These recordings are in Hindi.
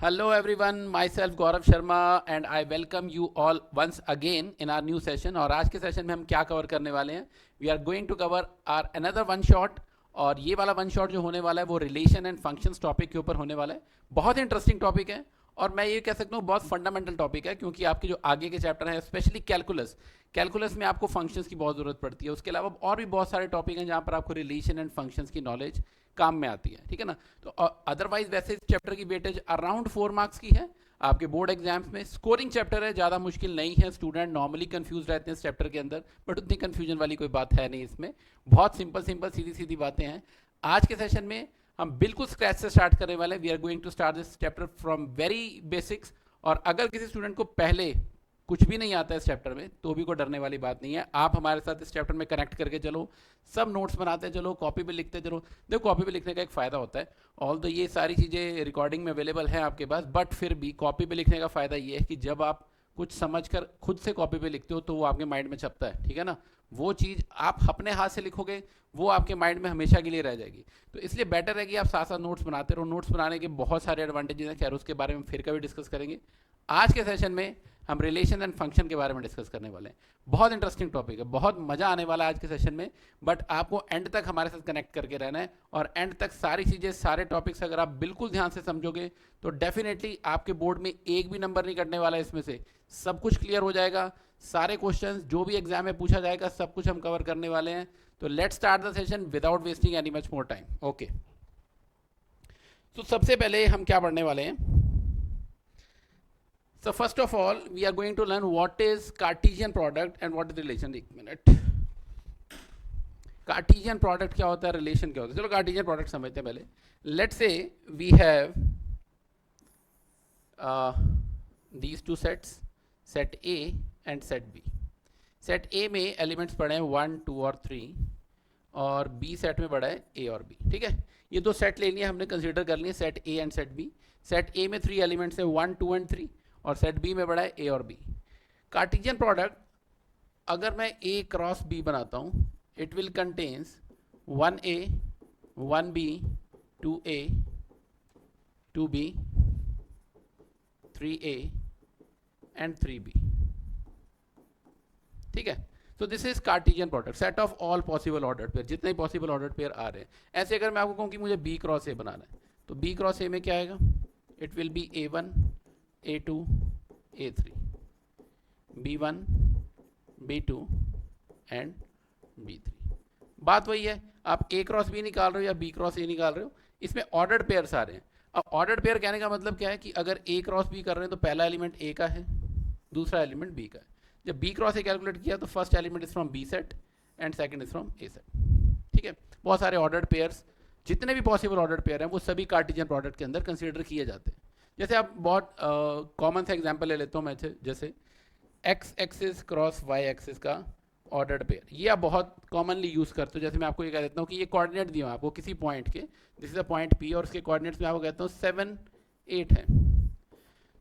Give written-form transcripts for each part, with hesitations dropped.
Hello everyone, myself Gaurav Sharma and I welcome you all once again in our new session। और आज के सेशन में हम क्या कवर करने वाले हैं? We are going to cover our another one shot। और ये वाला वन शॉट जो होने वाला है वो रिलेशन एंड फंक्शंस टॉपिक के ऊपर होने वाला है। बहुत इंटरेस्टिंग टॉपिक है और मैं ये कह सकता हूँ बहुत फंडामेंटल टॉपिक है, क्योंकि आपके जो आगे के चैप्टर हैं स्पेशली कैलकुलस में आपको फंक्शंस की बहुत ज़रूरत पड़ती है। उसके अलावा और भी बहुत सारे टॉपिक हैं जहाँ पर आपको रिलेशन एंड फंक्शंस की नॉलेज काम में आती है, ठीक है ना। तो अदरवाइज वैसे इस चैप्टर की वेटेज अराउंड 4 मार्क्स की है आपके बोर्ड एग्जाम्स में। स्कोरिंग चैप्टर है, ज़्यादा मुश्किल नहीं है। स्टूडेंट नॉर्मली कंफ्यूज रहते हैं इस चैप्टर के अंदर, बट उतनी कंफ्यूजन वाली कोई बात है नहीं इसमें। बहुत सिंपल सीधी सीधी बातें हैं। आज के सेशन में हम बिल्कुल स्क्रैच से स्टार्ट करने वाले हैं। We are going to start this chapter from very basics. और अगर किसी स्टूडेंट को पहले कुछ भी नहीं आता है इस चैप्टर में तो भी कोई डरने वाली बात नहीं है। आप हमारे साथ इस चैप्टर में कनेक्ट करके चलो, सब नोट्स बनाते चलो, कॉपी पे लिखते चलो। देखो कॉपी पे लिखने का एक फ़ायदा होता है, ऑल तो ये सारी चीज़ें रिकॉर्डिंग में अवेलेबल है आपके पास, बट फिर भी कॉपी पे लिखने का फ़ायदा ये है कि जब आप कुछ समझ कर खुद से कॉपी पे लिखते हो तो वो आपके माइंड में छपता है, ठीक है ना। वो चीज़ आप अपने हाथ से लिखोगे वो आपके माइंड में हमेशा के लिए रह जाएगी। तो इसलिए बेटर है कि आप साथ साथ नोट्स बनाते रहो। नोट्स बनाने के बहुत सारे एडवांटेजेस हैं, खैर उसके बारे में फिर कभी डिस्कस करेंगे। आज के सेशन में हम रिलेशन एंड फंक्शन के बारे में डिस्कस करने वाले हैं। बहुत इंटरेस्टिंग टॉपिक है, बहुत मज़ा आने वाला है आज के सेशन में, बट आपको एंड तक हमारे साथ कनेक्ट करके रहना है। और एंड तक सारी चीज़ें, सारे टॉपिक्स अगर आप बिल्कुल ध्यान से समझोगे तो डेफिनेटली आपके बोर्ड में एक भी नंबर नहीं कटने वाला है इसमें से। सब कुछ क्लियर हो जाएगा, सारे क्वेश्चन जो भी एग्जाम में पूछा जाएगा सब कुछ हम कवर करने वाले हैं। तो let's start the session without wasting any much more time. Okay, तो सबसे पहले हम क्या पढ़ने वाले हैं? So first of all, we are going to learn what is Cartesian product and what is relation. एक मिनट, Cartesian product क्या होता है, relation क्या होता है? चलो Cartesian product समझते हैं पहले। Let's say we have these two sets, set A and set B. Set A में elements पड़े हैं 1, 2 और 3, और B सेट में पड़ा है A और B, ठीक है। ये दो सेट ले लिए हमने, कंसीडर कर लिए set A and set B। Set A में 3 एलिमेंट्स हैं 1, 2 एंड 3, और सेट बी में बड़ा है ए और बी। कार्टेशियन प्रोडक्ट अगर मैं ए क्रॉस बी बनाता हूँ, it will contains 1a 1b 2a 2b 3a and 3b, ठीक है। तो this is Cartesian product, set of all possible order pair, जितने ही पॉसिबल ऑर्डर पेयर आ रहे हैं। ऐसे अगर मैं आपको कहूँ कि मुझे बी क्रॉस ए बनाना है, तो बी क्रॉस ए में क्या आएगा? It will be a1 a2 a3 b1 b2 and b3। बात वही है, आप a क्रॉस b निकाल रहे हो या b क्रॉस a निकाल रहे हो, इसमें ऑर्डर्ड पेयर्स आ रहे हैं। अब ऑर्डर्ड पेयर कहने का मतलब क्या है कि अगर a क्रॉस b कर रहे हैं तो पहला एलिमेंट a का है, दूसरा एलिमेंट b का है। जब b क्रॉस a कैलकुलेट किया तो first element is from b set and second is from a set, ठीक है। बहुत सारे ऑर्डर्ड पेयर्स, जितने भी पॉसिबल ऑर्डर्ड पेयर हैं वो सभी कार्टेशियन प्रोडक्ट के अंदर कंसिडर किए जाते हैं। जैसे आप बहुत कॉमन सा एग्जांपल ले लेता हूँ मैं, जैसे x axis cross y axis का ऑर्डर्ड पेयर, ये आप बहुत कॉमनली यूज़ करते हो। जैसे मैं आपको ये कह देता हूँ कि ये कोऑर्डिनेट दिए हैं आपको किसी पॉइंट के, this is a point P, और उसके कोऑर्डिनेट्स में आपको कहता हूँ 7 8 है।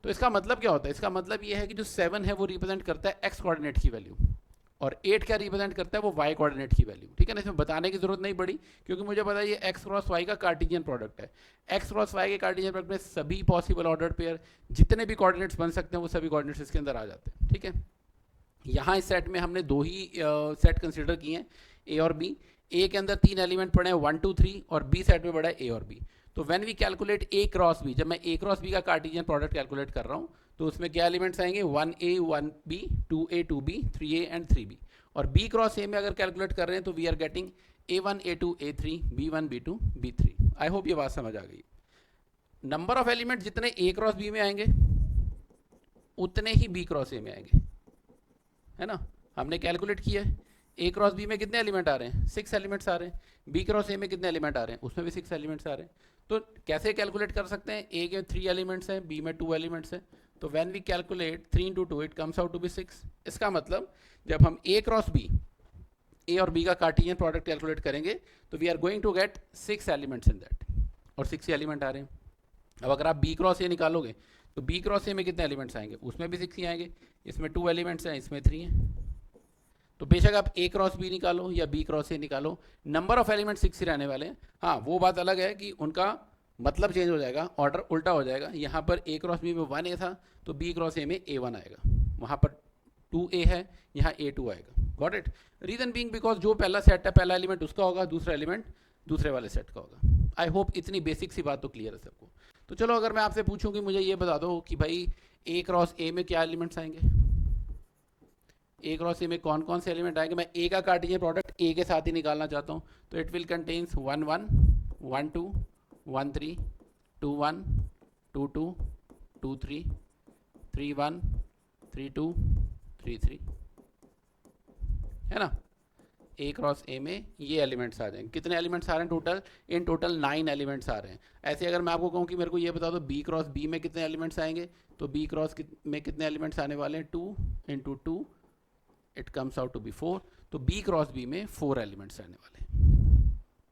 तो इसका मतलब क्या होता है? इसका मतलब ये है कि जो 7 है वो रिप्रेजेंट करता है एक्स कोऑर्डिनेट की वैल्यू, और 8 क्या रिप्रेजेंट करता है? वो वाई कोऑर्डिनेट की वैल्यू, ठीक है ना। इसमें बताने की जरूरत नहीं पड़ी क्योंकि मुझे पता है ये एक्स क्रॉस वाई का कार्टेशियन प्रोडक्ट है। एक्स क्रॉस वाई के कार्टेशियन प्रोडक्ट में सभी पॉसिबल ऑर्डर्ड पेयर, जितने भी कोऑर्डिनेट्स बन सकते हैं वो सभी कोऑर्डिनेट्स इसके अंदर आ जाते हैं, ठीक है। यहाँ इस सेट में हमने दो ही सेट कंसिडर किए हैं, ए और बी। ए के अंदर 3 एलिमेंट पड़े हैं 1 2 3, और बी सेट में पड़ा है ए और बी। तो when we calculate A cross B, जब मैं ए क्रॉस बी का कार्टेशियन प्रोडक्ट कैलकुलेट कर रहा हूँ तो उसमें क्या एलिमेंट्स आएंगे? 1a 1b 2a 2b 3a and 3b। और b क्रॉस a में अगर कैलकुलेट कर रहे हैं तो we are getting a1 a2 a3 b1 b2 b3। I hope ये बात समझ आ गई। नंबर ऑफ एलिमेंट जितने a क्रॉस b में आएंगे उतने ही b क्रॉस a में आएंगे, है ना। हमने कैलकुलेट किया है a क्रॉस b में कितने एलिमेंट आ रहे हैं? 6 एलिमेंट्स आ रहे हैं। b क्रॉस a में कितने एलिमेंट आ रहे हैं? उसमें भी 6 एलिमेंट्स आ रहे हैं। तो कैसे कैलकुलेट कर सकते हैं? a के 3 एलिमेंट्स हैं, b में 2 एलिमेंट्स हैं, तो when we calculate 3 into 2 it comes out to be 6। इसका मतलब जब हम a क्रॉस b, a और b का कार्टेशियन प्रोडक्ट कैलकुलेट करेंगे तो we are going to get 6 elements in that, और 6 एलिमेंट आ रहे हैं। अब अगर आप b क्रॉस a निकालोगे तो b क्रॉस a में कितने एलिमेंट्स आएंगे? उसमें भी 6 ही आएंगे। इसमें 2 एलिमेंट्स हैं, इसमें 3 हैं। तो बेशक आप a क्रॉस b निकालो या b क्रॉस a निकालो, नंबर ऑफ एलिमेंट 6 ही रहने वाले हैं। हाँ, वो बात अलग है कि उनका मतलब चेंज हो जाएगा, ऑर्डर उल्टा हो जाएगा। यहाँ पर ए क्रॉस बी में 1A था तो बी क्रॉस ए में A1 आएगा, वहाँ पर 2A है, यहाँ A2 आएगा। Got it? Reason being because जो पहला सेट है, पहला एलिमेंट उसका होगा, दूसरा एलिमेंट दूसरे वाले सेट का होगा। आई होप इतनी बेसिक सी बात तो क्लियर है सबको। तो चलो अगर मैं आपसे पूछूं कि मुझे ये बता दो कि भाई ए क्रॉस ए में क्या एलिमेंट्स आएंगे, ए क्रॉस ए में कौन कौन से एलिमेंट आएंगे। मैं ए का कार्टेशियन प्रोडक्ट ए के साथ ही निकालना चाहता हूँ, तो इट विल कंटेन्स 1 1 1 2 1 3 2 1 2 2 2 3 3 1 3 2 3 3, है ना। ए क्रॉस ए में ये एलिमेंट्स आ जाएंगे। कितने एलिमेंट्स आ रहे हैं टोटल? इन टोटल 9 एलिमेंट्स आ रहे हैं। ऐसे अगर मैं आपको कहूँ कि मेरे को ये बता दो बी क्रॉस बी में कितने एलिमेंट्स आएंगे, तो बी क्रॉस में कितने एलिमेंट्स आने वाले हैं? 2 × 2 it comes out to be 4। तो बी क्रॉस बी में 4 एलिमेंट्स आने वाले हैं।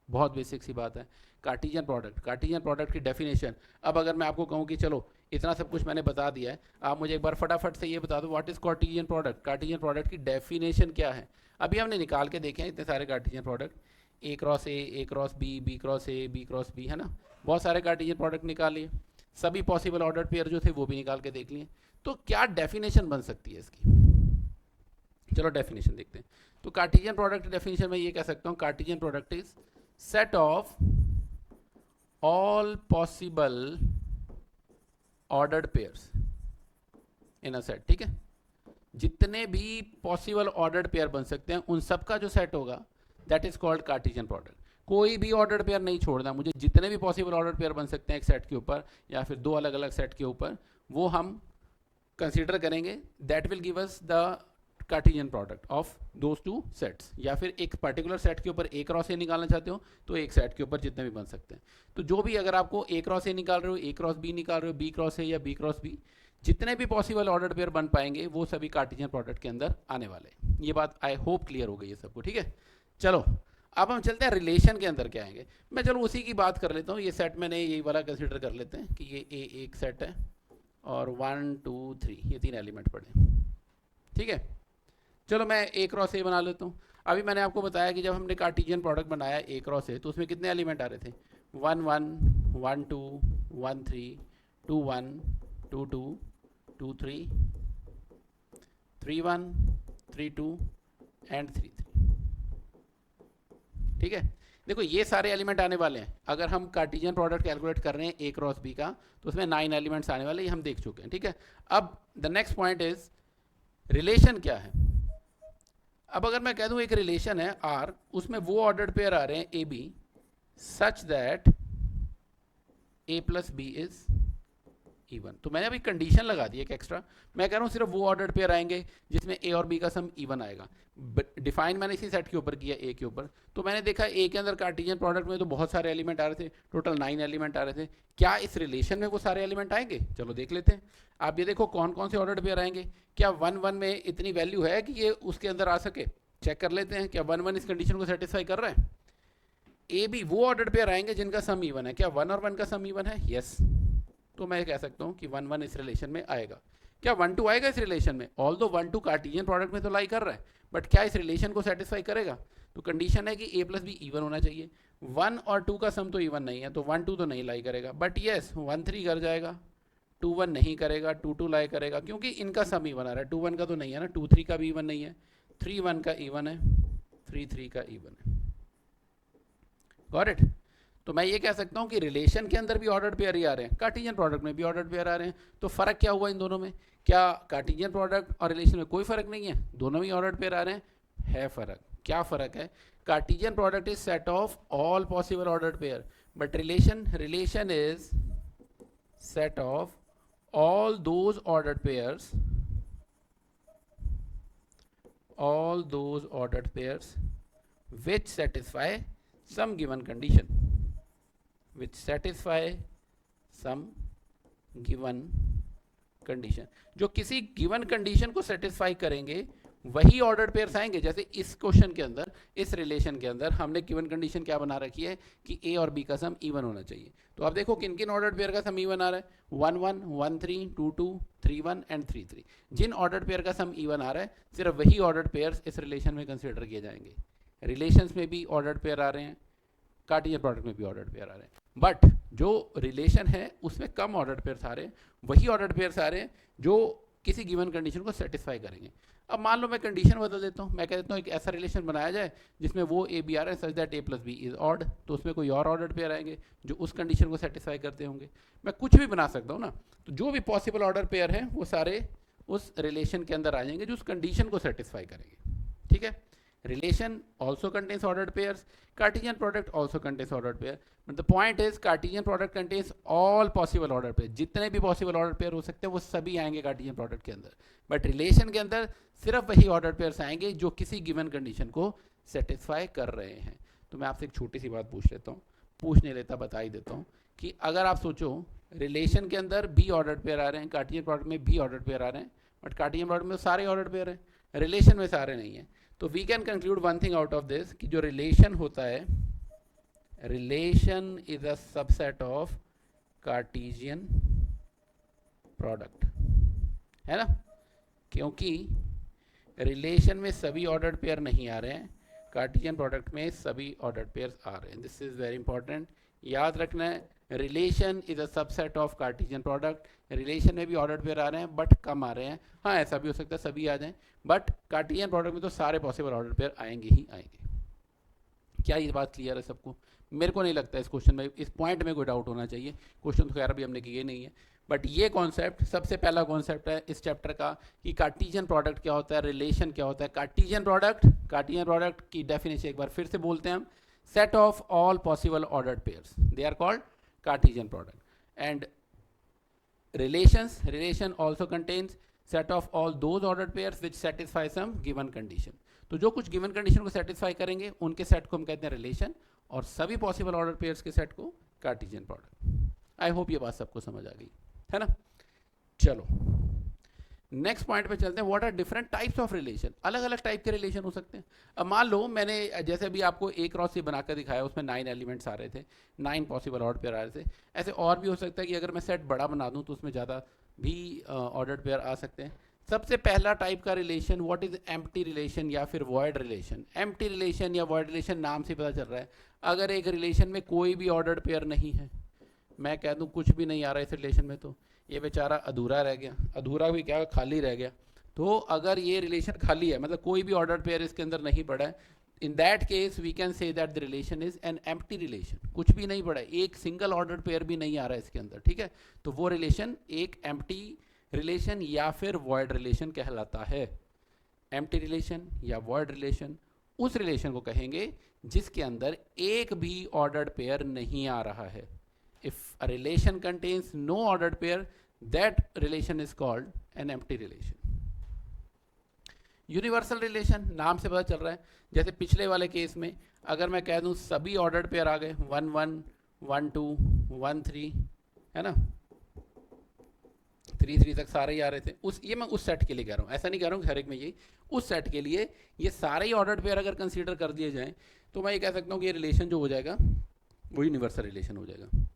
बहुत बेसिक सी बात है। कार्टेशियन प्रोडक्ट की डेफिनेशन। अब अगर मैं आपको कहूँ कि चलो इतना सब कुछ मैंने बता दिया है, आप मुझे एक बार फटाफट से ये बता दो what is Cartesian product. Cartesian product की डेफिनेशन क्या है? अभी हमने निकाल के देखे हैं इतने सारे Cartesian product, A cross B, B cross A, B cross B, है ना। बहुत सारे कार्टेशियन प्रोडक्ट निकाल लिए, सभी पॉसिबल ऑर्डर पेयर जो थे वो भी निकाल के देख लिए। तो क्या डेफिनेशन बन सकती है इसकी? चलो डेफिनेशन देखते हैं। तो कार्टेशियन प्रोडक्ट डेफिनेशन में ये कह सकता हूँ, Cartesian product is set of all possible ordered pairs in a set. ठीक है, जितने भी पॉसिबल ऑर्डर्ड पेयर बन सकते हैं उन सब का जो सेट होगा that is called Cartesian product. कोई भी ऑर्डर्ड पेयर नहीं छोड़ना मुझे, जितने भी पॉसिबल ऑर्डर्ड पेयर बन सकते हैं एक सेट के ऊपर या फिर दो अलग अलग सेट के ऊपर, वो हम कंसीडर करेंगे। That will give us the Cartesian product of those two sets. या फिर एक पर्टिकुलर सेट के ऊपर ए क्रॉस ए निकालना चाहते हो तो एक सेट के ऊपर जितने भी बन सकते हैं। तो जो भी अगर आपको ए क्रॉस ए निकाल रहे हो, ए क्रॉस बी निकाल रहे हो, बी क्रॉस ए या बी क्रॉस बी, जितने भी पॉसिबल ऑर्डर पेयर बन पाएंगे वो सभी कार्टेशियन प्रोडक्ट के अंदर आने वाले। ये बात आई होप क्लियर हो गई है सबको। ठीक है, चलो अब हम चलते हैं रिलेशन के अंदर क्या आएंगे। मैं चलो उसी की बात कर लेता हूँ। ये सेट मैंने यही वाला कंसिडर कर लेते हैं कि ये ए एक सेट है और 1 2 3 ये 3 एलिमेंट पड़े। ठीक है, चलो मैं ए क्रॉस ए बना लेता हूँ। अभी मैंने आपको बताया कि जब हमने कार्टेशियन प्रोडक्ट बनाया ए क्रॉस ए तो उसमें कितने एलिमेंट आ रहे थे? 1 1 1 2 1 3 2 1 2 2 2 3 3 1 3 2 एंड 3 3। ठीक है, देखो ये सारे एलिमेंट आने वाले हैं। अगर हम कार्टेशियन प्रोडक्ट कैलकुलेट कर रहे हैं ए क्रॉस बी का तो उसमें 9 एलिमेंट्स आने वाले, ये हम देख चुके हैं। ठीक है, अब the next point is relation क्या है। अब अगर मैं कह दूं एक रिलेशन है आर, उसमें वो ऑर्डर्ड पेयर आ रहे हैं A B such that A plus B is even. तो मैंने अभी कंडीशन लगा दी एक एक्स्ट्रा। मैं कह रहा हूँ सिर्फ वो ऑर्डर्ड पेयर आएंगे जिसमें ए और बी का सम इवन आएगा। डिफाइन मैंने इसी सेट के ऊपर किया, ए के ऊपर। तो मैंने देखा ए के अंदर कार्टेशियन प्रोडक्ट में तो बहुत सारे एलिमेंट आ रहे थे, टोटल 9 एलिमेंट आ रहे थे। क्या इस रिलेशन में वो सारे एलिमेंट आएंगे? चलो देख लेते हैं। आप ये देखो कौन कौन से ऑर्डर्ड पेयर आएंगे। क्या 1 1 में इतनी वैल्यू है कि ये उसके अंदर आ सके? चेक कर लेते हैं, क्या 1 1 इस कंडीशन को सेटिस्फाई कर रहा है? ए बी वो ऑर्डर्ड पेयर आएंगे जिनका सम इवन है। क्या 1 और 1 का सम इवन है? यस। तो मैं कह सकता हूँ कि 1 1 इस रिलेशन में आएगा। क्या 1 2 आएगा इस रिलेशन में? ऑल दो 1 2 कार्टेशियन प्रोडक्ट में तो लाई कर रहा है, बट क्या इस रिलेशन को सेटिस्फाई करेगा? तो कंडीशन है कि ए प्लस बी इवन होना चाहिए। 1 और 2 का सम तो इवन नहीं है, तो 1 2 तो नहीं लाई करेगा। बट येस 1 3 कर जाएगा, 2 1 नहीं करेगा, 2 2 लाई करेगा, क्योंकि इनका सम इवन आ रहा है। 2 1 का तो नहीं है ना, 2 3 का भी इवन नहीं है, 3 1 का इवन है, 3 3 का इवन है। Got it? तो मैं ये कह सकता हूँ कि रिलेशन के अंदर भी ऑर्डर्ड पेयर ही आ रहे हैं, कार्टेशियन प्रोडक्ट में भी ऑर्डर्ड पेयर आ रहे हैं। तो फर्क क्या हुआ इन दोनों में? क्या कार्टेशियन प्रोडक्ट और रिलेशन में कोई फर्क नहीं है? दोनों में ऑर्डर्ड पेयर आ रहे हैं। है फर्क। क्या फर्क है? Cartesian product is set of all possible ordered pair, but relation is set of all those ordered pairs which satisfy some given condition, जो किसी गिवन कंडीशन को सेटिस्फाई करेंगे वही ऑर्डर्ड पेयर्स आएंगे। जैसे इस क्वेश्चन के अंदर, इस रिलेशन के अंदर हमने गिवन कंडीशन क्या बना रखी है कि ए और बी का सम इवन होना चाहिए। तो आप देखो किन किन ऑर्डर्ड पेयर का सम इवन आ रहा है? 1 1 1 3 2 2 3 1 एंड 3 3। जिन ऑर्डर्ड पेयर का सम इवन आ रहा है सिर्फ वही ऑर्डर्ड पेयर्स इस रिलेशन में कंसिडर किए जाएंगे। रिलेशंस में भी ऑर्डर्ड पेयर आ रहे हैं, कार्टेशियन प्रोडक्ट में भी ऑर्डर्ड पेयर आ रहे हैं। बट जो रिलेशन है उसमें कम ऑर्डर पेयर आ रहे हैं, वही ऑर्डर पेयर आ रहे हैं जो किसी गिवन कंडीशन को सेटिस्फाई करेंगे। अब मान लो मैं कंडीशन बदल देता हूँ, मैं कह देता हूँ एक ऐसा रिलेशन बनाया जाए जिसमें वो ए बी आ रहा है such that A plus B is odd, तो उसमें कोई और ऑर्डर पेयर आएंगे जो उस कंडीशन को सेटिस्फाई करते होंगे। मैं कुछ भी बना सकता हूँ ना, तो जो भी पॉसिबल ऑर्डर पेयर है वो सारे उस रिलेशन के अंदर आ जाएंगे जो उस कंडीशन को सेटिस्फाई करेंगे। ठीक है, relation also contains ordered pairs, Cartesian product also contains ordered pair, but the point is Cartesian product contains all possible ordered pair, जितने भी possible ordered pair हो सकते हैं वो सभी आएंगे Cartesian product के अंदर, but relation के अंदर सिर्फ वही ordered pairs आएंगे जो किसी given condition को satisfy कर रहे हैं। तो मैं आपसे एक छोटी सी बात पूछ लेता हूँ, पूछ नहीं लेता बता ही देता हूँ कि अगर आप सोचो रिलेशन के अंदर बी ऑर्डर्ड पेयर आ रहे हैं, कार्टिजियन प्रोडक्ट में बी ऑर्डर्ड पेयर आ रहे हैं, बट कार्टिजियन प्रोडक्ट में सारे ऑर्डर्ड पेयर हैं, रिलेशन में सारे नहीं है, तो we can conclude one thing out of this कि जो रिलेशन होता है, relation is a subset of Cartesian product, है ना, क्योंकि रिलेशन में सभी ऑर्डर्ड पेयर नहीं आ रहे हैं, कार्टिजियन प्रोडक्ट में सभी ऑर्डर्ड पेयर आ रहे हैं। दिस इज वेरी इंपॉर्टेंट, याद रखना है, relation is a subset of Cartesian product, relation में भी ऑर्डर्ड पेयर आ रहे हैं बट कम आ रहे हैं, हाँ ऐसा भी हो सकता है सभी आ जाएं, बट कार्टिजियन प्रोडक्ट में तो सारे पॉसिबल ऑर्डर पेयर आएंगे ही आएंगे। क्या ये बात क्लियर है सबको? मेरे को नहीं लगता इस क्वेश्चन में, इस पॉइंट में कोई डाउट होना चाहिए, क्वेश्चन तो खैर अभी हमने किए नहीं है, बट ये कॉन्सेप्ट सबसे पहला कॉन्सेप्ट है इस चैप्टर का कि कार्टिजियन प्रोडक्ट क्या होता है, रिलेशन क्या होता है। कार्टिजियन प्रोडक्ट की डेफिनेशन एक बार फिर से बोलते हैं हम, set of all possible ordered pairs, they are called Cartesian product, and relation also contains set of all those ordered pairs which satisfy some given condition। तो जो कुछ गिवन कंडीशन को सेटिस्फाई करेंगे उनके सेट को हम कहते हैं रिलेशन, और सभी पॉसिबल ऑर्डर पेयर्स के सेट को कार्टिजियन प्रोडक्ट। आई होप ये बात सबको समझ आ गई है ना। चलो नेक्स्ट पॉइंट पे चलते हैं, what are different types of relation. अलग अलग टाइप के रिलेशन हो सकते हैं। अब मान लो मैंने जैसे भी आपको ए क्रॉस सी बनाकर दिखाया, उसमें 9 एलिमेंट्स आ रहे थे, 9 पॉसिबल ऑर्डर पेयर आ रहे थे। ऐसे और भी हो सकता है कि अगर मैं सेट बड़ा बना दूं तो उसमें ज़्यादा भी ऑर्डर पेयर आ सकते हैं। सबसे पहला टाइप का relation what is empty relation या फिर वॉइड रिलेशन। एम्प्टी रिलेशन या वॉइड रिलेशन नाम से पता चल रहा है, अगर एक रिलेशन में कोई भी ऑर्डर पेयर नहीं है, मैं कह दूं कुछ भी नहीं आ रहा है इस रिलेशन में, तो ये बेचारा अधूरा रह गया, अधूरा भी क्या खाली रह गया। तो अगर ये रिलेशन खाली है, मतलब कोई भी ऑर्डर पेयर इसके अंदर नहीं पड़ा है, in that case we can say that the relation is an empty relation. कुछ भी नहीं पड़ा है, एक सिंगल ऑर्डर पेयर भी नहीं आ रहा है इसके अंदर, ठीक है, तो वो रिलेशन एक एम्प्टी रिलेशन या फिर वॉइड रिलेशन कहलाता है। एम्प्टी रिलेशन या वॉइड रिलेशन उस रिलेशन को कहेंगे जिसके अंदर एक भी ऑर्डर्ड पेयर नहीं आ रहा है। If a relation contains no ordered pair, that relation is called an empty relation. Universal relation नाम से पता चल रहा है, जैसे पिछले वाले केस में अगर मैं कह दूं सभी ऑर्डर्ड पेयर आ गए 1 1 1 2 1 3, है ना, 3 3 तक सारे ही आ रहे थे, ये मैं उस सेट के लिए कह रहा हूँ, ऐसा नहीं कह रहा हूँ हर एक में ये, उस सेट के लिए ये सारे ही ऑर्डर्ड पेयर अगर कंसीडर कर दिए जाएं तो मैं ये कह सकता हूँ कि ये रिलेशन जो हो जाएगा वो यूनिवर्सल रिलेशन हो जाएगा।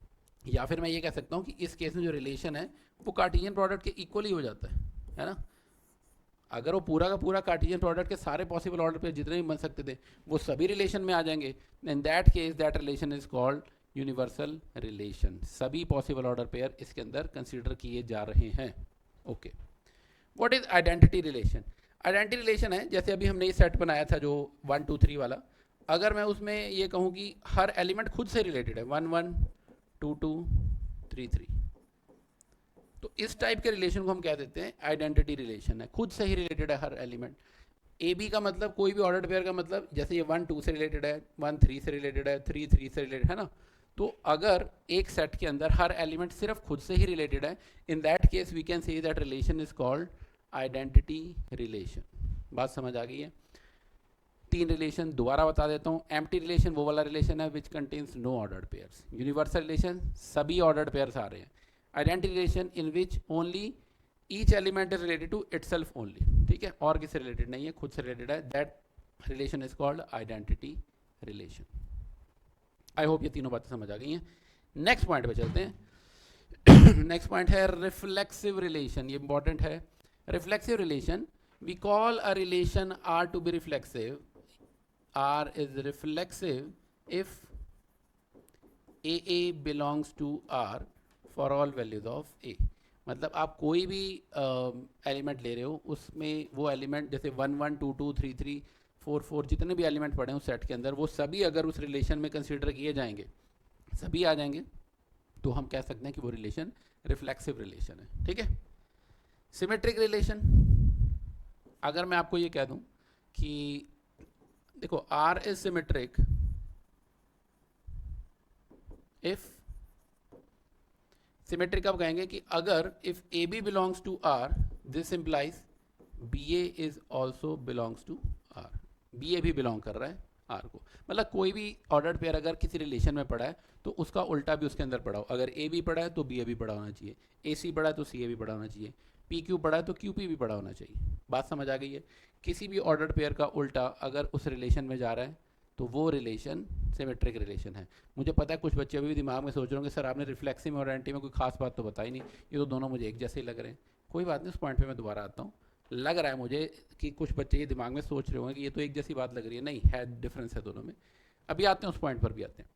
या फिर मैं ये कह सकता हूँ कि इस केस में जो रिलेशन है वो कार्टिजियन प्रोडक्ट के इक्वल ही हो जाता है ना। अगर वो पूरा का पूरा कार्टिजियन प्रोडक्ट के सारे पॉसिबल ऑर्डर पे जितने भी बन सकते थे वो सभी रिलेशन में आ जाएंगे, इन that case that relation is called universal relation. सभी पॉसिबल ऑर्डर पेयर इसके अंदर कंसीडर किए जा रहे हैं। Okay, what is identity relation. Identity relation है जैसे अभी हमने ये सेट बनाया था जो 1 2 3 वाला, अगर मैं उसमें ये कहूँ कि हर एलिमेंट खुद से रिलेटेड है, 1 1 2 2 3 3, तो इस टाइप के रिलेशन को हम कह देते हैं आइडेंटिटी रिलेशन है, खुद से ही रिलेटेड है हर एलिमेंट। ए बी का मतलब कोई भी ऑर्डर्ड पेयर का मतलब, जैसे ये 1 2 से रिलेटेड है, 1 3 से रिलेटेड है, 3 3 से रिलेटेड है ना, तो अगर एक सेट के अंदर हर एलिमेंट सिर्फ खुद से ही रिलेटेड है, in that case we can say that relation is called identity relation. बात समझ आ गई है। 3 रिलेशन दोबारा बता देता हूँ। एम्प्टी रिलेशन वो वाला रिलेशन है which contains no ordered pairs. Universal relation सभी ऑर्डर्ड पेयर्स आ रहे हैं। Identity relation in which only each element is related to itself only, ठीक है, और किससे रिलेटेड नहीं है, खुद से रिलेटेड है, that relation is called identity relation. I hope ये तीनों बातें समझ आ गई हैं। नेक्स्ट पॉइंट पे चलते हैं। नेक्स्ट पॉइंट है रिफ्लेक्सिव रिलेशन, ये इंपॉर्टेंट है। Reflexive relation, we call a relation R to be reflexive, R is reflexive if A belongs to R for all values of A. मतलब आप कोई भी एलिमेंट ले रहे हो, उसमें वो एलिमेंट जैसे 1 1 2 2 3 3 4 4 जितने भी एलिमेंट पड़े हैं उस सेट के अंदर, वो सभी अगर उस रिलेशन में कंसिडर किए जाएंगे, सभी आ जाएंगे, तो हम कह सकते हैं कि वो रिलेशन रिफ्लेक्सिव रिलेशन है। ठीक है। सिमेट्रिक रिलेशन, अगर मैं आपको ये कह दूं कि देखो R is symmetric if, symmetric कब कहेंगे कि अगर if A B belongs to R this implies B A is also belongs to R. B A भी बिलोंग कर रहा है आर को। मतलब कोई भी ऑर्डर्ड पेयर अगर किसी रिलेशन में पड़ा है तो उसका उल्टा भी उसके अंदर पड़ा हो। अगर ए भी पड़ा है तो बी ए भी पड़ा होना चाहिए, ए सी पड़ा है तो सी ए भी पड़ा होना चाहिए, पी क्यू पड़ा है तो क्यू पी भी पड़ा होना चाहिए। बात समझ आ गई है। किसी भी ऑर्डर्ड पेयर का उल्टा अगर उस रिलेशन में जा रहा है तो वो रिलेशन सिमेट्रिक रिलेशन है। मुझे पता है कुछ बच्चे अभी भी दिमाग में सोच रहे होंगे सर आपने रिफ्लेक्सिव और एंटी में कोई खास बात तो बताई नहीं, ये तो दोनों मुझे एक जैसे ही लग रहे हैं। कोई बात नहीं, उस पॉइंट पे मैं दोबारा आता हूँ। लग रहा है मुझे कि कुछ बच्चे ये दिमाग में सोच रहे होंगे कि ये तो एक जैसी बात लग रही है, नहीं है, डिफरेंस है दोनों में। अभी आते हैं उस पॉइंट पर भी आते हैं।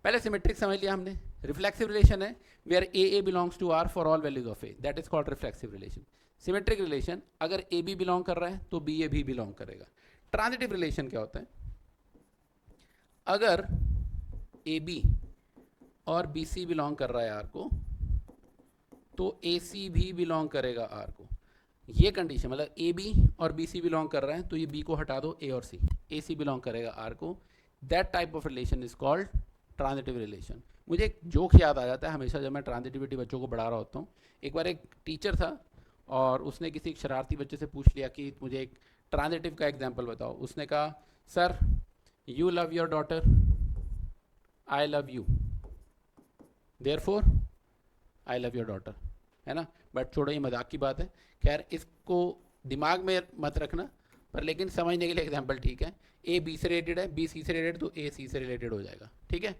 पहले सिमेट्रिक समझ लिया हमने। रिफ्लेक्सिव रिलेशन है where A belongs to R for all values of A, that is called reflexive relation. Symmetric relation, अगर ए बी बिलोंग कर रहा है तो बी ए भी बिलोंग करेगा। ट्रांजिटिव रिलेशन क्या होता है? अगर ए बी और बी सी बिलोंग कर रहा है आर को तो ए सी भी बिलोंग करेगा आर को। ये कंडीशन, मतलब ए बी और बी सी बिलोंग कर रहे हैं तो ये बी को हटा दो, ए और सी, ए सी बिलोंग करेगा आर को। That type of relation is called transitive relation. मुझे एक जोक याद आ जाता है हमेशा जब मैं ट्रांजिटिविटी बच्चों को पढ़ा रहा होता हूँ। एक बार एक टीचर था और उसने किसी एक शरारती बच्चे से पूछ लिया कि मुझे एक ट्रांजिटिव का एग्जाम्पल बताओ। उसने कहा sir you love your daughter, I love you, therefore I love your daughter, है ना। बट छोड़ो, ये मजाक की बात है। खैर इसको दिमाग में मत रखना, पर लेकिन समझने के लिए एग्जाम्पल ठीक है। ए बी से रिलेटेड है, बी सी से रिलेटेड, तो ए सी से रिलेटेड हो जाएगा। ठीक है,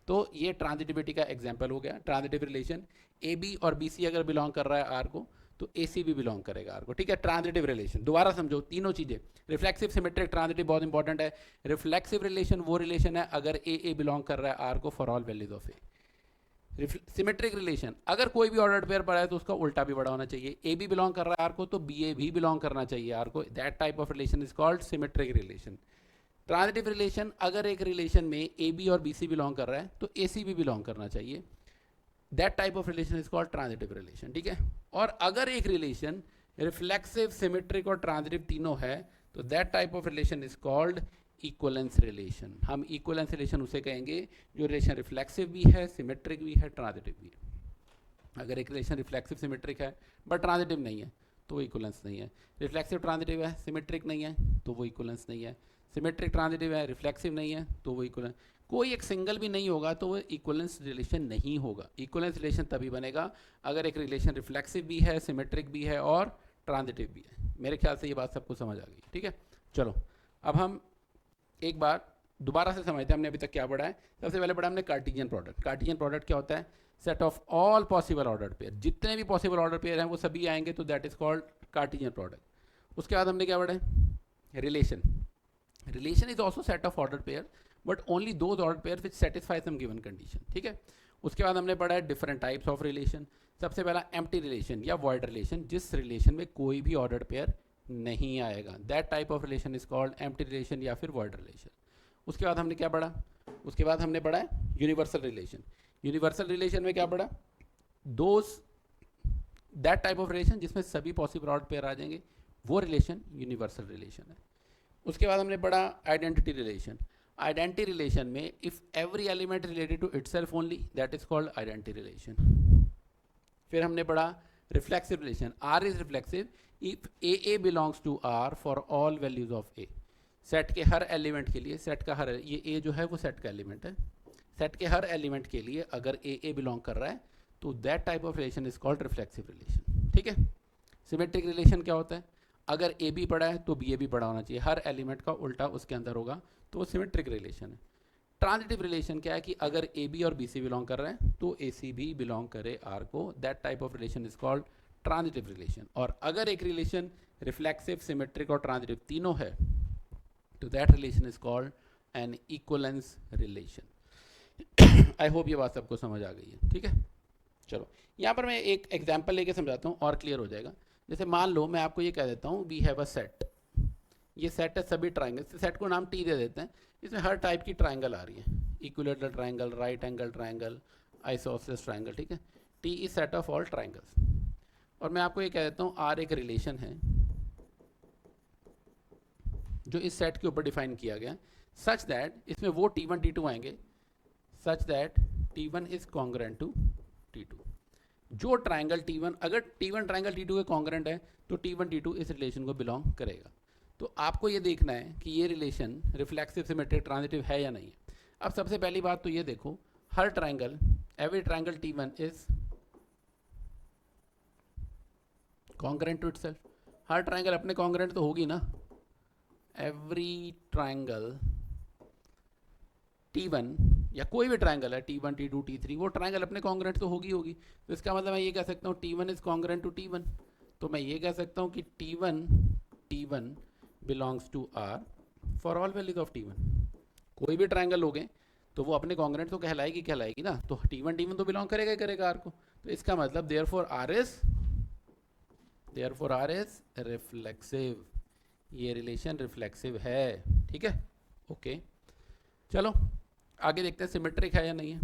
तो ये ट्रांजिटिविटी का एग्जाम्पल हो गया। ट्रांजिटिव रिलेशन, ए बी और बी सी अगर बिलोंग कर रहा है आर को तो ए सी भी बिलोंग करेगा आर को। ठीक है, ट्रांजिटिव रिलेशन दोबारा समझो तीनों चीजें। रिफ्लेक्सिव, सिमेट्रिक, ट्रांजिटिव बहुत इंपॉर्टेंट है। रिफ्लेक्सिव रिलेशन वो रिलेशन है अगर ए बिलोंग कर रहा है आर को for all values of A. Symmetric relation, अगर कोई भी ऑर्डर्ड पेयर पड़ा है तो उसका उल्टा भी बड़ा होना चाहिए। ए बी बिलोंग कर रहा है आर को तो बी ए भी बिलोंग करना चाहिए आर को। That type of relation is called symmetric relation. Transitive relation, अगर एक रिलेशन में ए बी और बी सी बिलोंग कर रहा है तो ए सी भी बिलोंग करना चाहिए। That type of relation is called transitive relation. ठीक है, और अगर एक रिलेशन रिफ्लेक्सिव, सिमेट्रिक और ट्रांजिटिव तीनों है तो that type of relation is called equivalence relation. हम इक्वलेंस रिलेशन उसे कहेंगे जो रिलेशन रिफ्लेक्सिव भी है, सिमेट्रिक भी है, ट्रांजिटिव भी है। अगर एक रिलेशन रिफ्लेक्सिव सिमेट्रिक है बट ट्रांजिटिव नहीं है तो वो इक्वलेंस नहीं है। रिफ्लेक्सिव ट्रांजिटिव है, सिमेट्रिक नहीं है तो वो इक्वलेंस नहीं है। सिमेट्रिक ट्रांजिटिव है, रिफ्लेक्सिव नहीं है तो वो इक्वलेंस, कोई एक सिंगल भी नहीं होगा तो वो इक्वलेंस रिलेशन नहीं होगा। इक्वलेंस रिलेशन तभी बनेगा अगर एक रिलेशन रिफ्लेक्सिव भी है, सिमेट्रिक भी है और ट्रांजिटिव भी है। मेरे ख्याल से ये बात सबको समझ आ गई। ठीक है, चलो अब हम एक बार दोबारा से समझते हैं हमने अभी तक क्या पढ़ा है। सबसे पहले पढ़ा हमने कार्टेशियन प्रोडक्ट। कार्टेशियन प्रोडक्ट क्या होता है? Set of all possible order pair, जितने भी पॉसिबल ऑर्डर पेयर हैं वो सभी आएंगे तो that is called Cartesian product. उसके बाद हमने क्या पढ़ा है? Relation. Relation is also set of order pair but only those order pair which satisfy some given condition. ठीक है, उसके बाद हमने पढ़ा है डिफरेंट टाइप्स ऑफ रिलेशन। सबसे पहला एम्प्टी रिलेशन या वॉइड रिलेशन, जिस रिलेशन में कोई भी ऑर्डर पेयर नहीं आएगा। That type of relation is called empty relation या फिर वॉइड रिलेशन। उसके बाद हमने क्या पढ़ा? उसके बाद हमने पढ़ा है यूनिवर्सल रिलेशन। यूनिवर्सल रिलेशन में क्या पढ़ा? दैट टाइप ऑफ रिलेशन जिसमें सभी पॉसिबल ऑर्डर पेयर आ जाएंगे, वो रिलेशन यूनिवर्सल रिलेशन है। उसके बाद हमने पढ़ा आइडेंटिटी रिलेशन। आइडेंटिटी रिलेशन में if every element related to itself only, that is called identity relation. फिर हमने पढ़ा reflexive relation. R is reflexive if A belongs to R for all values of A. Set के हर एलिमेंट के लिए, सेट का हर, ये ए जो है वो सेट का एलिमेंट है, सेट के हर एलिमेंट के लिए अगर ए बिलोंग कर रहा है तो that type of relation is called reflexive relation. ठीक है, सिमेट्रिक रिलेशन क्या होता है? अगर ए बी पड़ा है तो बी ए भी पड़ा होना चाहिए, हर एलिमेंट का उल्टा उसके अंदर होगा, तो वो सिमेट्रिक रिलेशन है। ट्रांजिटिव रिलेशन क्या है कि अगर ए बी और बी सी बिलोंग कर रहे हैं तो ए सी भी बिलोंग करे आर को, that type of relation is called transitive relation. और अगर एक रिलेशन रिफ्लेक्सिव, सिमेट्रिक और ट्रांजिटिव तीनों है तो that relation is called an equivalence relation. I hope ये बात सबको समझ आ गई है, ठीक है। चलो यहाँ पर मैं एक एग्जाम्पल लेके समझाता हूँ और क्लियर हो जाएगा। जैसे मान लो मैं आपको ये कह देता हूँ वी हैव अ सेट, ये सेट है सभी ट्राइंगल, सेट को नाम टी दे देते हैं। इसमें हर टाइप की ट्राइंगल आ रही है, equilateral triangle, right angle triangle, isosceles triangle, ठीक है। T is set of all triangles. और मैं आपको ये कह देता हूँ आर एक रिलेशन है जो इस सेट के ऊपर डिफाइन किया गया, सच दैट इसमें वो T1 T2 आएंगे, such that T1 is congruent to T2। जो ट्राइंगल T1, अगर T1 ट्राइंगल T2 के कॉन्ग्रेंट है तो T1 T2 इस रिलेशन को बिलोंग करेगा। तो आपको ये देखना है कि ये रिलेशन रिफ्लेक्सिव सिमेट्रिक ट्रांजिटिव है या नहीं है। अब सबसे पहली बात तो ये देखो, हर triangle, every triangle T1 is congruent to itself. हर ट्राइंगल अपने कॉन्ग्रेंट तो होगी ना। एवरी ट्राइंगल T1 या कोई भी ट्राइंगल है T1 T2 T3, वो ट्राइंगल अपने कॉन्ग्रेंट तो होगी। तो इसका मतलब मैं ये कह सकता हूँ T1 is congruent to T1। तो मैं ये कह सकता हूँ कि T1 belongs to R for all values of T1। कोई भी ट्राइंगल हो गए तो वो अपने कॉन्ग्रेंट तो कहलाएगी ना, तो T1 तो बिलोंग करेगा ही करेगा R को। तो इसका मतलब देयरफॉर R इज रिफ्लेक्सिव, ये रिलेशन रिफ्लेक्सिव है, ठीक है। ओके चलो आगे देखते हैं सिमेट्रिक है या नहीं है।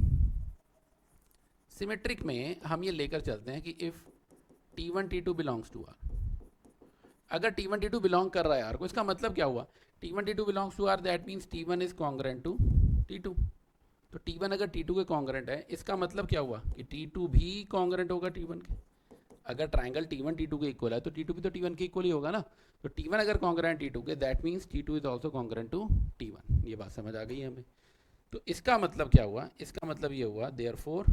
सिमेट्रिक में हम ये लेकर चलते हैं कि if T1 T2 belongs to R, अगर T1 T2 बिलोंग कर रहा है R को, इसका मतलब क्या हुआ, T1 T2 belongs to R, that means T1 is congruent to T2। तो T1 अगर T2 के कॉन्ग्रेंट है, इसका मतलब क्या हुआ कि T2 भी कॉन्ग्रेंट होगा T1 के। अगर ट्राइंगल T1 T2 के इक्वल है तो T2 भी तो T1 के इक्वल ही होगा ना। तो T1 अगर कॉन्ग्रेंट T2 के, that means T2 is also congruent to T1। ये बात समझ आ गई है हमें। तो इसका मतलब क्या हुआ, इसका मतलब ये हुआ therefore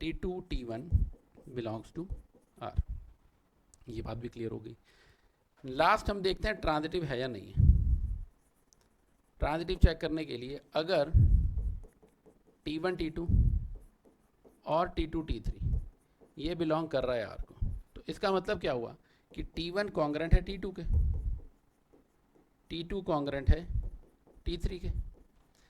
T2 T1 belongs to R। ये बात भी क्लियर हो गई। लास्ट हम देखते हैं ट्रांजिटिव है या नहीं है। ट्रांजिटिव चेक करने के लिए अगर T1 T2 और T2 T3 ये बिलोंग कर रहा है R को, तो इसका मतलब क्या हुआ कि T1 कॉन्ग्रेंट है T2 के, T2 कॉन्ग्रेंट है T3 के।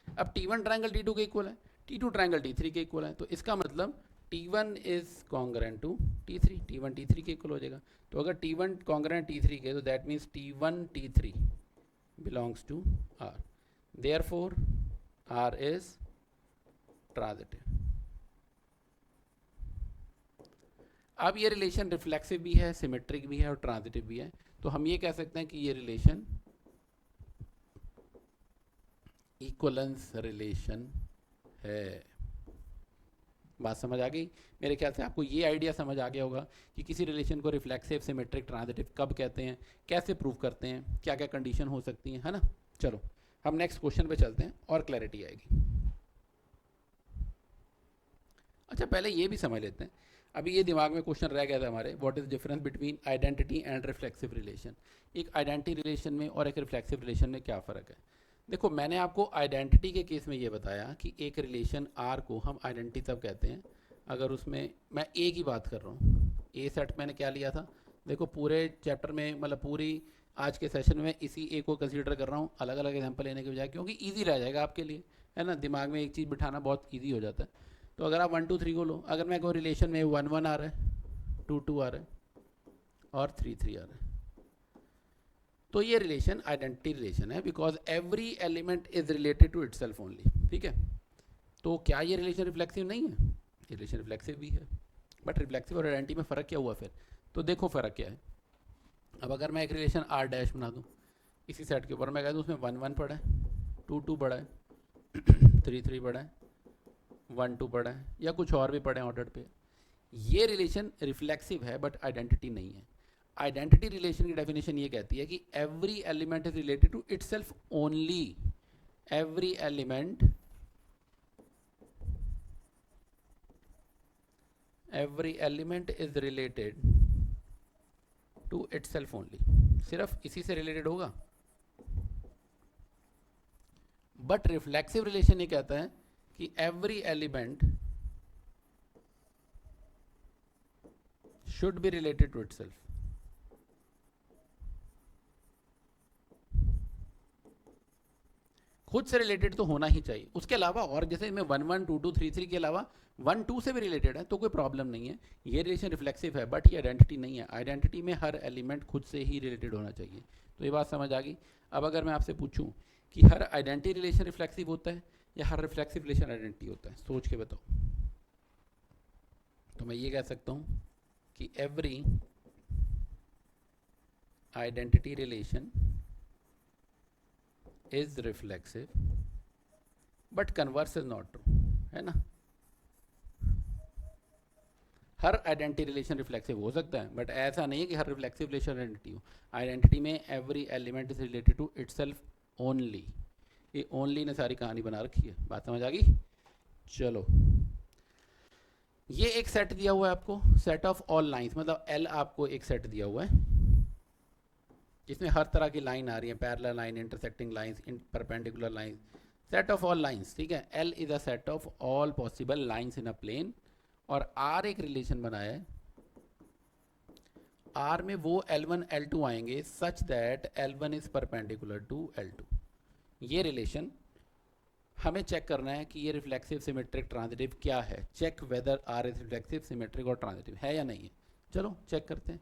अब T1 ट्राइंगल T2 के इक्वल है, T2 ट्राइंगल T3 के इक्वल है, तो इसका मतलब T1 is congruent to T3, T1 T3 के इक्वल हो जाएगा। तो अगर T1 कॉन्ग्रेंट T3 के, तो that means T1 T3 belongs to R, therefore R is transitive. अब ये रिलेशन रिफ्लेक्सिव भी है, सिमेट्रिक भी है और ट्रांजिटिव भी है। तो हम ये कह सकते हैं कि ये रिलेशन इक्वलेंस रिलेशन है। बात समझ आ गई। मेरे ख्याल से आपको ये आइडिया समझ आ गया होगा कि किसी रिलेशन को रिफ्लेक्सिव, सिमेट्रिक, ट्रांजिटिव कब कहते हैं, कैसे प्रूव करते हैं, क्या क्या कंडीशन हो सकती हैं, है ना। चलो हम नेक्स्ट क्वेश्चन पे चलते हैं और क्लैरिटी आएगी। अच्छा पहले ये भी समझ लेते हैं, अभी ये दिमाग में क्वेश्चन रह गया था हमारे, what is difference between identity and reflexive relation. एक आइडेंटिटी रिलेशन में और एक रिफ्लेक्सिव रिलेशन में क्या फ़र्क है। देखो मैंने आपको आइडेंटिटी के केस में ये बताया कि एक रिलेशन आर को हम आइडेंटिटी तब कहते हैं अगर उसमें, मैं ए की बात कर रहा हूँ, ए सेट मैंने क्या लिया था, देखो पूरे चैप्टर में, मतलब पूरी आज के सेशन में इसी ए को कंसीडर कर रहा हूँ, अलग अलग एग्जांपल लेने के बजाय, क्योंकि ईजी रह जाएगा आपके लिए, है ना। दिमाग में एक चीज़ बिठाना बहुत ईजी हो जाता है। तो अगर आप 1 2 3 को लो, अगर मैं कोई रिलेशन में 1 1 आ रहा है, 2 2 आ रहा है और 3 3 आ रहा है, तो ये रिलेशन आइडेंटिटी रिलेशन है, because every element is related to itself only, ठीक है। तो क्या ये रिलेशन रिफ्लेक्सिव नहीं है, ये रिलेशन रिफ्लेक्सिव भी है। बट रिफ्लेक्सिव और आइडेंटिटी में फ़र्क क्या हुआ फिर, तो देखो फ़र्क क्या है। अब अगर मैं एक रिलेशन आर डैश बना दूँ इसी सेट के ऊपर, मैं कह दूँ उसमें 1 1 पड़ा है, 2 2 पड़ा है, 3 3 पड़ा है, 1 2 पड़ा है, या कुछ और भी पड़े हैं ऑर्डर पे, ये रिलेशन रिफ्लेक्सिव है बट आइडेंटिटी नहीं है। आइडेंटिटी रिलेशन की डेफिनेशन ये कहती है कि every element is related to itself only, every element is related to itself only, सिर्फ इसी से रिलेटेड होगा। बट रिफ्लेक्सिव रिलेशन ये कहता है कि every element should be related to itself. खुद से रिलेटेड तो होना ही चाहिए, उसके अलावा और जैसे मैं 1 1 2 2 3 3 के अलावा 1 2 से भी रिलेटेड है तो कोई प्रॉब्लम नहीं है, ये रिलेशन रिफ्लेक्सिव है, बट ये आइडेंटिटी नहीं है। आइडेंटिटी में हर एलिमेंट खुद से ही रिलेटेड होना चाहिए। तो ये बात समझ आ गई। अब अगर मैं आपसे पूछूं कि हर आइडेंटिटी रिलेशन रिफ्लेक्सिव होता है या हर रिफ्लेक्सिव रिलेशन आइडेंटिटी होता है, सोच के बताओ। तो मैं ये कह सकता हूँ कि every identity relation is reflexive but converse is not true, है ना। हर आइडेंटिटी रिलेशन रिफ्लेक्सिव हो सकता है, बट ऐसा नहीं है कि हर रिफ्लेक्सिव रिलेशन आइडेंटिटी हो। आइडेंटिटी में every element is related to itself only. ये ओनली ने सारी कहानी बना रखी है, बात समझ आ गई। चलो, ये एक सेट दिया हुआ है आपको, सेट ऑफ ऑल लाइंस, मतलब एल आपको एक सेट दिया हुआ है जिसमें हर तरह की लाइन आ रही है, parallel line, intersecting lines, perpendicular lines, set of all lines, ठीक है। L is a set of all possible lines in a plane, और आर एक रिलेशन बनाया है। आर में वो L1 L2 आएंगे such that L1 is perpendicular to L2। ये रिलेशन हमें चेक करना है कि ये रिफ्लेक्सिव सिमेट्रिक ट्रांजिटिव क्या है, check whether R is reflexive symmetric और ट्रांजिटिव है या नहीं है। चलो चेक करते हैं।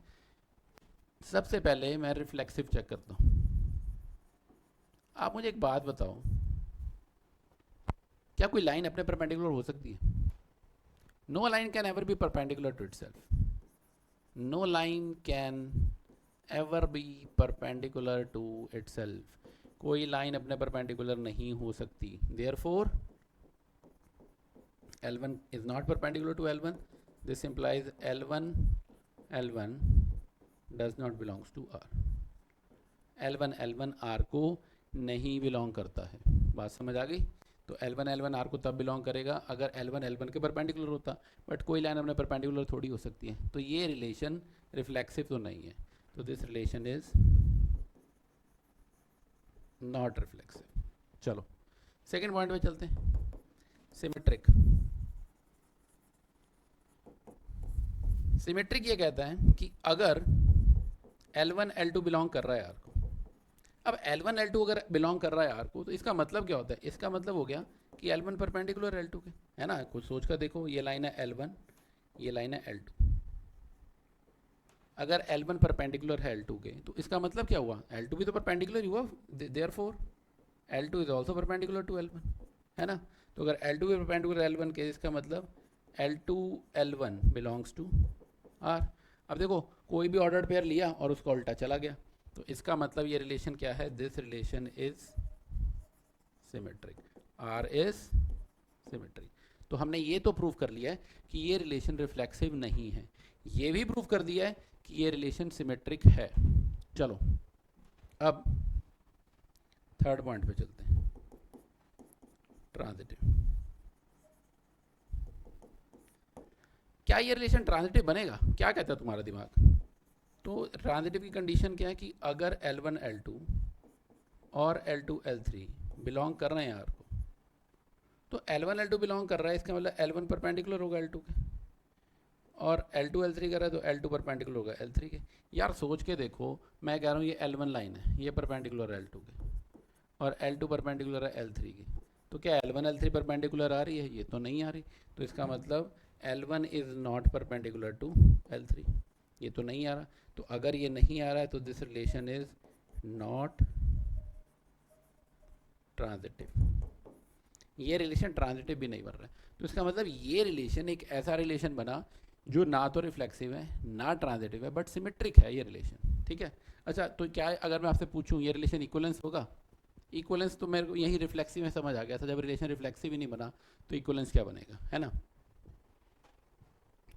सबसे पहले मैं रिफ्लेक्सिव चेक करता हूँ। आप मुझे एक बात बताओ, क्या कोई लाइन अपने परपेंडिकुलर हो सकती है? No line can ever be perpendicular to itself. No line can ever be perpendicular to itself. कोई लाइन अपने परपेंडिकुलर नहीं हो सकती। Therefore L1 is not perpendicular to L1. This implies L1 does not belongs to R. L1 R को नहीं बिलोंग करता है। बात समझ आ गई। तो L1 R को तब बिलोंग करेगा अगर L1 के परपेंडिकुलर होता, बट कोई लाइन अपने परपेंडिकुलर थोड़ी हो सकती है। तो ये रिलेशन रिफ्लेक्सिव तो नहीं है, तो this relation is not reflexive. चलो सेकेंड पॉइंट पे चलते हैं, सिमेट्रिक। सिमेट्रिक ये कहता है कि अगर L1 L2 बिलोंग कर रहा है R को, अब L1 L2 अगर बिलोंग कर रहा है R को, तो इसका मतलब क्या होता है? इसका मतलब हो गया कि L1 परपेंडिकुलर L2 के, है ना। कुछ सोच कर देखो, ये लाइन है L1, ये लाइन है L2। अगर L1 परपेंडिकुलर है L2 के, तो इसका मतलब क्या हुआ? L2 भी तो परपेंडिकुलर हुआ, therefore L2 is also perpendicular to L1, है ना। तो अगर L2 भी परपेंडिकुलर L1 के, इसका मतलब L2 L1 belongs to R। अब देखो, कोई भी ऑर्डर्ड पेयर लिया और उसका उल्टा चला गया, तो इसका मतलब ये रिलेशन क्या है? This relation is symmetric. R is symmetric. तो हमने ये तो प्रूव कर लिया है कि ये रिलेशन रिफ्लेक्सिव नहीं है, ये भी प्रूव कर दिया है कि ये रिलेशन सिमेट्रिक है। चलो अब थर्ड पॉइंट पे चलते हैं, ट्रांजिटिव। क्या ये रिलेशन ट्रांजिटिव बनेगा? क्या कहता है तुम्हारा दिमाग? तो ट्रांजिटिव की कंडीशन क्या है कि अगर L1 L2 और L2 L3 बिलोंग कर रहे हैं R को, तो L1 L2 बिलोंग कर रहा है, इसका मतलब L1 परपेंडिकुलर होगा L2 के, और L2 L3 कर रहा है तो L2 परपेंडिकुलर होगा L3 के। यार सोच के देखो, मैं कह रहा हूँ ये L1 लाइन है, ये परपेंडिकुलर है L2 के, और L2 परपेंडिकुलर है L3 के, तो क्या L1 L3 परपेंडिकुलर आ रही है? ये तो नहीं आ रही। तो इसका मतलब L1 is not perpendicular to L3, ये तो नहीं आ रहा। तो अगर ये नहीं आ रहा है तो this relation is not transitive. ये रिलेशन ट्रांजिटिव भी नहीं बन रहा है। तो इसका मतलब ये रिलेशन एक ऐसा रिलेशन बना जो ना तो रिफ्लेक्सिव है ना ट्रांजिटिव है, बट सिमेट्रिक है ये रिलेशन, ठीक है। अच्छा, तो क्या अगर मैं आपसे पूछूं ये रिलेशन इक्विवेलेंस होगा? इक्विवेलेंस तो मेरे को यही रिफ्लेक्सिव में समझ आ गया था, जब रिलेशन रिफ्लेक्सिव ही नहीं बना तो इक्विवेलेंस क्या बनेगा, है ना।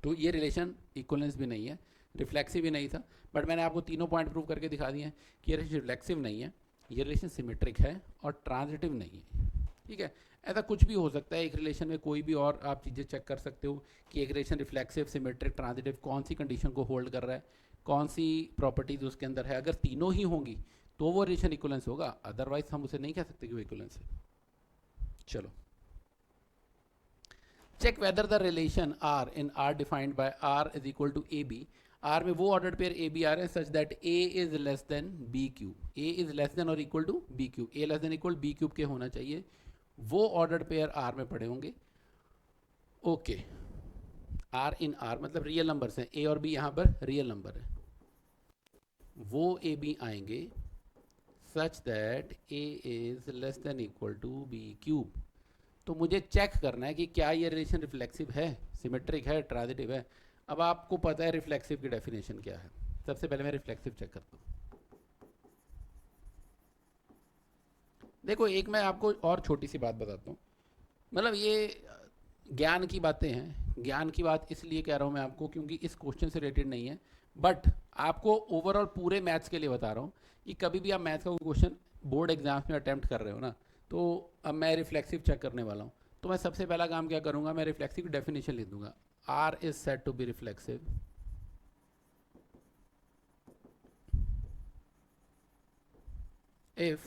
तो ये रिलेशन इक्विवेलेंस भी नहीं है, रिफ्लेक्सिव भी नहीं था, बट मैंने आपको तीनों पॉइंट प्रूव करके दिखा दिए हैं कि ये रिलेशन रिफ्लेक्सिव नहीं है, ये रिलेशन सिमेट्रिक है और ट्रांजिटिव नहीं है, ठीक है। ऐसा कुछ भी हो सकता है एक रिलेशन में, कोई भी और आप चीज़ें चेक कर सकते हो कि एक रिलेशन रिफ्लेक्सिव, सिमेट्रिक, ट्रांजिटिव कौन सी कंडीशन को होल्ड कर रहा है, कौन सी प्रॉपर्टीज उसके अंदर है। अगर तीनों ही होंगी तो वो रिलेशन इक्विवेलेंस होगा, अदरवाइज हम उसे नहीं कह सकते कि वो इक्विवेलेंस है। चलो check whether the relation R in R defined by R is equal to A B, R में वो ऑर्डर पेयर ए बी आ रहे हैं such that A is less than B cube, A is less than और equal to B cube, A less than equal B cube के होना चाहिए, वो ऑर्डर पेयर आर में पड़े होंगे। ओके, आर इन आर मतलब रियल नंबर्स हैं, ए और बी यहाँ पर रियल नंबर है, वो ए बी आएंगे such that A is less than equal to B cube. तो मुझे चेक करना है कि क्या ये रिलेशन रिफ्लेक्सिव है, सिमेट्रिक है, ट्रांजिटिव है। अब आपको पता है रिफ्लेक्सिव की डेफिनेशन क्या है, सबसे पहले मैं रिफ्लेक्सिव चेक करता हूँ। देखो एक मैं आपको और छोटी सी बात बताता हूँ, मतलब ये ज्ञान की बातें हैं, ज्ञान की बात इसलिए कह रहा हूँ मैं आपको क्योंकि इस क्वेश्चन से रिलेटेड नहीं है, बट आपको ओवरऑल पूरे मैथ्स के लिए बता रहा हूँ कि कभी भी आप मैथ्स का कोई क्वेश्चन बोर्ड एग्जाम्स में अटैम्प्ट कर रहे हो ना, तो अब मैं रिफ्लेक्सिव चेक करने वाला हूँ। तो मैं सबसे पहला काम क्या करूँगा, मैं रिफ्लेक्सिव की डेफिनेशन लिख दूंगा, R is said to be reflexive if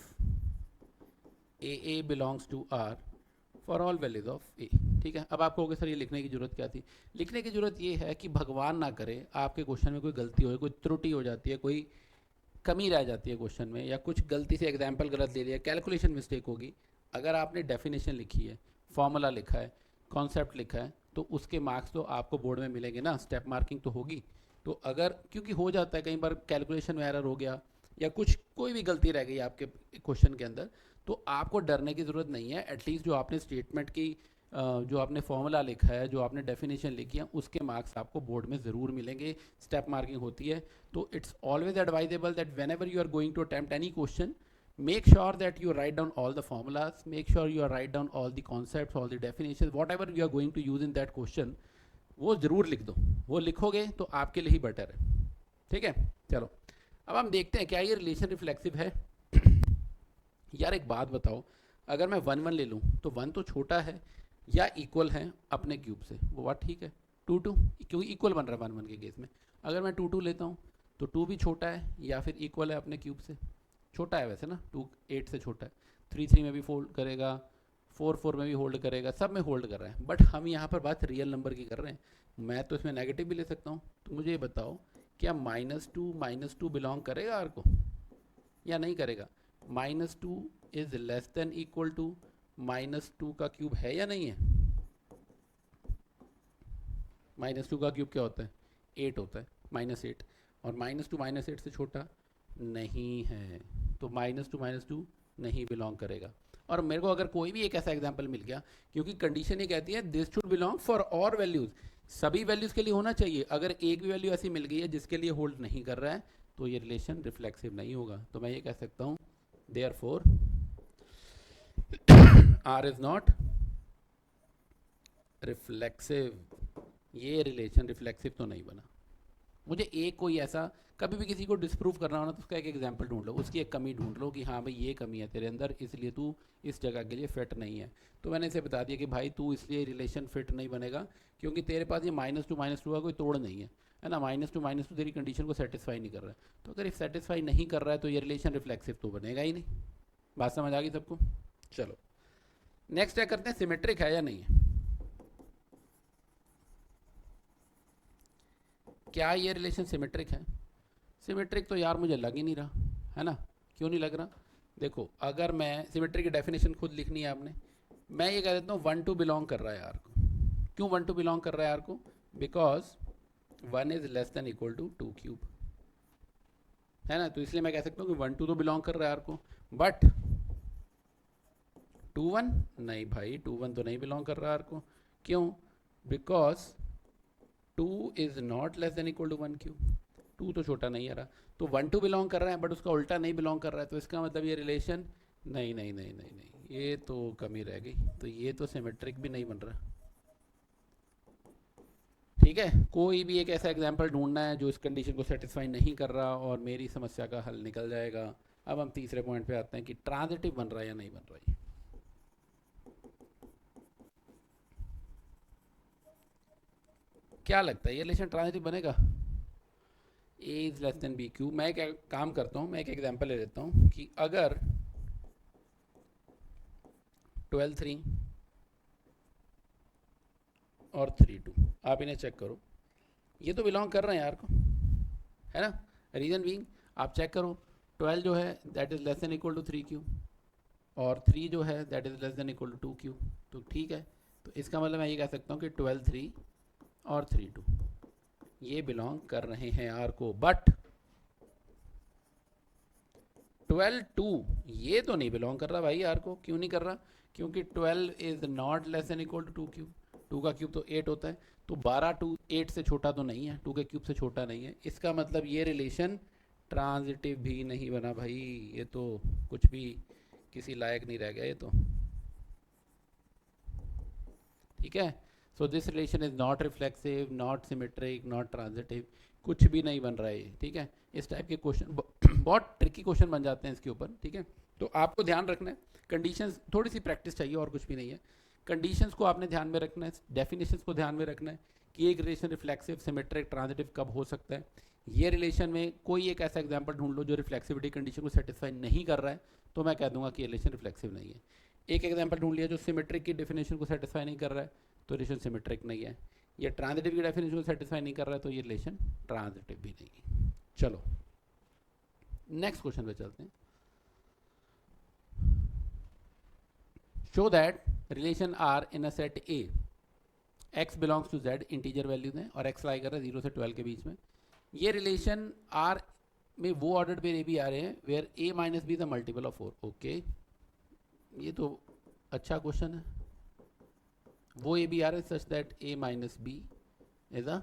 AA belongs to R for all values of A. ठीक है, अब आपको होगा सर ये लिखने की जरूरत क्या थी, लिखने की जरूरत ये है कि भगवान ना करे आपके क्वेश्चन में कोई गलती हो, कोई त्रुटि हो जाती है, कोई कमी रह जाती है क्वेश्चन में, या कुछ गलती से एग्जाम्पल गलत ले लिया, कैलकुलेशन मिस्टेक होगी। अगर आपने डेफिनेशन लिखी है, फॉर्मूला लिखा है, कॉन्सेप्ट लिखा है, तो उसके मार्क्स तो आपको बोर्ड में मिलेंगे ना, स्टेप मार्किंग तो होगी। तो अगर क्योंकि हो जाता है कई बार कैलकुलेशन में एरर हो गया या कुछ कोई भी गलती रह गई आपके क्वेश्चन के अंदर, तो आपको डरने की ज़रूरत नहीं है। एटलीस्ट जो आपने स्टेटमेंट की जो आपने फॉर्मूला लिखा है, जो आपने डेफिनेशन लिखी है, उसके मार्क्स आपको बोर्ड में ज़रूर मिलेंगे, स्टेप मार्किंग होती है। तो it's always advisable that whenever you are going to attempt any question, make sure that you write down all the formulas, make sure you write down all the concepts, all the definitions, whatever you are going to use in that question, वो ज़रूर लिख दो। वो लिखोगे तो आपके लिए ही बेटर है। ठीक है, चलो अब हम देखते हैं क्या ये रिलेशन रिफ्लेक्सिव है। यार एक बात बताओ, अगर मैं 1 1 ले लूँ तो 1 तो छोटा है या इक्वल है अपने क्यूब से, वो बात ठीक है। 2 2 क्योंकि इक्वल बन रहा है 1 1 के केस में। अगर मैं 2 2 लेता हूँ तो 2 भी छोटा है या फिर इक्वल है अपने क्यूब से, छोटा है वैसे ना, 2 8 से छोटा है, 3 3 में भी होल्ड करेगा, 4 4 में भी होल्ड करेगा, सब में होल्ड कर रहा है। बट हम यहाँ पर बात रियल नंबर की कर रहे हैं, मैं तो इसमें नेगेटिव भी ले सकता हूँ। तो मुझे ये बताओ क्या -2 बिलोंग करेगा आर को या नहीं करेगा? -2 is less than equal to -2 का क्यूब है या नहीं है? -2 का क्यूब क्या होता है? 8 होता है, -8, और -2 -8 से छोटा नहीं है, तो -2 नहीं बिलोंग करेगा। और मेरे को अगर कोई भी एक ऐसा एग्जांपल मिल गया, क्योंकि कंडीशन ये कहती है this should belong for all values, सभी वैल्यूज के लिए होना चाहिए। अगर एक भी वैल्यू ऐसी मिल गई है जिसके लिए होल्ड नहीं कर रहा है, तो ये रिलेशन रिफ्लेक्सिव नहीं होगा। तो मैं ये कह सकता हूँ therefore R is not reflexive, ये रिलेशन रिफ्लेक्सिव तो नहीं बना। मुझे एक कोई ऐसा कभी भी किसी को डिस्प्रूव करना हो ना, तो उसका एक एग्जांपल ढूंढ लो, उसकी एक कमी ढूंढ लो कि हाँ भाई ये कमी है तेरे अंदर, इसलिए तू इस जगह के लिए फिट नहीं है। तो मैंने इसे बता दिया कि भाई तू इसलिए रिलेशन फिट नहीं बनेगा क्योंकि तेरे पास ये -2 का कोई तोड़ नहीं है ना, -2 तेरी कंडीशन को सेटिस्फाई नहीं कर रहा है। तो अगर ये सेटिस्फाई नहीं कर रहा है तो ये रिलेशन रिफ्लेक्सिव तो बनेगा ही नहीं। बात समझ आ गई सबको? चलो नेक्स्ट क्या करते हैं, सिमेट्रिक है या नहीं है। क्या ये रिलेशन सिमेट्रिक है? सिमेट्रिक तो यार मुझे लग ही नहीं रहा है ना। क्यों नहीं लग रहा? देखो अगर मैं सिमेट्रिक की डेफिनेशन खुद लिखनी है आपने, मैं ये कह देता हूँ 1 2 बिलोंग कर रहा है यार को। क्यों 1 2 बिलोंग कर रहा है यार को? Because 1 is less than equal to 2 cube, है ना। तो इसलिए मैं कह सकता हूँ कि 1 2 तो बिलोंग कर रहा है यार को, बट 2 1 नहीं भाई, 2 1 तो नहीं बिलोंग कर रहा है यार को। क्यों? Because 2 is not less than equal to 1 cube, 2 तो छोटा नहीं आ रहा। तो 1 2 बिलोंग कर रहा है बट उसका उल्टा नहीं बिलोंग कर रहा है, तो इसका मतलब ये रिलेशन नहीं नहीं नहीं नहीं नहीं, ये तो कमी रह गई, तो ये तो सिमेट्रिक भी नहीं बन रहा। ठीक है, कोई भी एक ऐसा एग्जांपल ढूंढना है जो इस कंडीशन को सेटिस्फाई नहीं कर रहा और मेरी समस्या का हल निकल जाएगा। अब हम तीसरे पॉइंट पे आते हैं कि ट्रांजिटिव बन रहा है या नहीं बन रहा है। क्या लगता है ये रिलेशन ट्रांजिटिव बनेगा? A is less than B cube. मैं एक काम करता हूँ, मैं एक एग्जांपल ले लेता हूँ कि अगर 12 3 और 3 2। आप इन्हें चेक करो, ये तो बिलोंग कर रहे हैं यार को, है ना। रीज़न बीइंग आप चेक करो, 12 जो है that is less than equal to 3q, और 3 जो है that is less than equal to 2q। तो ठीक है, तो इसका मतलब मैं ये कह सकता हूँ कि 12 3 और 3 2 ये बिलोंग कर रहे हैं आर को। बट 12 2 ये तो नहीं बिलोंग कर रहा भाई आर को। क्यों नहीं कर रहा? क्योंकि 12 is not less than equal to 2q। 2 का क्यूब तो 8 होता है, तो 12 2 8 से छोटा तो नहीं है, 2 के क्यूब से छोटा नहीं है। इसका मतलब ये रिलेशन ट्रांजिटिव भी नहीं बना भाई, ये तो कुछ भी किसी लायक नहीं रह गया ये तो। ठीक है, so this relation is not reflexive, not symmetric, not transitive, कुछ भी नहीं बन रहा है ये। ठीक है, इस टाइप के क्वेश्चन बहुत ट्रिकी क्वेश्चन बन जाते हैं इसके ऊपर। ठीक है, तो आपको ध्यान रखना है, कंडीशंस थोड़ी सी प्रैक्टिस चाहिए और कुछ भी नहीं है। कंडीशंस को आपने ध्यान में रखना है, डेफिनेशंस को ध्यान में रखना है कि एक रिलेशन रिफ्लेक्सिव, सिमेट्रिक, ट्रांजिटिव कब हो सकता है। ये रिलेशन में कोई एक ऐसा एग्जांपल ढूंढ लो जो रिफ्लेक्सिविटी कंडीशन को सेटिस्फाई नहीं कर रहा है, तो मैं कह दूंगा कि ये रिलेशन रिफ्लेक्सिव नहीं है। एक एग्जांपल ढूंढ लिया जो सिमेट्रिक की डेफिनेशन को सेटिस्फाई नहीं कर रहा है, तो रिलेशन सिमेट्रिक नहीं है। ये ट्रांजिटिव की डेफिनेशन को सेटिस्फाई नहीं कर रहा है, तो ये रिलेशन ट्रांजिटिव भी नहीं है। चलो नेक्स्ट क्वेश्चन पे चलते हैं। Show that relation R in a set A, x belongs to z, integer values हैं और x लाई कर रहा है 0 से 12 के बीच में। ये रिलेशन आर में वो ऑर्डर पेयर ए बी आ रहे हैं where a minus B the multiple of 4। Okay, ये तो अच्छा क्वेश्चन है। वो ए बी आ रहे हैं such that a minus B is a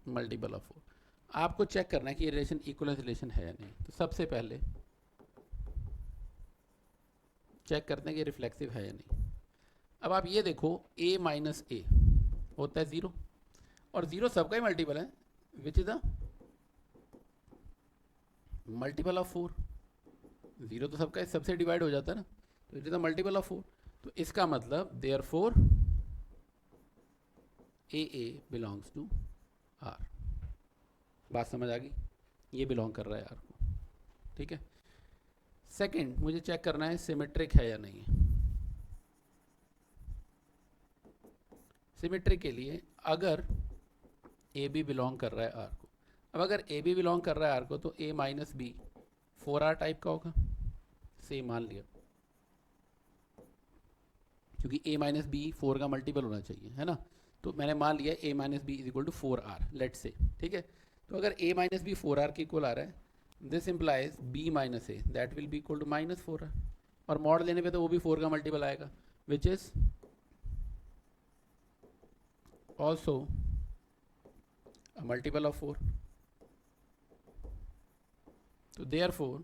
multiple of 4। आपको चेक करना है कि ये रिलेशन इक्विवेलेंस रिलेशन है या नहीं। तो सबसे पहले चेक करते हैं कि रिफ्लेक्सिव है या नहीं। अब आप ये देखो, a माइनस ए होता है 0, और 0 सबका ही मल्टीपल है which is the multiple of 4। 0 तो सबका सबसे डिवाइड हो जाता है ना, तो it is the multiple of 4। तो इसका मतलब therefore A belongs to R. बात समझ आ गई? ये बिलोंग कर रहा है आर को। ठीक है, सेकंड मुझे चेक करना है सिमेट्रिक है या नहीं है। सिमेट्रिक के लिए अगर ए बी बिलोंग कर रहा है आर को, अब अगर ए बी बिलोंग कर रहा है आर को, तो ए माइनस बी 4R टाइप का होगा, सेम मान लिया, क्योंकि a माइनस बी 4 का मल्टीपल होना चाहिए, है ना। तो मैंने मान लिया a minus B is equal to 4R, let say. ठीक है, तो अगर a माइनस बी 4R के इक्वल आ रहा है, this implies b minus A that will be equal to minus 4R, और मॉड लेने पे तो वो भी 4 का मल्टीपल आएगा, which is also a multiple of 4। तो देयरफॉर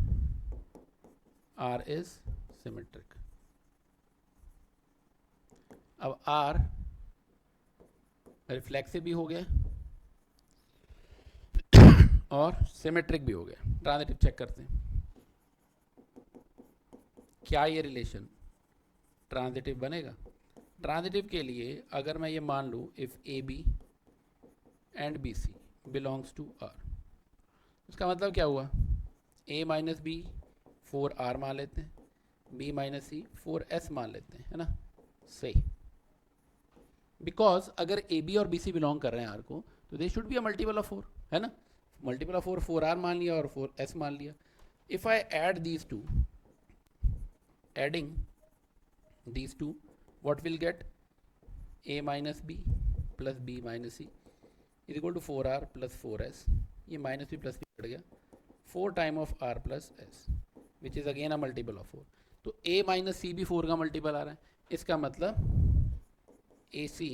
R इज सिमेट्रिक। अब R रिफ्लेक्सिव भी हो गया और सिमेट्रिक भी हो गया। ट्रांजिटिव चेक करते हैं, क्या ये रिलेशन ट्रांजिटिव बनेगा? ट्रांजिटिव के लिए अगर मैं ये मान लूँ if A B and B C belongs to R, इसका मतलब क्या हुआ? a माइनस बी 4R मान लेते हैं, b माइनस सी 4S मान लेते हैं, है ना। सही, बिकॉज अगर ए बी और बी सी बिलोंग कर रहे हैं आर को, तो they should be a multiple of 4, है ना। मल्टीपल ऑफ 4R मान लिया और 4S मान लिया। If I add these two, adding these two, what will get? a minus b plus b minus c is equal to 4R plus 4S, ये माइनस भी प्लस भी बढ़ गया, 4 time of r plus s which is again a multiple of 4। तो a माइनस सी भी 4 का मल्टीपल आ रहा है, इसका मतलब AC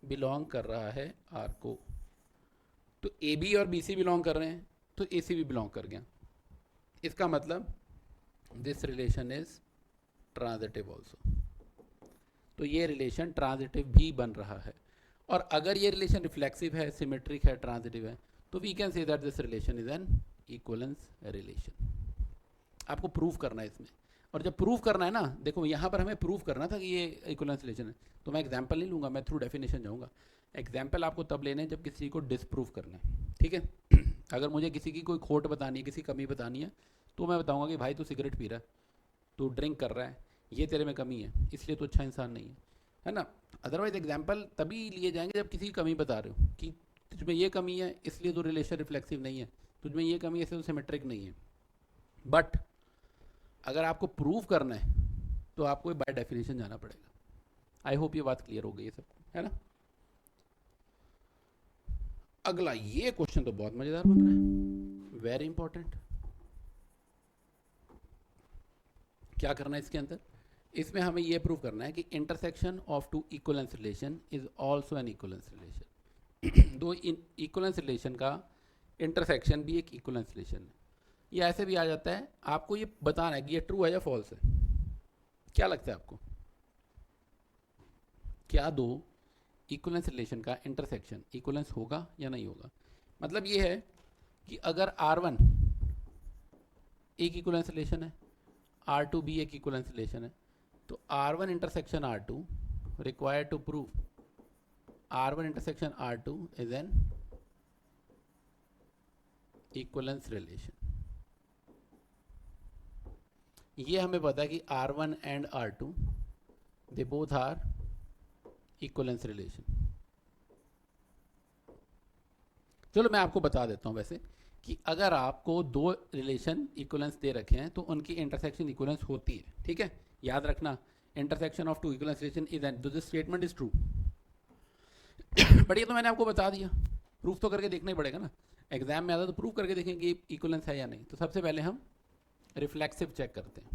बिलोंग कर रहा है r को। तो AB और BC बिलोंग कर रहे हैं, तो AC भी बिलोंग कर गया। इसका मतलब this relation is transitive also. तो ये रिलेशन ट्रांजिटिव भी बन रहा है। और अगर ये रिलेशन रिफ्लेक्सिव है, सिमेट्रिक है, ट्रांजिटिव है, तो we can say that this relation is an equivalence relation. आपको प्रूव करना है इसमें, और जब प्रूव करना है ना, देखो यहाँ पर हमें प्रूव करना था कि ये इक्विवेलेंस रिलेशन है, तो मैं एग्जाम्पल नहीं लूँगा, मैं थ्रू डेफिनेशन जाऊँगा। एग्जाम्पल आपको तब लेने जब किसी को डिसप्रूव करना है। ठीक है, अगर मुझे किसी की कोई खोट बतानी है, किसी कमी बतानी है, तो मैं बताऊँगा कि भाई तू सिगरेट पी रहा है, तू ड्रिंक कर रहा है, ये तेरे में कमी है इसलिए तो अच्छा इंसान नहीं है ना। अदरवाइज एग्जाम्पल तभी लिए जाएंगे जब किसी की कमी बता रहे हो कि तुझमें ये कमी है इसलिए तो रिलेशन रिफ्लेक्सिव नहीं है, तुझमें ये कमी है इसलिए तो सिमेट्रिक नहीं है। बट अगर आपको प्रूव करना है तो आपको बाय डेफिनेशन जाना पड़ेगा। आई होप ये बात क्लियर हो गई है सबको, है ना। अगला ये क्वेश्चन तो बहुत मजेदार बन रहा है, वेरी इंपॉर्टेंट। क्या करना है इसके अंदर, इसमें हमें यह प्रूव करना है कि intersection of two equivalence relation is also an equivalence relation. दो इक्वलेंस रिलेशन का इंटरसेक्शन भी एक इक्वलेंस रिलेशन है। ये ऐसे भी आ जाता है, आपको ये बताना है कि ये ट्रू है या फॉल्स है। क्या लगता है आपको, क्या दो इक्वलेंस रिलेशन का इंटरसेक्शन इक्वलेंस होगा या नहीं होगा। मतलब ये है कि अगर R1 एक इक्वलेंस रिलेशन है, R2 भी एक इक्वलेंस रिलेशन है, तो R1 intersection R2 required to prove R1 intersection R2 is an equivalence relation. ये हमें पता है कि R1 and R2 they both are equivalence relation. चलो मैं आपको बता देता हूं वैसे कि अगर आपको दो रिलेशन इक्वलेंस दे रखे हैं तो उनकी इंटरसेक्शन इक्वलेंस होती है, ठीक है। याद रखना, intersection of two equivalence relation is an, this statement is true. But ये तो मैंने आपको बता दिया, प्रूफ तो करके देखना ही पड़ेगा ना। एग्जाम में आता तो प्रूफ करके देखेंगे इक्वलेंस है या नहीं। तो सबसे पहले हम रिफ्लेक्सिव चेक करते हैं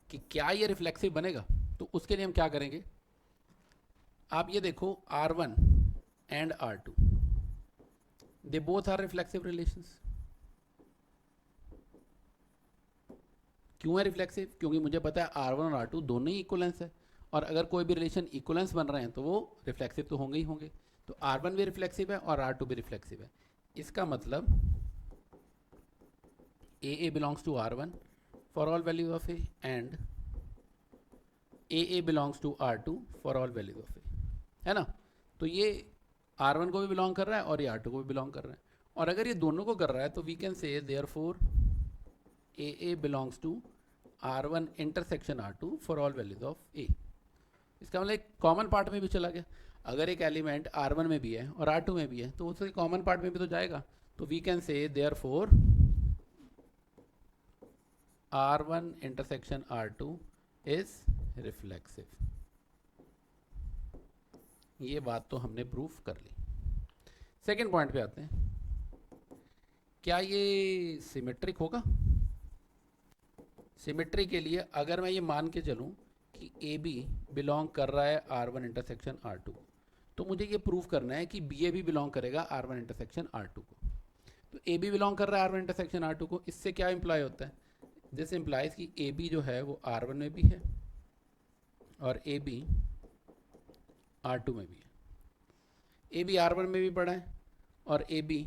कि क्या ये रिफ्लेक्सिव बनेगा। तो उसके लिए हम क्या करेंगे, आप ये देखो R1 and R2 they both are reflexive relations. क्यों है रिफ्लेक्सिव, क्योंकि मुझे पता है R1 और R2 दोनों ही इक्वलेंस है, और अगर कोई भी रिलेशन इक्वलेंस बन रहे हैं तो वो रिफ्लेक्सिव तो होंगे ही होंगे। तो R1 भी रिफ्लेक्सिव है और R2 भी रिफ्लेक्सिव है। इसका मतलब AA belongs to R1 for all values of A and AA belongs to R2 for all values of A, है ना। तो ये R1 को भी बिलोंग कर रहा है और ये R2 को भी बिलोंग कर रहा है, और अगर ये दोनों को कर रहा है तो we can say therefore AA belongs to R1 intersection R2 for all values of A। इसका मतलब एक कॉमन पार्ट में भी चला गया। अगर एक एलिमेंट R1 में भी है और R2 में भी है तो उसके कॉमन पार्ट में भी तो जाएगा। तो we can say therefore R1 intersection R2 is reflexive. ये बात तो हमने प्रूफ कर ली। सेकेंड पॉइंट पे आते हैं, क्या ये सिमेट्रिक होगा। सिमेट्री के लिए अगर मैं ये मान के चलूं कि AB बिलोंग कर रहा है R1 इंटरसेक्शन R2, तो मुझे ये प्रूफ करना है कि BA भी बिलोंग करेगा R1 इंटरसेक्शन R2 को। तो AB बिलोंग कर रहा है R1 इंटरसेक्शन R2 को, इससे क्या इंप्लाई होता है, दिस इंप्लाइज कि AB जो है वो R1 में भी है और AB R2 में भी है। AB R1 में भी पड़ा है और AB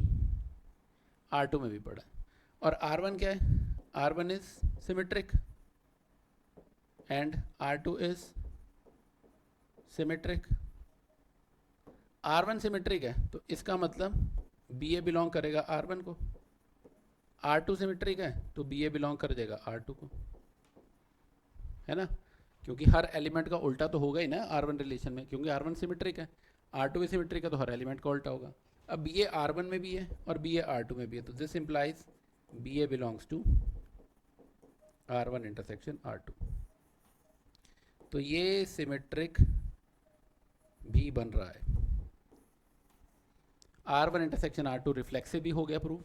R2 में भी पड़ा है। और R1 क्या है, R1 is symmetric and R2 is symmetric. R1 symmetric है तो इसका मतलब BA बिलोंग करेगा R1 को, R2 सिमेट्रिक है तो BA बिलोंग कर देगा R2 को, है ना। क्योंकि हर एलिमेंट का उल्टा तो होगा ही ना R1 रिलेशन में, क्योंकि R1 सिमेट्रिक है, R2 भी सिमेट्रिक है तो हर एलिमेंट का उल्टा होगा। अब BA R1 में भी है और BA R2 में भी है, तो this implies BA belongs to R1 intersection R2। तो ये सिमेट्रिक भी बन रहा है। R1 इंटरसेक्शन R2 रिफ्लेक्सिव भी हो गया प्रूफ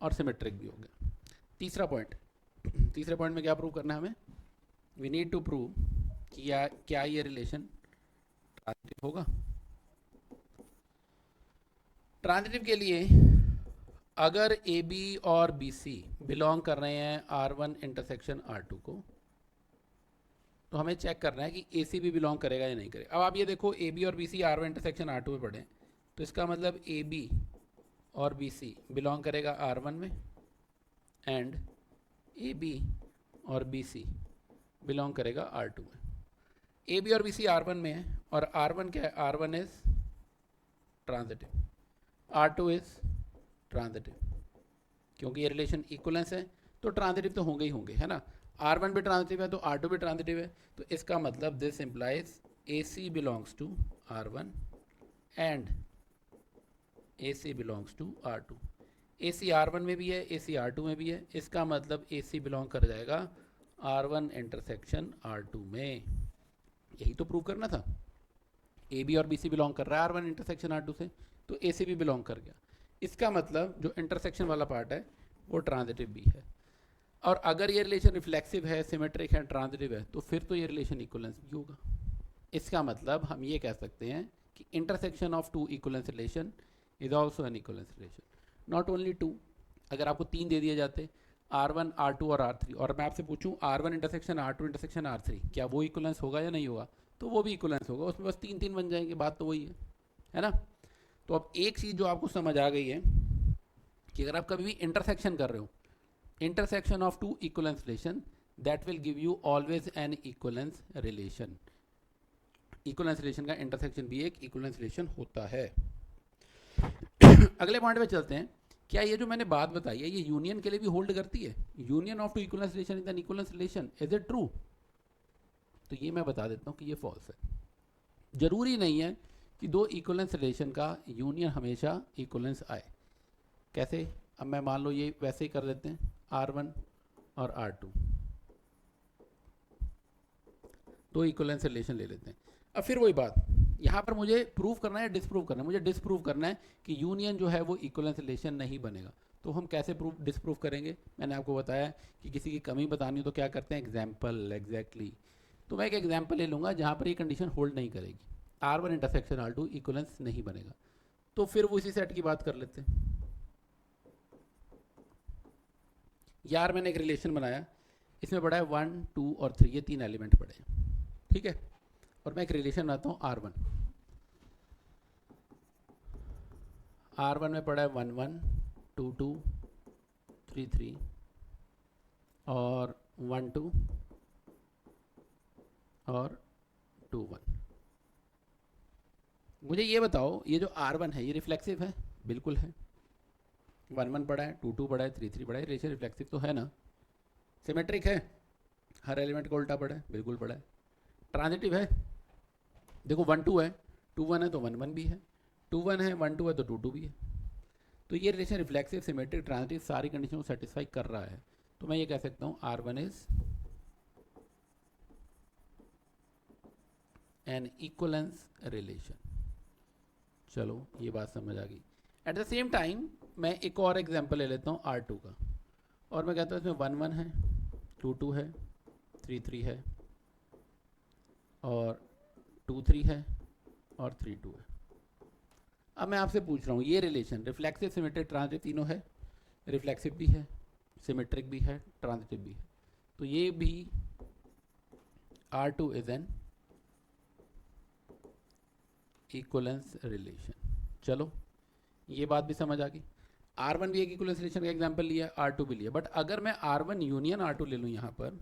और सिमेट्रिक भी हो गया। तीसरा पॉइंट, तीसरे पॉइंट में क्या प्रूव करना है हमें, वी नीड टू प्रूव कि क्या ये रिलेशन ट्रांजिटिव होगा। ट्रांजिटिव के लिए अगर AB और BC बिलोंग कर रहे हैं R1 इंटरसेक्शन R2 को, तो हमें चेक करना है कि AC भी बिलोंग करेगा या नहीं करेगा। अब आप ये देखो AB और BC R1 इंटरसेक्शन R2 में पढ़े, तो इसका मतलब AB और BC बिलोंग करेगा R1 में एंड AB और BC बिलोंग करेगा R2 में। AB और BC R1 में है और R1 क्या है, R1 is transitive, R2 is transitive. क्योंकि ये रिलेशन इक्वलेंस है तो ट्रांजिटिव तो होंगे ही होंगे, है ना। R1 भी ट्रांजिटिव है तो R2 भी ट्रांजिटिव है, तो इसका मतलब this implies AC belongs to R1 and AC belongs to R2। AC R1 में भी है, AC R2 में भी है, इसका मतलब AC बिलोंग कर जाएगा R1 इंटरसेक्शन R2 में। यही तो प्रूव करना था। AB और BC बिलोंग कर रहा है R1 इंटरसेक्शन R2 से, तो AC भी बिलोंग कर गया। इसका मतलब जो इंटरसेक्शन वाला पार्ट है वो ट्रांजिटिव भी है। और अगर ये रिलेशन रिफ्लेक्सिव है, सिमेट्रिक है, ट्रांजिटिव है, तो फिर तो ये रिलेशन इक्विवेलेंस भी होगा। इसका मतलब हम ये कह सकते हैं कि intersection of two equivalence relation is also an equivalence relation. Not only two, अगर आपको 3 दे दिए जाते R1, R2 और R3, और मैं आपसे पूछूं R1 intersection R2 intersection R3, क्या वो इक्विवेलेंस होगा या नहीं होगा? तो वो भी इक्विवेलेंस होगा, उसमें बस 3 3 बन जाएंगे, बात तो वही है ना। तो अब एक चीज़ जो आपको समझ आ गई है कि अगर आप कभी भी इंटरसेक्शन कर रहे हो, intersection of two equivalence relation, that will give you always an equivalence relation। equivalence relation का intersection भी एक equivalence relation होता है। अगले पॉइंट पे चलते हैं। क्या ये जो मैंने बात बताई है ये यूनियन के लिए भी होल्ड करती है? Union of two equivalence relation is an equivalence relation, is it true? तो ये मैं बता देता हूँ कि ये फॉल्स है। जरूरी नहीं है कि दो इक्विवेलेंस रिलेशन का यूनियन हमेशा इक्विवेलेंस आए। कैसे? अब मैं मान लो ये वैसे ही कर लेते हैं, R1 और R2, दो इक्विवेलेंस रिलेशन ले लेते हैं। अब फिर वही बात, यहाँ पर मुझे प्रूव करना है, डिसप्रूव करना है। मुझे डिसप्रूव करना है कि यूनियन जो है वो इक्विवेलेंस रिलेशन नहीं बनेगा। तो हम कैसे डिसप्रूव करेंगे? मैंने आपको बताया कि किसी की कमी बतानी हो तो क्या करते हैं, एग्जाम्पल। एग्जैक्टली। तो मैं एक एग्जाम्पल ले लूँगा जहाँ पर ये कंडीशन होल्ड नहीं करेगी, R1 इंटरसेक्शन R2 इक्विवेलेंस नहीं बनेगा। तो फिर वो इसी सेट की बात कर लेते हैं। यार मैंने एक रिलेशन बनाया, इसमें पड़ा है 1 2 और 3, ये 3 एलिमेंट पड़े हैं, ठीक है। और मैं एक रिलेशन बनाता हूँ R1। R1 में पड़ा है 1 1 2 2 3 3 और 1 2 और 2 1। मुझे ये बताओ, ये जो R1 है ये रिफ्लेक्सिव है? बिल्कुल है। 1 1 पड़ा है, 2 2 पड़ा है, 3 3 पड़ा है, रिलेशन रिफ्लेक्सिव तो है ना। सिमेट्रिक है, हर एलिमेंट को उल्टा पड़ा है? बिल्कुल पड़ा है। ट्रांजिटिव है, देखो 1 2 है, 2 1 है तो 1 1 भी है, 2 1 है 1 2 है तो 2 2 भी है। तो ये रिलेशन रिफ्लेक्सिव, सिमेट्रिक, ट्रांजिटिव सारी कंडीशन को सेटिस्फाई कर रहा है। तो मैं ये कह सकता हूँ R1 is an equivalence relation. चलो ये बात समझ आ गई। एट द सेम टाइम मैं एक और एग्जांपल ले लेता हूँ R2 का, और मैं कहता हूँ इसमें 1 1 है, 2 2 है, 3 3 है और 2 3 है और 3 2 है। अब मैं आपसे पूछ रहा हूँ ये रिलेशन रिफ्लेक्सिव, सिमेट्रिक, ट्रांजिटिव तीनों है? रिफ्लेक्सिव भी है, सिमेट्रिक भी है, ट्रांजिटिव भी है। तो ये भी R2 is an equivalence relation. चलो ये बात भी समझ आ गई। R1 भी एक इक्विवेलेंस रिलेशन का एग्जांपल लिया, R2 भी लिया। बट अगर मैं R1 यूनियन R2 ले लूँ यहाँ पर,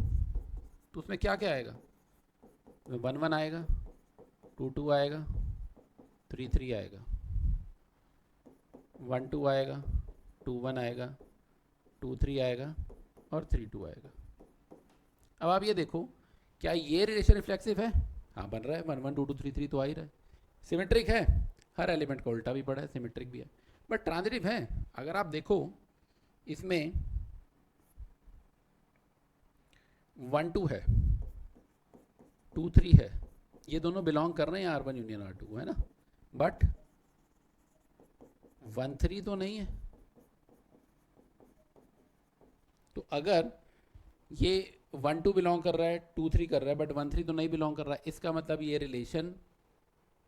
तो उसमें क्या क्या आएगा? 1 1 आएगा, 2 2 आएगा, 3 3 आएगा, 1 2 आएगा, 2 1 आएगा, 2 3 आएगा और 3 2 आएगा। अब आप ये देखो, क्या ये रिलेशन रिफ्लेक्सिव है? हाँ बन रहा है, 1 1 2 2 3 3 तो आ ही रहा है। सिमेट्रिक है, हर एलिमेंट का उल्टा भी पड़ा है, सिमेट्रिक भी है। बट ट्रांजिटिव है, अगर आप देखो इसमें 1 2 है, 2 3 है, ये दोनों बिलोंग कर रहे हैं R1 यूनियन R2 है ना। बट 1 3 तो नहीं है। तो अगर ये 1 2 बिलोंग कर रहा है, 2 3 कर रहा है, बट 1 3 तो नहीं बिलोंग कर रहा है, इसका मतलब ये रिलेशन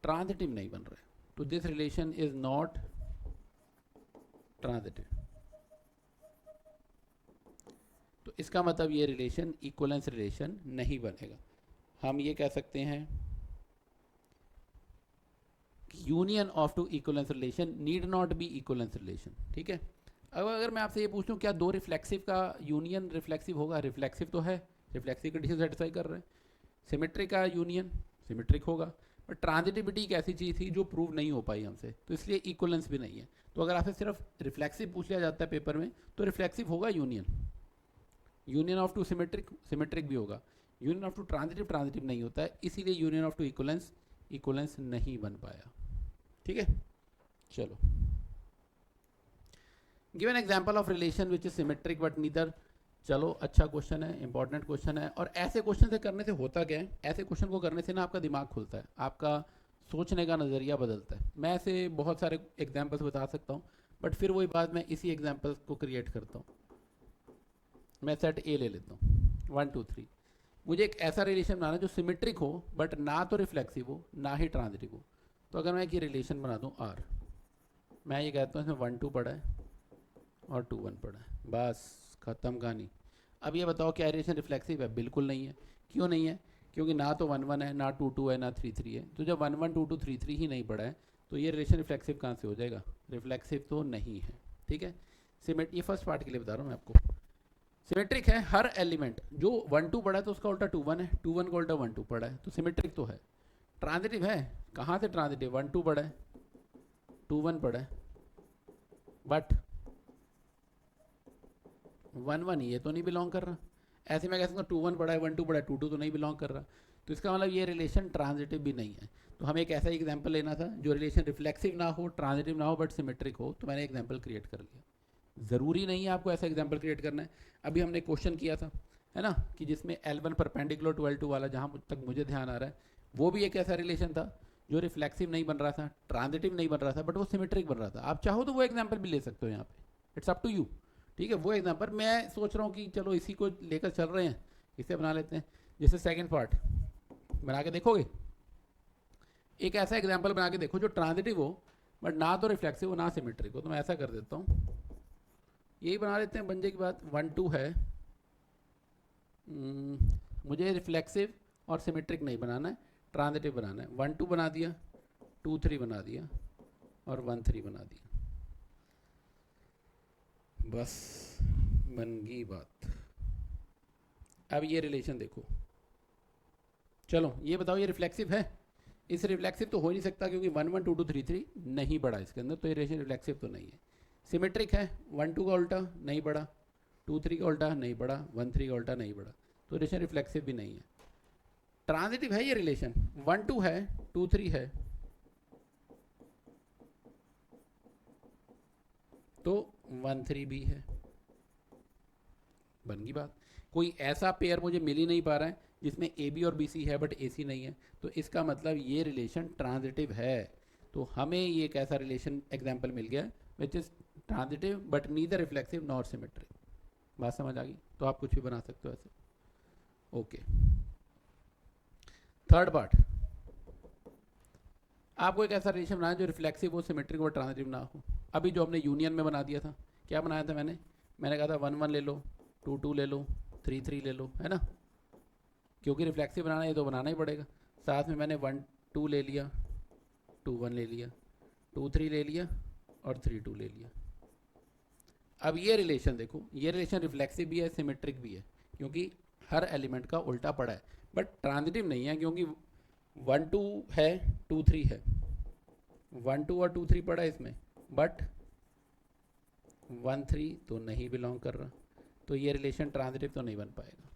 ट्रांजिटिव नहीं बन रहा है। तो this relation is not transitive. तो इसका मतलब ये रिलेशन इक्विवेलेंस रिलेशन नहीं बनेगा। हम ये कह सकते हैं union of two equivalence relation need not be equivalence relation, ठीक है। अब अगर मैं आपसे ये पूछूं क्या दो रिफ्लेक्सिव का यूनियन रिफ्लेक्सिव होगा? रिफ्लेक्सिव तो है, रिफ्लेक्सिव कंडीशन सेटिस्फाई कर रहे हैं। सिमेट्रिक का यूनियन सिमेट्रिक होगा। पर ट्रांजिटिविटी एक ऐसी चीज़ थी जो प्रूव नहीं हो पाई हमसे, तो इसलिए इक्विवेलेंस भी नहीं है। तो अगर आपसे सिर्फ रिफ्लेक्सिव पूछ लिया जाता है पेपर में, तो रिफ्लेक्सिव होगा union. Union of two symmetric, symmetric भी होगा। Union of two transitive, transitive नहीं होता है, इसीलिए union of two equivalence, equivalence नहीं बन पाया। ठीक है, चलो। Give an example of relation which is symmetric but neither. चलो, अच्छा क्वेश्चन है, इंपॉर्टेंट क्वेश्चन है। और ऐसे क्वेश्चन से करने से होता क्या है, ऐसे क्वेश्चन को करने से ना आपका दिमाग खुलता है, आपका सोचने का नज़रिया बदलता है। मैं ऐसे बहुत सारे एग्जाम्पल्स बता सकता हूँ, बट फिर वही बात, मैं इसी एग्जाम्पल को क्रिएट करता हूँ। मैं सेट ए ले लेता हूँ, 1 2 3। मुझे एक ऐसा रिलेशन बनाना जो सिमेट्रिक हो बट ना तो रिफ्लेक्सिव हो ना ही ट्रांजिटिव हो। तो अगर मैं एक ये रिलेशन बना दूँ आर, मैं ये कहता हूँ इसमें 1 2 पड़ा है और 2 1 पड़ा है, बस ख़त्म कहानी। अब ये बताओ क्या रिलेशन रिफ्लेक्सिव है? बिल्कुल नहीं है। क्यों नहीं है? क्योंकि ना तो 1 1 है, ना 2 2 है, ना 3 3 है। तो जब 1 1 2 2 3 3 ही नहीं पड़ा है तो ये रिलेशन रिफ्लेक्सिव कहाँ से हो जाएगा? रिफ्लेक्सिव तो नहीं है। ठीक है, सिमेट, ये फर्स्ट पार्ट के लिए बता रहा हूँ मैं आपको। सिमेट्रिक है, हर एलिमेंट जो 1 2 पड़ा है तो उसका उल्टा 2 1 है, 2 1 का उल्टा 1 2 पड़ा है, तो सिमेट्रिक तो है। ट्रांजिटिव है, कहाँ से ट्रांजिटिव? 1 2 पड़ा है, 2 1 पड़ा है, बट 1 1 ये तो नहीं बिलोंग कर रहा। ऐसे मैं कह सकता हूँ 2 1 पड़ा है, 1 2 पड़ा है, 2 2 तो नहीं बिलोंग कर रहा। तो इसका मतलब ये रिलेशन ट्रांजिटिव भी नहीं है। तो हमें एक ऐसा एग्जाम्पल लेना था जो रिलेशन रिफ्लेक्सिव ना हो, ट्रांजिटिव ना हो, बट सिमेट्रिक हो। तो मैंने एग्जाम्पल क्रिएट कर लिया। ज़रूरी नहीं है आपको ऐसा एग्जाम्पल क्रिएट करना है। अभी हमने क्वेश्चन किया था, है ना, कि जिसमें L1 परपेंडिकुलर टू L2 वाला, जहाँ तक मुझे ध्यान आ रहा है, वो भी एक ऐसा रिलेशन था जो रिफ्लेक्सिव नहीं बन रहा था, ट्रांजिटिव नहीं बन रहा था, बट वो सिमेट्रिक बन रहा था। आप चाहो तो वो एग्जाम्पल भी ले सकते हो यहाँ पे, इट्स अप टू यू। ठीक है, वो एग्जाम्पल मैं सोच रहा हूँ कि चलो इसी को लेकर चल रहे हैं, इसे बना लेते हैं। जैसे सेकेंड पार्ट बना के देखोगे, एक ऐसा एग्जाम्पल बना के देखो जो ट्रांजिटिव हो बट ना तो रिफ्लेक्सिव हो ना सिमेट्रिक हो। तो मैं ऐसा कर देता हूँ, यही बना लेते हैं। बन जाए की बात, 1 2 है, मुझे रिफ्लेक्सिव और सिमेट्रिक नहीं बनाना है, ट्रांजिटिव बनाना है। 1 2 बना दिया, 2 3 बना दिया और 1 3 बना दिया, बस बन गई बात। अब ये रिलेशन देखो, चलो ये बताओ ये रिफ्लेक्सिव है? इस रिफ्लेक्सिव तो हो नहीं सकता क्योंकि 1 1 2 2 3 3 नहीं बढ़ा इसके अंदर, तो ये रिलेशन रिफ्लेक्सिव तो नहीं है। सिमेट्रिक है, 1 2 का उल्टा नहीं बढ़ा, 2 3 का उल्टा नहीं बढ़ा, 1 3 का उल्टा नहीं बढ़ा, तो रिलेशन रिफ्लेक्सिव भी नहीं है। ट्रांजिटिव है ये रिलेशन, 1 2 है, 2 3 है, तो 1 3 भी है, बन गई बात। कोई ऐसा पेयर मुझे मिल ही नहीं पा रहा है जिसमें ए बी और बी सी है बट ए सी नहीं है, तो इसका मतलब ये रिलेशन ट्रांजिटिव है। तो हमें ये एक ऐसा रिलेशन एग्जाम्पल मिल गया which is transitive but neither reflexive nor symmetric. बात समझ आ गई? तो आप कुछ भी बना सकते हो ऐसे। ओके, थर्ड पार्ट, आपको एक ऐसा रिलेशन बनाना जो रिफ्लेक्सिव हो, सिमेट्रिक और ट्रांजिटिव ना हो। अभी जो हमने यूनियन में बना दिया था, क्या बनाया था मैंने कहा था 1 1 ले लो, 2 2 ले लो, 3 3 ले लो, है ना, क्योंकि रिफ्लेक्सिव बनाना है तो बनाना ही पड़ेगा। साथ में मैंने 1 2 ले लिया, 2 1 ले लिया, 2 3 ले लिया और 3 2 ले लिया। अब ये रिलेशन देखो, ये रिलेशन रिफ्लेक्सिव भी है, सिमेट्रिक भी है, क्योंकि हर एलिमेंट का उल्टा पड़ा है, बट ट्रांजिटिव नहीं है क्योंकि 1 2 है, 2 3 है, 1 2 और 2 3 पड़ा है इसमें, बट 1 3 तो नहीं बिलोंग कर रहा। तो ये रिलेशन ट्रांजिटिव तो नहीं बन पाएगा।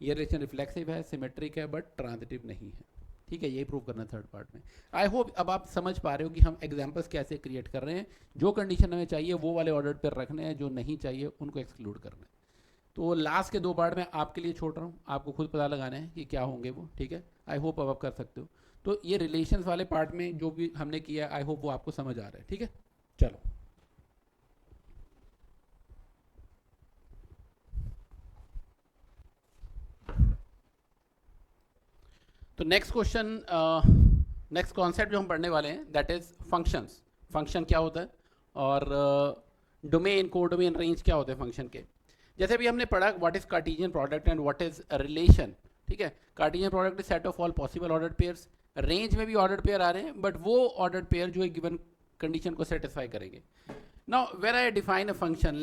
ये रिलेशन रिफ्लेक्सिव है, सिमेट्रिक है, बट ट्रांजिटिव नहीं है। ठीक है, यही प्रूव करना थर्ड पार्ट में। आई होप अब आप समझ पा रहे हो कि हम एग्जाम्पल्स कैसे क्रिएट कर रहे हैं। जो कंडीशन हमें चाहिए वो वाले ऑर्डर पर रखने हैं, जो नहीं चाहिए उनको एक्सक्लूड करना है। तो लास्ट के 2 पार्ट में आपके लिए छोड़ रहा हूँ, आपको खुद पता लगाना है कि क्या होंगे वो। ठीक है, आई होप अब आप कर सकते हो। तो ये रिलेशंस वाले पार्ट में जो भी हमने किया, आई होप वो आपको समझ आ रहा है। ठीक है, चलो। तो नेक्स्ट क्वेश्चन, नेक्स्ट कॉन्सेप्ट जो हम पढ़ने वाले हैं दैट इज फंक्शंस। फंक्शन क्या होता है और डोमेन, कोडोमेन, रेंज क्या होते हैं फंक्शन के। जैसे भी हमने पढ़ा what is Cartesian product and what is relation. ठीक है, Cartesian product is set of all possible ordered pairs. Range में भी ऑर्डर्ड पेयर आ रहे हैं, बट वो ऑर्डर्ड पेयर जो एक गिवन कंडीशन को सेटिस्फाई करेंगे। Now when I define a function,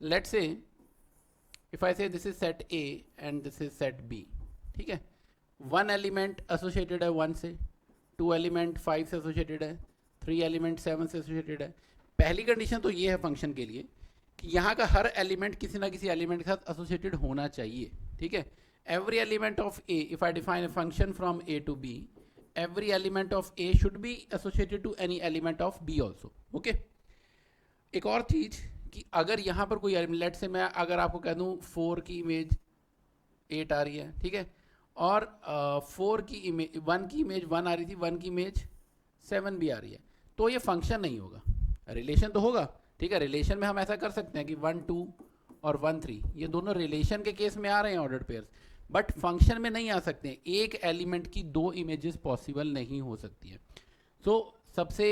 let's say if I say this is set A and this is set B, ठीक है, 1 एलिमेंट एसोसिएटेड है 1 से, 2 एलिमेंट 5 से एसोसिएटेड है, 3 एलिमेंट 7 से एसोसिएटेड है। पहली कंडीशन तो ये है फंक्शन के लिए कि यहाँ का हर एलिमेंट किसी ना किसी एलिमेंट के साथ एसोसिएटेड होना चाहिए, ठीक है। Every element of A, if I define a function from A to B, every element of A should be associated to any element of B also, okay? एक और चीज कि अगर यहाँ पर कोई एलिमेंट, लेट से मैं अगर आपको कह दूँ 4 की इमेज 8 आ रही है, ठीक है, और 4 की इमेज 1 की इमेज 1 आ रही थी, 1 की इमेज 7 भी आ रही है, तो ये फंक्शन नहीं होगा, रिलेशन तो होगा, ठीक है। रिलेशन में हम ऐसा कर सकते हैं कि 1 2 और 1 3 ये दोनों रिलेशन के केस में आ रहे हैं ऑर्डर्ड पेयर्स, बट फंक्शन में नहीं आ सकते हैं। एक एलिमेंट की 2 इमेजेस पॉसिबल नहीं हो सकती है। सो सबसे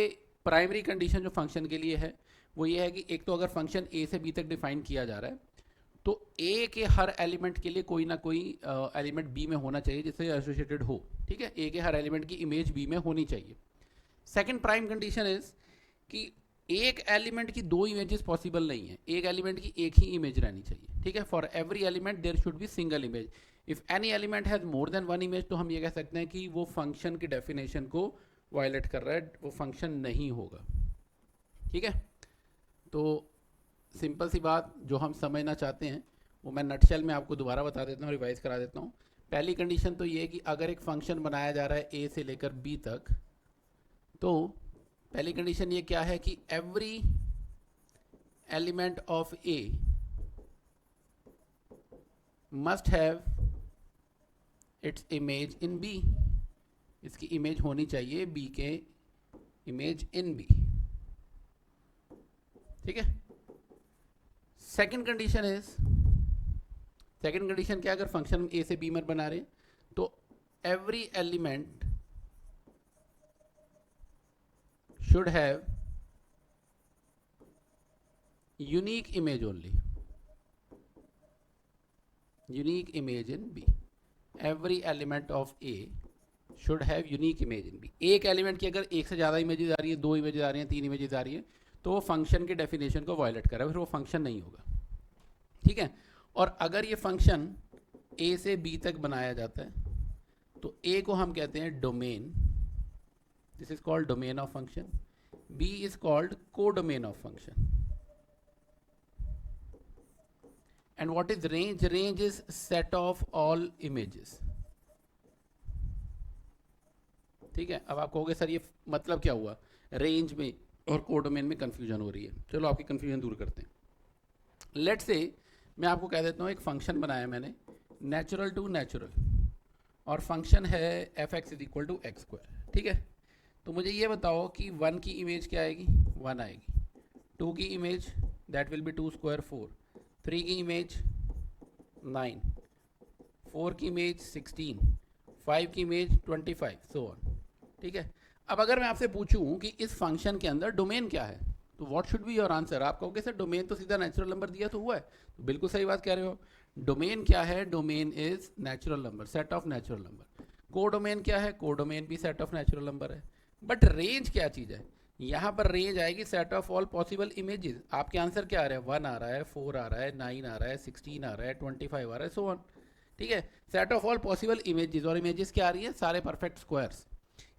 प्राइमरी कंडीशन जो फंक्शन के लिए है वो ये है कि एक तो अगर फंक्शन ए से बी तक डिफाइन किया जा रहा है तो ए के हर एलिमेंट के लिए कोई ना कोई एलिमेंट बी में होना चाहिए जिससे एसोसिएटेड हो, ठीक है। ए के हर एलिमेंट की इमेज बी में होनी चाहिए। सेकेंड प्राइम कंडीशन इज कि एक एलिमेंट की 2 इमेजेस पॉसिबल नहीं है, एक एलिमेंट की एक ही इमेज रहनी चाहिए, ठीक है। For every element there should be single image. If any element has more than 1 image तो हम ये कह सकते हैं कि वो फंक्शन की डेफिनेशन को वायलेट कर रहा है, वो फंक्शन नहीं होगा, ठीक है। तो सिंपल सी बात जो हम समझना चाहते हैं वो मैं नटशेल में आपको दोबारा बता देता हूँ, रिवाइज करा देता हूँ। पहली कंडीशन तो ये है कि अगर एक फंक्शन बनाया जा रहा है ए से लेकर बी तक, तो पहली कंडीशन ये क्या है कि every element of A must have its image in B, इसकी इमेज होनी चाहिए बी के इमेज इन बी, ठीक है। Second condition is, second condition क्या, अगर फंक्शन ए से बी में बना रहे तो every element should have unique image only, unique image in B. Every element of A should have unique image in B. एक एलिमेंट की अगर एक से ज़्यादा इमेजेस आ रही है, 2 इमेजेस आ रही हैं, 3 इमेजेस आ रही हैं, तो वो फंक्शन के डेफिनेशन को वायलेट कर रहा है, फिर वो फंक्शन नहीं होगा, ठीक है। और अगर ये फंक्शन A से B तक बनाया जाता है तो A को हम कहते हैं domain, this is called domain of function. B is called codomain of function. And what is range? Range is set of all images. ठीक है। अब आप कहोगे सर ये मतलब क्या हुआ, रेंज में और कोडोमेन में कंफ्यूजन हो रही है। चलो आपकी कंफ्यूजन दूर करते हैं। लेट से मैं आपको कह देता हूँ एक फंक्शन बनाया मैंने नेचुरल टू नेचुरल, और फंक्शन है F x is equal to x square, ठीक है। तो मुझे ये बताओ कि 1 की इमेज क्या आएगी, 1 आएगी, 2 की image that will B 2 square 4, 3 की इमेज 9, 4 की इमेज 16, 5 की इमेज 25, सो ऑन, ठीक है। अब अगर मैं आपसे पूछूं कि इस फंक्शन के अंदर डोमेन क्या है तो what should be your answer. आप कहोगे सर डोमेन तो सीधा नेचुरल नंबर दिया तो हुआ है, तो बिल्कुल सही बात कह रहे हो। डोमेन क्या है, domain is natural number, set of natural number. Codomain क्या है, कोडोमेन भी सेट ऑफ नेचुरल नंबर है। बट रेंज क्या चीज़ है, यहाँ पर रेंज आएगी set of all possible images. आपके आंसर क्या आ रहे हैं, 1 आ रहा है, 4 आ रहा है, 9 आ रहा है, 16 आ रहा है, 25 आ रहा है, सो ऑन, ठीक है। Set of all possible images, और इमेजेस क्या आ रही है, सारे परफेक्ट स्क्वायर्स।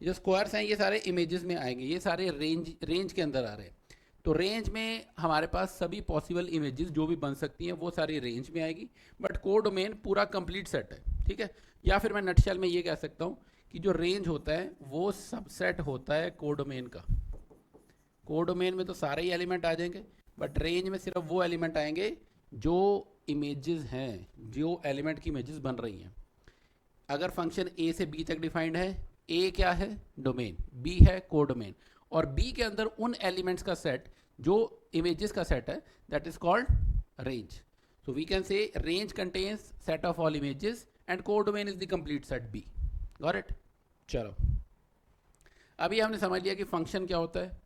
जो स्क्वायर्स हैं ये सारे इमेजेस में आएंगे, ये सारे रेंज के अंदर आ रहे हैं। तो रेंज में हमारे पास सभी पॉसिबल इमेजेस जो भी बन सकती हैं वो सारी रेंज में आएगी, बट कोडोमेन पूरा कंप्लीट सेट है, ठीक है। या फिर मैं नटशेल में ये कह सकता हूँ कि जो रेंज होता है वो सबसेट होता है कोडोमेन का। कोडोमेन में तो सारे ही एलिमेंट आ जाएंगे, बट रेंज में सिर्फ वो एलिमेंट आएंगे जो इमेजेस हैं, जो एलिमेंट की इमेजेस बन रही हैं। अगर फंक्शन ए से बी तक डिफाइंड है, ए क्या है, डोमेन, बी है कोडोमेन, और बी के अंदर उन एलिमेंट्स का सेट जो इमेजेस का सेट है that is called range. So we can say range contains set of all images and codomain is the complete set B. Got it. चलो अभी हमने समझ लिया कि फंक्शन क्या होता है,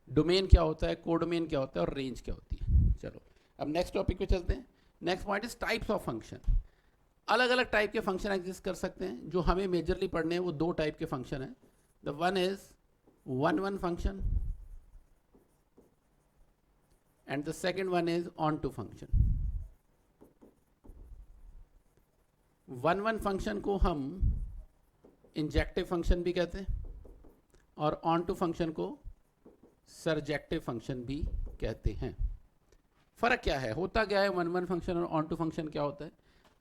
डोमेन क्या होता है, कोडोमेन क्या होता है और रेंज क्या होती है। चलो अब नेक्स्ट टॉपिक पे चलते हैं। Next point is types of function. अलग अलग टाइप के फंक्शन एग्जिस्ट कर सकते हैं। जो हमें मेजरली पढ़ने हैं वो 2 टाइप के फंक्शन हैं। The one is 1-1 function and the second one is onto function. 1-1 function को हम इंजेक्टिव फंक्शन भी कहते हैं और ऑन टू फंक्शन को सरजेक्टिव फंक्शन भी कहते हैं। फर्क क्या है, होता क्या है वन वन फंक्शन और ऑन टू फंक्शन क्या होता है?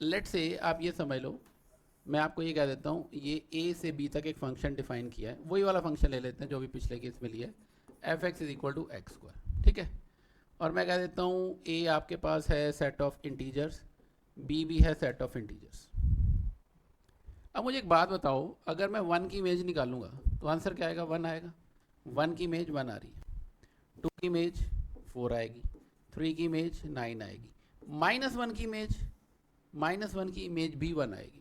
लेट से आप ये समझ लो, मैं आपको ये कह देता हूँ, ये ए से बी तक एक फंक्शन डिफाइन किया है, वही वाला फंक्शन ले लेते हैं जो भी पिछले केस में लिया है, F x is equal to x square, ठीक है। और मैं कह देता हूँ ए आपके पास है सेट ऑफ इंटीजर्स, बी भी है सेट ऑफ इंटीजर्स। अब मुझे एक बात बताओ, अगर मैं वन की इमेज निकालूंगा तो आंसर क्या आएगा? वन आएगा। वन की इमेज वन आ रही है, टू की इमेज फोर आएगी, थ्री की इमेज नाइन आएगी, माइनस वन की इमेज भी वन आएगी।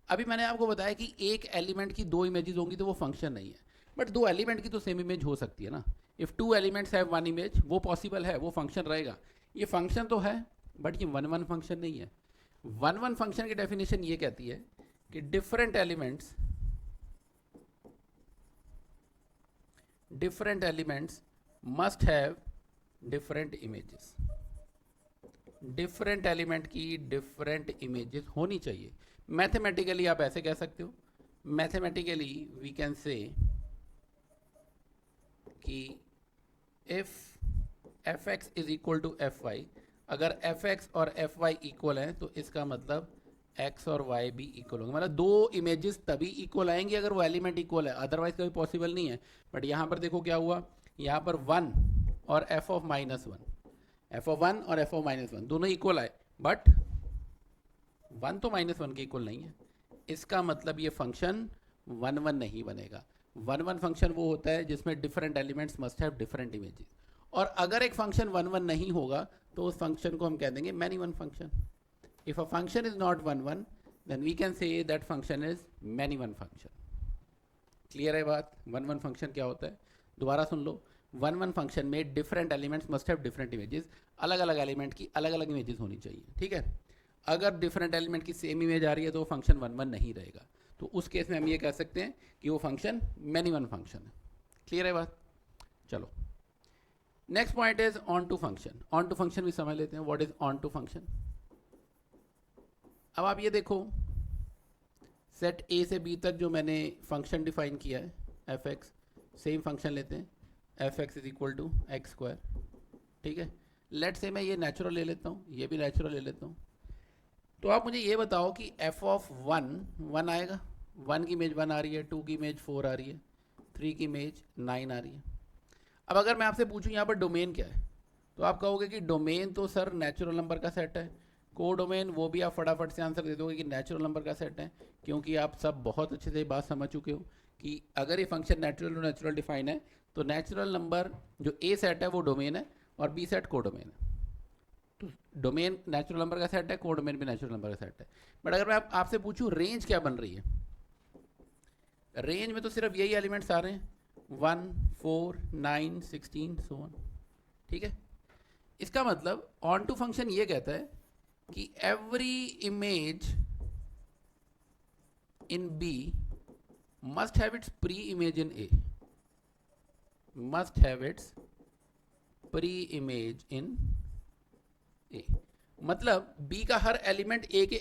अभी मैंने आपको बताया कि एक एलिमेंट की दो इमेजेस होंगी तो वो फंक्शन नहीं है, बट दो एलिमेंट की तो सेम इमेज हो सकती है ना। If two elements have one image, वो पॉसिबल है, वो फंक्शन रहेगा। ये फंक्शन तो है बट ये वन वन फंक्शन नहीं है। वन वन फंक्शन की डेफिनेशन ये कहती है कि different elements must have different images. Different element की डिफरेंट इमेजेस होनी चाहिए। मैथमेटिकली आप ऐसे कह सकते हो, मैथमेटिकली वी कैन से कि if f x is equal to f y, अगर एफ एक्स और एफ वाई इक्वल हैं तो इसका मतलब एक्स और वाई भी इक्वल होंगे। मतलब दो इमेजेस तभी इक्वल आएंगी अगर वो एलिमेंट इक्वल है, अदरवाइज कभी पॉसिबल नहीं है। बट यहाँ पर देखो क्या हुआ, यहाँ पर वन और F of minus one, F of one और एफ ऑफ माइनस वन दोनों इक्वल आए, बट वन तो माइनस वन के इक्वल नहीं है। इसका मतलब ये फंक्शन वन वन नहीं बनेगा। वन वन फंक्शन वो होता है जिसमें different elements must have different images, और अगर एक फंक्शन वन वन नहीं होगा तो उस फंक्शन को हम कह देंगे many one function. If a function is not one one then we can say that function is many one function. Clear है बात? वन वन फंक्शन क्या होता है, दोबारा सुन लो। वन वन फंक्शन में different elements must have different images, अलग अलग एलिमेंट की अलग अलग इमेजेस होनी चाहिए, ठीक है। अगर डिफरेंट एलिमेंट की सेम इमेज आ रही है तो वो फंक्शन वन वन नहीं रहेगा, तो उस केस में हम ये कह सकते हैं कि वो फंक्शन मैनी वन फंक्शन है। क्लियर है बात? चलो next point is onto function. Onto function भी समझ लेते हैं, what is onto function. अब आप ये देखो, सेट ए से बी तक जो मैंने फंक्शन डिफाइन किया है एफ एक्स, सेम फंक्शन लेते हैं, f x is equal to x square, ठीक है। लेट से मैं ये नेचुरल ले लेता हूँ, ये भी नेचुरल ले लेता हूँ। तो आप मुझे ये बताओ कि एफ ऑफ वन वन आएगा, वन की इमेज वन आ रही है, टू की इमेज फोर आ रही है, थ्री की इमेज नाइन आ रही है। अब अगर मैं आपसे पूछूं यहाँ पर डोमेन क्या है, तो आप कहोगे कि डोमेन तो सर नेचुरल नंबर का सेट है। को डोमेन वो भी आप फटाफट से आंसर दे दोगे कि नेचुरल नंबर का सेट है, क्योंकि आप सब बहुत अच्छे से बात समझ चुके हो कि अगर ये function natural to natural define है तो नेचुरल नंबर जो ए सेट है वो डोमेन है और बी सेट को डोमेन है। तो डोमेन नेचुरल नंबर का सेट है, को डोमेन भी नेचुरल नंबर का सेट है। बट अगर मैं आपसे पूछूं रेंज क्या बन रही है, रेंज में तो सिर्फ यही एलिमेंट्स आ रहे हैं, 1 4 9 16 सो ऑन, ठीक है। इसका मतलब ऑन टू फंक्शन ये कहता है कि every image in B must have its pre image in A, must have its pre image in A. मतलब बी का हर एलिमेंट ए के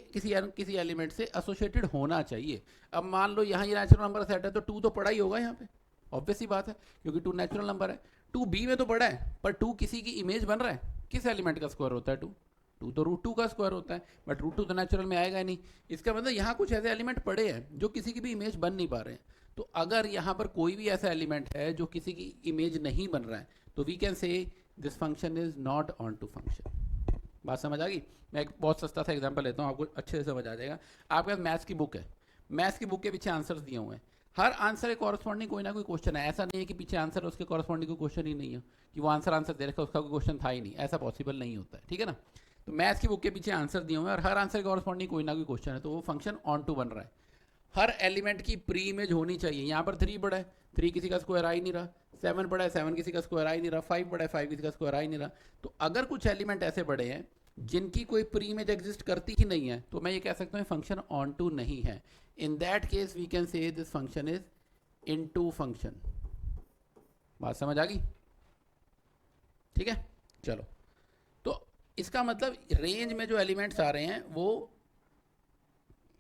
किसी एलिमेंट से एसोसिएटेड होना चाहिए। अब मान लो यहाँ ये नेचुरल नंबर सेट है तो टू तो पड़ा ही होगा यहाँ पे, ऑब्वियस सी बात है, क्योंकि टू नेचुरल नंबर है। टू बी में तो पड़ा है, पर टू किसी की इमेज बन रहा है। किस एलिमेंट का स्क्वायर होता है टू? टू तो रूट टू का स्क्वायर होता है, बट रूट टू तो नेचुरल में आएगा ही नहीं। इसका मतलब यहाँ कुछ ऐसे एलिमेंट पड़े हैं जो किसी की भी इमेज बन नहीं पा रहे हैं। तो अगर यहाँ पर कोई भी ऐसा एलिमेंट है जो किसी की इमेज नहीं बन रहा है तो we can say this function is not onto function. बात समझ आ गई? मैं एक बहुत सस्ता सा एग्जांपल लेता हूँ, आपको अच्छे से समझ आ जाएगा। आपके पास मैथ्स की बुक है, मैथ्स की बुक के पीछे आंसर्स दिए हुए हैं, हर आंसर के कॉरस्पॉन्डिंग कोई ना कोई क्वेश्चन है। ऐसा नहीं है कि पीछे आंसर उसके कॉरस्पॉन्डिंग कोई क्वेश्चन ही नहीं है, कि वो आंसर दे रखा उसका कोई क्वेश्चन था ही नहीं, ऐसा पॉसिबल नहीं होता है, ठीक है ना। तो मैथ्स की बुक के पीछे आंसर दिए हुए हैं और हर आंसर के कॉरस्पॉन्डिंग कोई ना कोई क्वेश्चन है, तो वो फंक्शन ऑन टू बन रहा है। हर एलिमेंट की प्री इमेज होनी चाहिए। यहाँ पर 3 पड़ा है, 3 किसी का स्क्वायर आ ही नहीं रहा, 7 पड़ा है, 7 किसी का स्क्वायर आ ही नहीं रहा, 5 पड़ा है, 5 किसी का स्क्वायर आ ही नहीं रहा। तो अगर कुछ एलिमेंट ऐसे बड़े हैं जिनकी कोई प्री इमेज एग्जिस्ट करती ही नहीं है तो मैं ये कह सकता हूँ फंक्शन ऑन टू नहीं है। In that case we can say this function is into function. बात समझ आ गई? ठीक है, चलो। तो इसका मतलब रेंज में जो एलिमेंट्स आ रहे हैं वो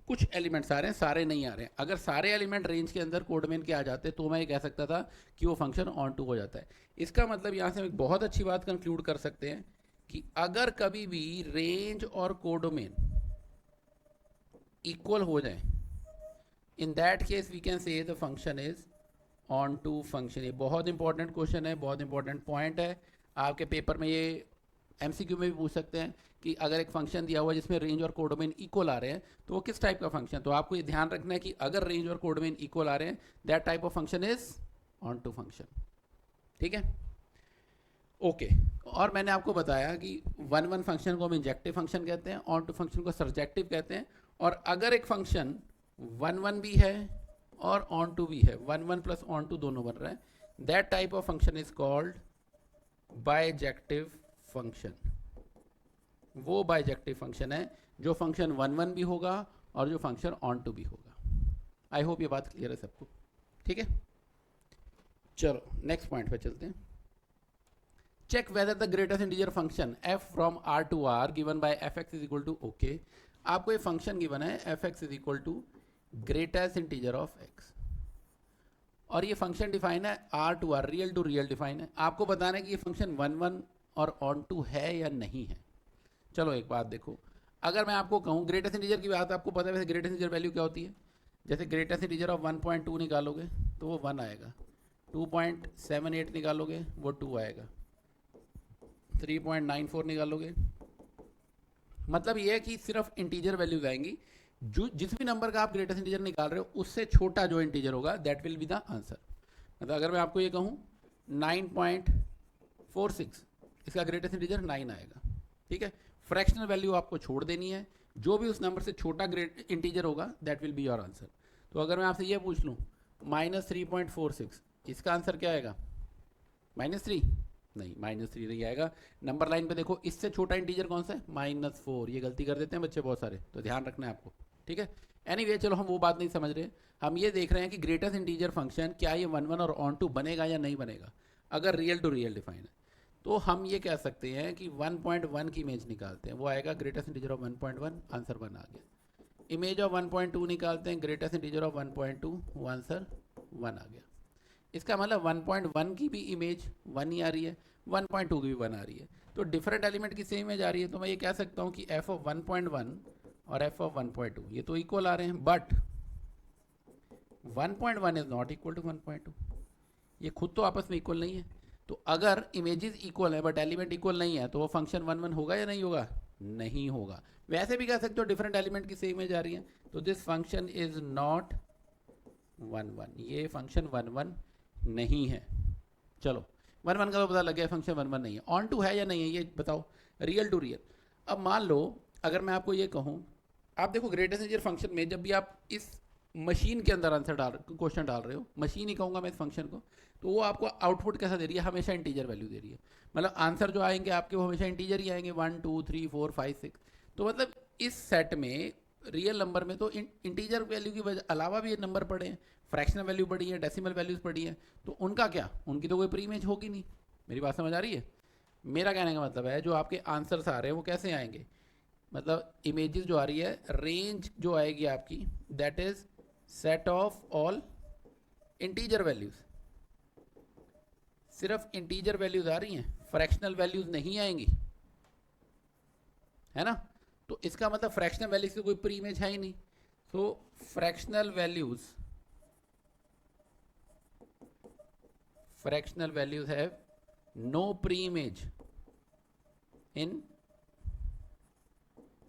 कुछ एलिमेंट्स आ रहे हैं, सारे नहीं आ रहे हैं। अगर सारे एलिमेंट रेंज के अंदर कोड में के आ जाते तो मैं ये कह सकता था कि वो फंक्शन ऑन टू हो जाता है। इसका मतलब यहाँ से हम एक बहुत अच्छी बात कंक्लूड कर सकते हैं कि अगर कभी भी रेंज और कोडोमेन इक्वल हो जाए, in that case we can say the function is onto function. ये बहुत इंपॉर्टेंट क्वेश्चन है, बहुत इंपॉर्टेंट पॉइंट है। आपके पेपर में ये एमसीक्यू में भी पूछ सकते हैं कि अगर एक फंक्शन दिया हुआ है जिसमें रेंज और कोडोमेन इक्वल आ रहे हैं तो वो किस टाइप का फंक्शन। तो आपको ये ध्यान रखना है कि अगर रेंज और कोडोमेन इक्वल आ रहे हैं, that type of function is onto function. ठीक है, ओके। और मैंने आपको बताया कि वन वन फंक्शन को हम इंजेक्टिव फंक्शन कहते हैं, ऑन टू फंक्शन को सर्जेक्टिव कहते हैं। और अगर एक फंक्शन वन वन भी है और ऑन टू भी है, one one plus onto दोनों बन रहा है, that type of function is called bijective function. वो बाइजेक्टिव फंक्शन है जो फंक्शन वन वन भी होगा और जो फंक्शन ऑन टू भी होगा। आई होप ये बात क्लियर है सबको। ठीक है, चलो नेक्स्ट पॉइंट पे चलते हैं। Check whether the greatest integer function f from r to r given by fx is equal to okay. आपको ये फंक्शन गिवन है fx is equal to greatest integer of x, और ये फंक्शन डिफाइन है r to r, real to real define है। आपको बताना है कि ये फंक्शन वन वन और ऑन टू है या नहीं है। चलो एक बात देखो, अगर मैं आपको कहूँ ग्रेटेस्ट इंटीजर की बात, आपको पता है वैसे ग्रेटेस्ट इंटीजर वैल्यू क्या होती है। जैसे ग्रेटेस्ट इंटीजर ऑफ 1.2 निकालोगे तो वो 1 आएगा, 2.78 निकालोगे वो 2 आएगा, 3.94 निकालोगे। मतलब ये है कि सिर्फ इंटीजर वैल्यूज आएंगी। जो जिस भी नंबर का आप ग्रेटेस्ट इंटीजर निकाल रहे हो उससे छोटा जो इंटीजर होगा that will be the answer. मतलब अगर मैं आपको ये कहूँ 9.46, इसका ग्रेटेस्ट इंटीजर 9 आएगा। ठीक है, फ्रैक्शनल वैल्यू आपको छोड़ देनी है, जो भी उस नंबर से छोटा ग्रेट इंटीजर होगा that will be your answer. तो अगर मैं आपसे ये पूछ लूँ -3.46, इसका आंसर क्या आएगा? -3? नहीं, -3 नहीं आएगा। नंबर लाइन पे देखो, इससे छोटा इंटीजर कौन सा है? -4। ये गलती कर देते हैं बच्चे बहुत सारे, तो ध्यान रखना है आपको। ठीक है, एनीवे चलो हम वो बात नहीं समझ रहे, हम ये देख रहे हैं कि ग्रेटेस्ट इंटीजर फंक्शन क्या ये वन वन और ऑन टू बनेगा या नहीं बनेगा। अगर रियल टू रियल डिफाइन है तो हम ये कह सकते हैं कि 1.1 की इमेज निकालते हैं, वो आएगा ग्रेटेस्ट इंटीजर ऑफ 1.1, आंसर 1 आ गया। इमेज ऑफ 1.2 निकालते हैं, ग्रेटेस्ट इंटीजर ऑफ 1.2, वो आंसर 1 आ गया। इसका मतलब 1.1 की भी इमेज 1 ही आ रही है, 1.2 की भी 1 आ रही है, तो डिफरेंट एलिमेंट की सेम इमेज आ रही है। तो मैं ये कह सकता हूँ कि f ऑफ 1.1 और f ऑफ 1.2 ये तो इक्वल आ रहे हैं, but 1.1 is not equal to 1.2। ये खुद तो आपस में इक्वल नहीं है। तो अगर इमेजेस इक्वल है बट एलिमेंट इक्वल नहीं है तो वो फंक्शन वन वन होगा या नहीं होगा? नहीं होगा। वैसे भी कह सकते हो डिफरेंट एलिमेंट की सेम इमेज आ रही है, तो this function is not one one, ये फंक्शन वन वन नहीं है। चलो वन वन का तो पता लग गया, फंक्शन वन वन नहीं है। ऑन टू है या नहीं है ये बताओ, रियल टू रियल। अब मान लो अगर मैं आपको ये कहूँ, आप देखो ग्रेटेस्ट इंटीजर फंक्शन में जब भी आप इस मशीन के अंदर आंसर क्वेश्चन डाल रहे हो, मशीन ही कहूँगा मैं इस फंक्शन को, तो वो आपको आउटपुट कैसा दे रही है? हमेशा इंटीजर वैल्यू दे रही है। मतलब आंसर जो आएंगे आपके वो हमेशा इंटीजर ही आएंगे, 1 2 3 4 5 6। तो मतलब इस सेट में रियल नंबर में तो इंटीजर वैल्यू की अलावा भी नंबर पड़े हैं, फ्रैक्शनल वैल्यू पड़ी है, डेसिमल वैल्यूज पड़ी है, तो उनका क्या? उनकी तो कोई प्री इमेज होगी नहीं। मेरी बात समझ आ रही है? मेरा कहने का मतलब है जो आपके आंसर्स आ रहे हैं वो कैसे आएंगे? मतलब इमेजेस जो आ रही है, रेंज जो आएगी आपकी that is set of all integer values. सिर्फ इंटीजर वैल्यूज आ रही हैं, फ्रैक्शनल वैल्यूज नहीं आएंगी, है ना? तो इसका मतलब फ्रैक्शनल वैल्यूज की कोई प्री इमेज है ही नहीं। तो fractional values have no pre image in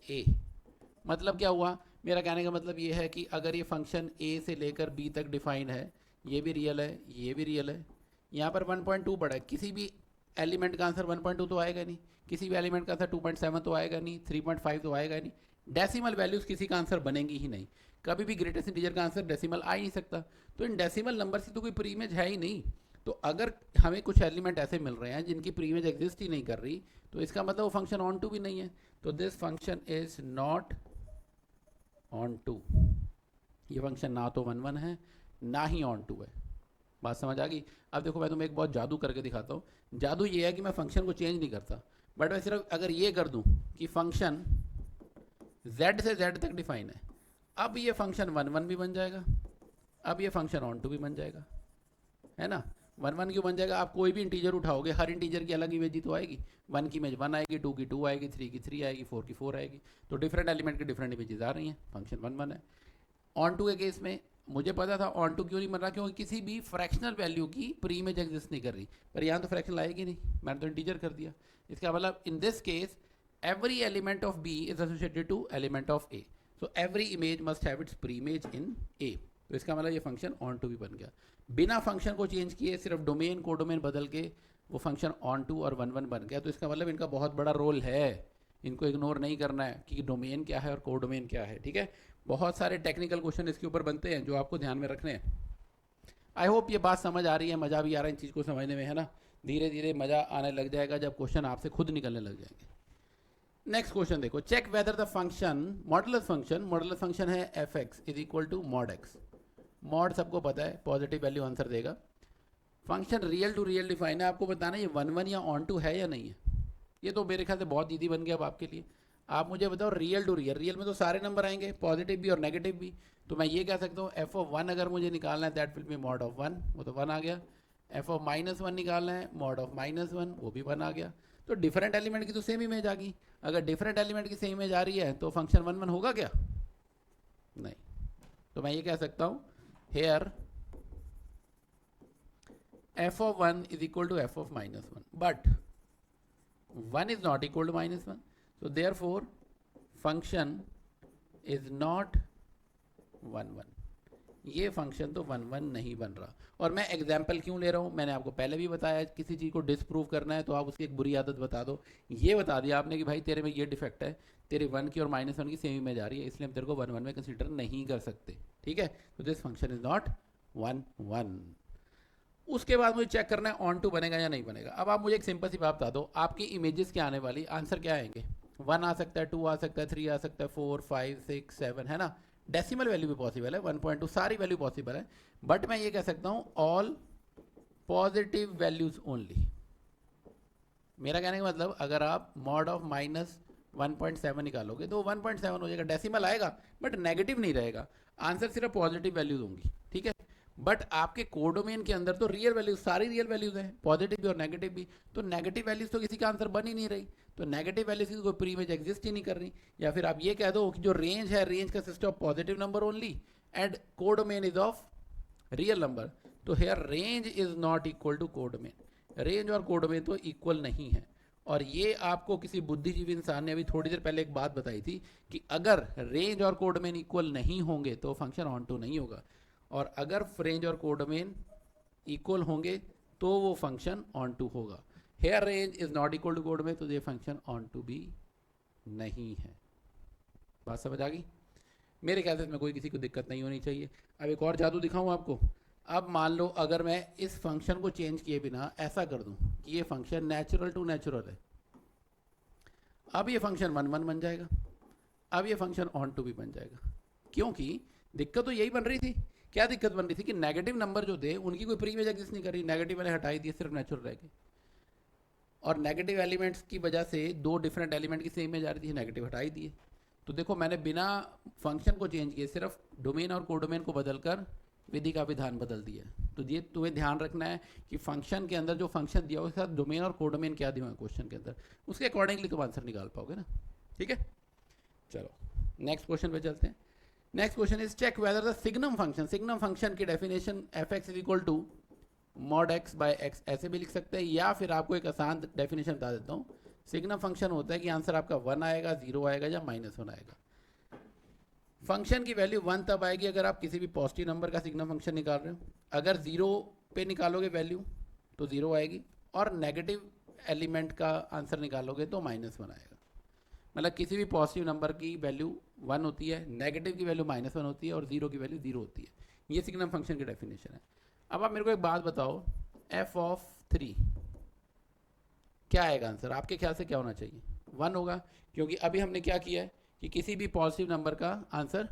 A. मतलब क्या हुआ? मेरा कहने का मतलब ये है कि अगर ये फंक्शन ए से लेकर बी तक डिफाइन है, ये भी रियल है, ये भी रियल है, यहाँ पर 1.2 पड़ा है, किसी भी एलिमेंट का आंसर 1.2 तो आएगा नहीं, किसी भी एलिमेंट का आंसर 2.7 तो आएगा नहीं, 3.5 तो आएगा नहीं। डेसिमल वैल्यूज किसी का आंसर बनेंगी ही नहीं, कभी भी ग्रेटेस्ट इंटीजर का आंसर डेसिमल आ ही नहीं सकता। तो इन डेसिमल नंबर से तो कोई प्री इमेज है ही नहीं। तो अगर हमें कुछ एलिमेंट ऐसे मिल रहे हैं जिनकी प्री इमेज एग्जिस्ट ही नहीं कर रही, तो इसका मतलब वो फंक्शन ऑन टू भी नहीं है। तो this function is not onto. ये फंक्शन ना तो वन वन है ना ही ऑन टू है। बात समझ आ गई? अब देखो मैं तुम्हें एक बहुत जादू करके दिखाता हूँ। जादू ये है कि मैं फंक्शन को चेंज नहीं करता, बट मैं सिर्फ अगर ये कर दूँ कि फंक्शन z से z तक डिफाइन है अब ये फंक्शन 1 1 भी बन जाएगा, अब ये फंक्शन ऑन टू भी बन जाएगा, है ना। 1 1 क्यों बन जाएगा, आप कोई भी इंटीजर उठाओगे, हर इंटीजर की अलग इमेज ही तो आएगी। 1 की इमेज 1 आएगी, 2 की 2 आएगी, 3 की 3 आएगी, 4 की 4 आएगी। तो डिफरेंट एलिमेंट की डिफरेंट इमेजेस आ रही हैं, फंक्शन 1 1 है। ऑन टू के केस में मुझे पता था ऑन टू क्यों नहीं बन रहा, क्योंकि किसी भी फ्रैक्शनल वैल्यू की प्री इमेज एग्जिस्ट नहीं कर रही, पर यहाँ तो फ्रैक्शनल आएगी नहीं, मैंने तो इंटीजर कर दिया। इसका मतलब in this case every element of B is associated to element of A. So every image must have its pre-image in A. तो इसका मतलब ये फंक्शन ऑन टू भी बन गया, बिना फंक्शन को चेंज किए, सिर्फ डोमेन कोडोमेन बदल के वो फंक्शन ऑन टू और 1 1 बन गया। तो इसका मतलब इनका बहुत बड़ा रोल है, इनको इग्नोर नहीं करना है कि डोमेन क्या है और कोडोमेन क्या है, ठीक है। बहुत सारे टेक्निकल क्वेश्चन इसके ऊपर बनते हैं जो आपको ध्यान में रखने हैं। आई होप ये बात समझ आ रही है, मज़ा भी आ रहा है इन चीज़ को समझने में, है ना। धीरे धीरे मज़ा आने लग जाएगा जब क्वेश्चन आपसे खुद निकलने लग जाएंगे। नेक्स्ट क्वेश्चन देखो, check whether the function modulus function है F x is equal to mod X. Mod सबको पता है पॉजिटिव वैल्यू आंसर देगा। Function real to real define है, आपको बताना ये 1 1 या ऑन टू है या नहीं है। ये तो मेरे ख्याल से बहुत ईजी बन गया अब आपके लिए। आप मुझे बताओ रियल टू रियल, रियल में तो सारे नंबर आएंगे, पॉजिटिव भी और नेगेटिव भी। तो मैं ये कह सकता हूँ एफ ऑफ 1 अगर मुझे निकालना है that will B mod of 1, वो तो 1 आ गया। एफ ऑफ -1 निकालना है, मॉड ऑफ -1, वो भी 1 आ गया। तो डिफरेंट एलिमेंट की तो सेम इमेज आ गई। अगर डिफरेंट एलिमेंट की सेम इमेज आ रही है तो फंक्शन 1 1 होगा क्या? नहीं। तो मैं ये कह सकता हूँ hair f of 1 is equal to f of -1, but 1 is not equal to -1, so therefore function is not 1 1। ये फंक्शन तो 1 1 नहीं बन रहा। और मैं एग्जाम्पल क्यों ले रहा हूँ, मैंने आपको पहले भी बताया, किसी चीज़ को डिसप्रूव करना है तो आप उसकी एक बुरी आदत बता दो। ये बता दिया आपने कि भाई तेरे में ये डिफेक्ट है, तेरे 1 की और -1 की सेम इमेज आ रही है, इसलिए हम तेरे को 1 1 में कंसिडर नहीं कर सकते, ठीक है। तो दिस फंक्शन इज नॉट 1 1। उसके बाद मुझे चेक करना है ऑन टू बनेगा या नहीं बनेगा। अब आप मुझे एक सिंपल सी बात बता दो, आपकी इमेजेस क्या आने वाली, आंसर क्या आएंगे? 1 आ सकता है, 2 आ सकता है, 3 आ सकता है, 4 5 6 7, है ना। डेसिमल वैल्यू भी पॉसिबल है, 1.2 सारी वैल्यू पॉसिबल है। बट मैं ये कह सकता हूँ ऑल पॉजिटिव वैल्यूज ओनली। मेरा कहने का मतलब अगर आप मॉड ऑफ -1.7 निकालोगे तो 1.7 हो जाएगा, डेसिमल आएगा बट नेगेटिव नहीं रहेगा, आंसर सिर्फ पॉजिटिव वैल्यूज होंगी, ठीक है। बट आपके कोडोमेन के अंदर तो रियल वैल्यूज, सारी रियल वैल्यूज हैं, पॉजिटिव भी और नेगेटिव भी। तो नेगेटिव वैल्यूज तो किसी का आंसर बन ही नहीं रही, तो नेगेटिव वैल्यूज की कोई प्री इमेज एग्जिस्ट ही नहीं कर रही। या फिर आप ये कह दो कि जो रेंज है, रेंज का system of positive number only and codomain is of real number. तो here range is not equal to codomain, range और कोडोमेन तो इक्वल नहीं है। और ये आपको किसी बुद्धिजीवी इंसान ने अभी थोड़ी देर पहले एक बात बताई थी कि अगर रेंज और कोडोमेन इक्वल नहीं होंगे तो फंक्शन ऑन टू नहीं होगा, और अगर रेंज और कोडोमेन इक्वल होंगे तो वो फंक्शन ऑन टू होगा। Here range is not equal to codomain, तो ये फंक्शन ऑन टू भी नहीं है। बात समझ आ गई? मेरे ख्याल से इसमें कोई किसी को दिक्कत नहीं होनी चाहिए। अब एक और जादू दिखाऊं आपको। अब मान लो अगर मैं इस फंक्शन को चेंज किए बिना ऐसा कर दूं कि ये फंक्शन नेचुरल टू नेचुरल है, अब ये फंक्शन 1 1 बन जाएगा, अब ये फंक्शन ऑन टू भी बन जाएगा। क्योंकि दिक्कत तो यही बन रही थी। क्या दिक्कत बन रही थी कि नेगेटिव नंबर जो थे उनकी कोई प्री इमेज एग्जिस्ट नहीं कर रही, नेगेटिव मैंने हटाई दिए, सिर्फ नेचुरल रह गए। और नेगेटिव एलिमेंट्स की वजह से दो डिफरेंट एलिमेंट की सेम इमेज आ रही थी, नेगेटिव हटाई दिए। तो देखो मैंने बिना फंक्शन को चेंज किए सिर्फ डोमेन और कोडोमेन को बदलकर विधि का विधान बदल दिया। तो ये तुम्हें ध्यान रखना है कि फंक्शन के अंदर जो फंक्शन दिया उसके साथ डोमेन और कोडोमेन क्या दिया है क्वेश्चन के अंदर, उसके अकॉर्डिंगली तुम आंसर निकाल पाओगे ना, ठीक है। चलो नेक्स्ट क्वेश्चन पे चलते हैं। Next question is check whether the signum function की definition F x is equal to mod X by X, ऐसे भी लिख सकते हैं, या फिर आपको एक आसान डेफिनेशन बता देता हूँ। सिग्नम फंक्शन होता है कि आंसर आपका 1 आएगा, 0 आएगा या -1 आएगा। फंक्शन की वैल्यू 1 तब आएगी अगर आप किसी भी पॉजिटिव नंबर का सिग्नम फंक्शन निकाल रहे हो। अगर 0 पे निकालोगे वैल्यू तो 0 आएगी, और नेगेटिव एलिमेंट का आंसर निकालोगे तो -1 आएगा। मतलब किसी भी पॉजिटिव नंबर की वैल्यू 1 होती है, नेगेटिव की वैल्यू -1 होती है और 0 की वैल्यू 0 होती है। ये सिग्नम फंक्शन की डेफिनेशन है। अब आप मेरे को एक बात बताओ, f ऑफ 3 क्या आएगा आंसर? आपके ख्याल से क्या होना चाहिए? 1 होगा, क्योंकि अभी हमने क्या किया है कि किसी भी पॉजिटिव नंबर का आंसर